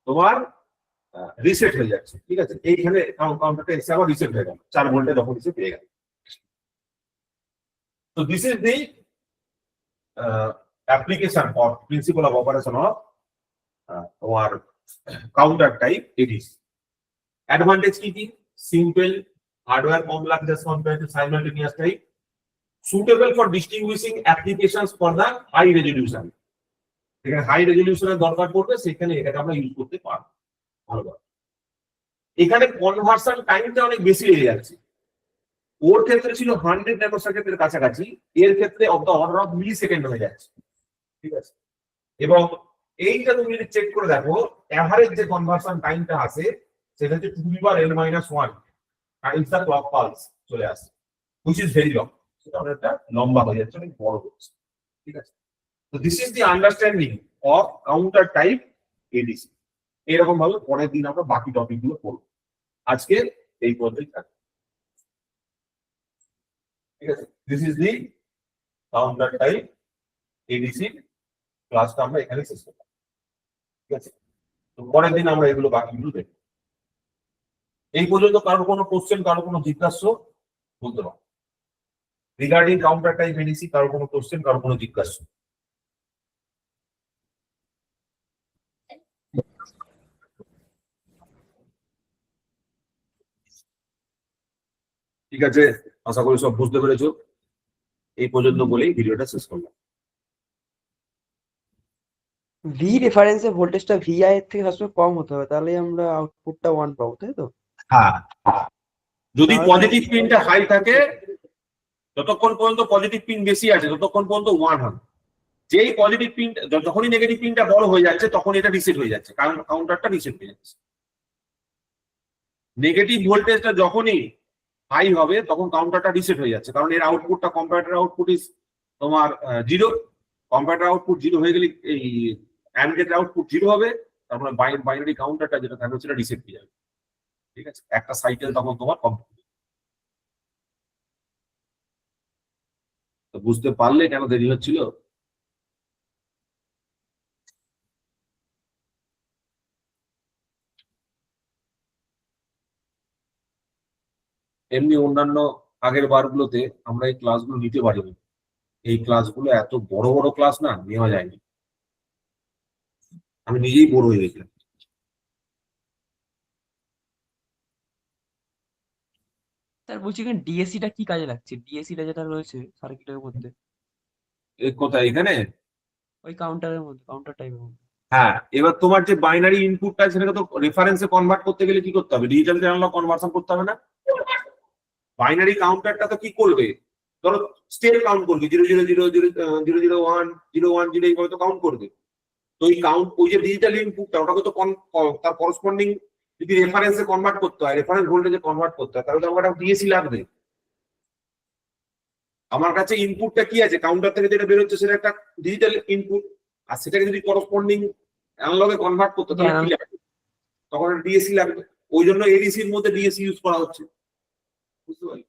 তোমার রিসেট হয়ে যাচ্ছে। ঠিক আছে, এইখানে কাউন্টারটা এসে আবার রিসেট হয়ে গেল 4 ভোল্টে যখন এসে পেয়ে গেল। So this is the application or principle of operation of our counter type ADC. Advantage কি? Simple, hardware complex as compared to simultaneous type, suitable for distinguishing applications for the high resolution. এখানে high রেজলিউশনের দরকার পড়বে, সেখানে এটাকে আমরা use করতে পারবো ভালোভাবে। এখানে কনভার্সন টাইমটা অনেক বেশি লেগে যাচ্ছে। ওর ক্ষেত্রে ছিল 100 ন্যানোসেকেন্ডের কাছাকাছি, এর ক্ষেত্রে of the order of millisecond হয়ে যাচ্ছে। ঠিক আছে, এবং এইটা তুমি যদি চেক করে দেখো, এভারেজ যে কনভার্সন টাইমটা আছে সেটা হচ্ছে 2n-1 Times the clock pulse চলে আসে। হুইচ ইজ ভেরি লং, সেটা অনেকটা লম্বা হয়ে যাচ্ছে, অনেক বড় হচ্ছে, ঠিক আছে। তো this is the understanding of counter type ADC. এরকম ভাবে পরের দিন আমরা বাকি টপিক গুলো পড়বো। আজকে এই পর্যন্তই থাকবে, ঠিক আছে। This is the counter type ADC ক্লাসটা আমরা এখানে শেষ করলাম, ঠিক আছে। তো পরের দিন আমরা এগুলো বাকিগুলো দেখব। এই পর্যন্ত কারো কোনো কোশ্চেন, কারো কোনো জিজ্ঞাসা বলতে পারো রিগার্ডিং কাউন্টার টাইপ এডিসি? কারো কোনো কোশ্চেন, কারো কোনো জিজ্ঞাসা? ঠিক আছে, আশা করি সব বুঝতে পেরেছো। এই পর্যন্ত বলেই ভিডিওটা শেষ করলাম। ভি রেফারেন্সে ভোল্টেজটা ভিআই এর থেকে সবসময় কম হতে হবে, তাহলে আমরা আউটপুটটা 1 পাবো, তাই তো? হ্যাঁ, যদি তাহলে- পজিটিভ পিনটা হাই থাকে, যতক্ষণ পর্যন্ত পজিটিভ পিন বেশি আছে ততক্ষণ পর্যন্ত 1 হবে। যেই পজিটিভ পিন, যখনই নেগেটিভ পিনটা বড় হয়ে যাচ্ছে তখন এটা রিসেট হয়ে যাচ্ছে, কারণ কাউন্টারটা রিসেট হয়ে যাচ্ছে। নেগেটিভ ভোল্টেজটা যখনই হাই হবে তখন কাউন্টারটা রিসেট হয়ে যাচ্ছে, কারণ এর আউটপুটটা, কম্পারেটর আউটপুট ইজ তোমার 0। কম্পারেটর আউটপুট 0 হয়ে গেলে এই অ্যান্ড গেটের আউটপুট 0 হবে, তারপরে বাইনারি কাউন্টারটা যেটা থাকবে সেটা রিসেট হয়ে যাবে, ঠিক আছে। একটা সাইকেল তখন তোমার কমপ্লিট। তো বুঝতে পারলে কেন দেরি হচ্ছিল? এমনি অন্যান্য আগের বারগুলোতে আমরা এই ক্লাসগুলো নিতে পারিনি। এই ক্লাসগুলো এত বড় বড় ক্লাস না, নেওয়া যায়নি। আমি নিজেই বোর হয়ে গেছিলাম। স্যার বলছি এখানে ডিএসসি টা কি কাজে লাগছে? ডিএসসি টা যেটা রয়েছে সার্কিটের মধ্যে, এই কোথায় এখানে? ওই কাউন্টারের মধ্যে, কাউন্টার টাইপের মধ্যে। হ্যাঁ, এবার তোমার যে বাইনারি ইনপুটটা সেটাকে তো রেফারেন্সে কনভার্ট করতে গেলে কি করতে হবে? ডিজিটাল টু অ্যানালগ কনভার্সন করতে হবে না? বাইনারি কাউন্টারটা তো কি করবে? ধরো স্টেপ কাউন্ট করবে, 000000001 এইভাবে তো কাউন্ট করবে। তো এই কাউন্ট, ওই যে ডিজিটাল ইনপুটটা, ওটাকে তো তার করসপন্ডিং যদি রেফারেন্সে কনভার্ট করতে হয়, রেফারেন্স ভোল্টেজে কনভার্ট করতে হয়, তাহলে তো আমার একটা ডিএসি লাগবে। আমার কাছে ইনপুটটা কি আছে? কাউন্টার থেকে যেটা বেরোচ্ছে সেটা একটা ডিজিটাল ইনপুট, আর সেটাকে যদি করসপন্ডিং অ্যানালগে কনভার্ট করতে হয়, তাহলে কি লাগবে? তখন ডিএসি লাগবে। ওই জন্য এডিসির মধ্যে ডিএসি ইউজ করা হচ্ছে, বুঝতে পারলি?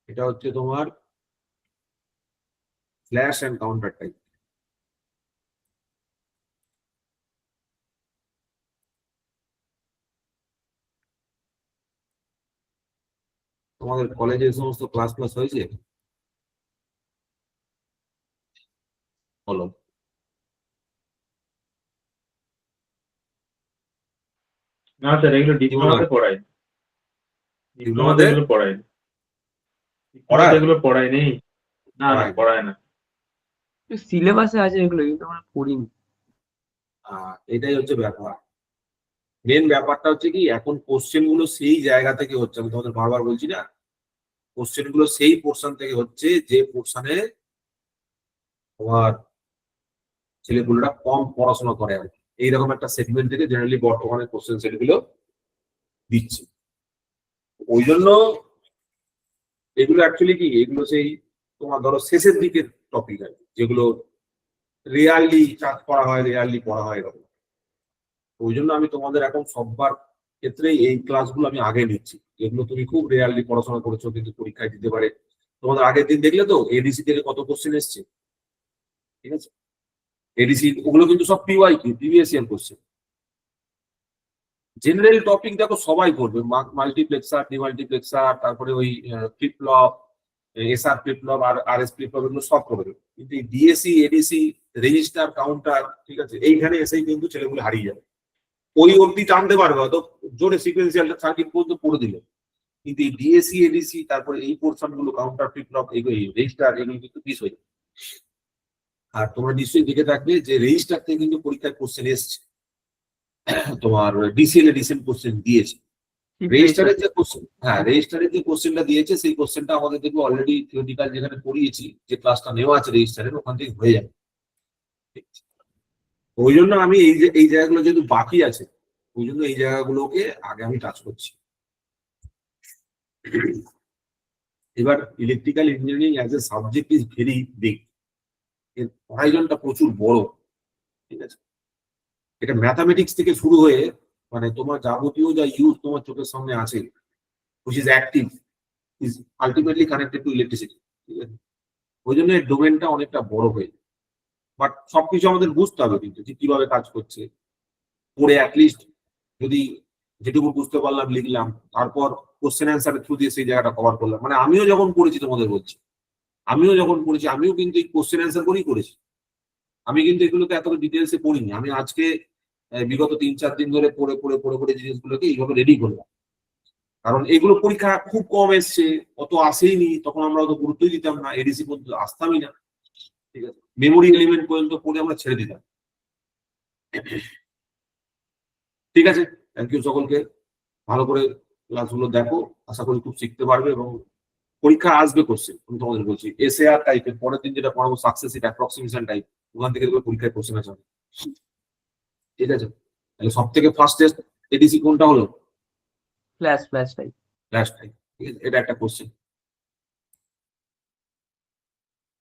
এটা হচ্ছে তোমার ফ্ল্যাশ এন্ড কাউন্টার টাইপ। তোমাদের কলেজে এই সমস্ত ক্লাস হয়েছে? বলো। না স্যার, এগুলো ডিপ্লোমাতে পড়াই, ডিপ্লোমাতে এগুলো পড়াই, ডিপ্লোমাতে এগুলো পড়াই নেই। না না, পড়ায় না। সিলেবাসে আছে এগুলো, কিন্তু আমরা পড়িনি। এটাই হচ্ছে ব্যাপার। মেন ব্যাপারটা হচ্ছে কি, এখন কোশ্চেন গুলো সেই জায়গা থেকে হচ্ছে, আমি তোমাদের বারবার বলছি না, কোশ্চেন গুলো সেই পোর্শন থেকে হচ্ছে যে পোর্শনে তোমার ছেলেগুলোরা কম পড়াশোনা করে আর কি। এইরকম একটা সেগমেন্ট থেকে জেনারেলি বর্তমানে কোশ্চেন সেট গুলো দিচ্ছে। ওই জন্য এগুলো অ্যাকচুয়ালি কি, এগুলো সেই তোমার ধরো শেষের দিকের টপিক আর কি, যেগুলো রিয়ারলি চার্জ করা হয়, রিয়ারলি পড়া হয় এরকম। ওই জন্য আমি তোমাদের এখন সববার ক্ষেত্রেই এই ক্লাসগুলো আমি আগে নিচ্ছি, যেগুলো তুমি খুব রিয়ারলি পড়াশোনা করেছো কিন্তু পরীক্ষায় দিতে পারে। তোমাদের আগের দিন দেখলে তো এডিসি থেকে কত কোশ্চেন এসছে, ঠিক আছে। এডিসি ওগুলো কিন্তু সব PYQ, previous year question. General topic দেখো সবাই করবে, মাল্টিপ্লেক্সার, ডিমাল্টিপ্লেক্সার, তারপরে ওই flip flop, SR flip flop আর আরএস ফ্লিপ ফ্লপ, এগুলো সব করবে। কিন্তু এই ডিএসি, এডিসি, রেজিস্টার, কাউন্টার, ঠিক আছে, এইখানে এসেই কিন্তু ছেলেগুলো হারিয়ে যাবে। ওই অবধি টানতে পারবে হয়তো, জোরে সিকুয়েন্সিয়াল সার্কিট পর্যন্ত পড়ে দিলে, কিন্তু এই ডিএসি, এডিসি, তারপরে এই পোর্শন গুলো, কাউন্টার, ফ্লিপ ফ্লপ, রেজিস্টার, এগুলো কিন্তু মিস হয়ে যাবে। আর তোমরা নিশ্চয়ই দেখে থাকবে যে রেজিস্টার থেকে কিন্তু পরীক্ষায় কোশ্চেন এসছে, তোমার ডিসিএল এ রিসেন্ট কোশ্চেন দিয়েছে। রেজিস্টারের যে কোশ্চেন, হ্যাঁ রেজিস্টারের যে কোশ্চেনটা দিয়েছে সেই কোশ্চেনটা আমাদের দেখবো অলরেডি থিওরিটিক্যাল যেখানে পড়িয়েছি, যে ক্লাসটা নেওয়া আছে রেজিস্টারের, ওখান থেকে হয়ে যাবে। ওই জন্য আমি এই জায়গাগুলো যেহেতু বাকি আছে, ওই জন্য এই জায়গাগুলোকে আগে আমি টাচ করছি। এবার electrical engineering as a subject is very big, এর হরাইজনটা প্রচুর বড়, ঠিক আছে। এটা ম্যাথামেটিক্স থেকে শুরু হয়ে মানে তোমার যাবতীয় যা ইউজ তোমার চোখের সামনে আছে, which is active, is ultimately connected to electricity, ঠিক আছে। ওই জন্য এর ডোমেনটা অনেকটা বড় হয়ে যায়, বাট সবকিছু আমাদের বুঝতে হবে কিন্তু যে কিভাবে কাজ করছে। পড়ে অ্যাটলিস্ট যদি যেটুকু বুঝতে পারলাম লিখলাম, তারপর কোশ্চেন অ্যান্সারের থ্রু দিয়ে সেই জায়গাটা কভার করলাম। মানে আমিও যখন পড়েছি তোমাদের বলছি, আমিও কিন্তু এই কোশ্চেন অ্যান্সার করেই করেছি। আমি কিন্তু এগুলোকে এত ডিটেলসে পড়িনি। আমি আজকে বিগত 3-4 দিন ধরে পড়ে জিনিসগুলোকে এইভাবে রেডি করলাম। কারণ এগুলো পরীক্ষা খুব কম এসছে, অত আসেইনি, তখন আমরা অত গুরুত্বই দিতাম না, এডিসি পর্যন্ত আসতামই না, ঠিক আছে। মেমোরি এলিমেন্ট পর্যন্ত পড়ে আমরা ছেড়ে দিতাম। ঠিক আছে, থ্যাংক ইউ সকলকে। ভালো করে ক্লাসগুলো দেখো, আশা করি খুব শিখতে পারবে এবং পরীক্ষা আসবে কোশ্চেন। আমি তোমাদের বলছি এসএআর টাইপের পরের দিন যেটা পড়াবো সাকসেসিভ অ্যাপ্রক্সিমেশন টাইপ, ওখান থেকে পরীক্ষায় কোশ্চেন আছে, ঠিক আছে। তাহলে সব থেকে ফার্স্টেস্ট এডিসি কোনটা হলো? Flash type. ফ্ল্যাশ টাইপ, ঠিক আছে, এটা একটা কোশ্চেন।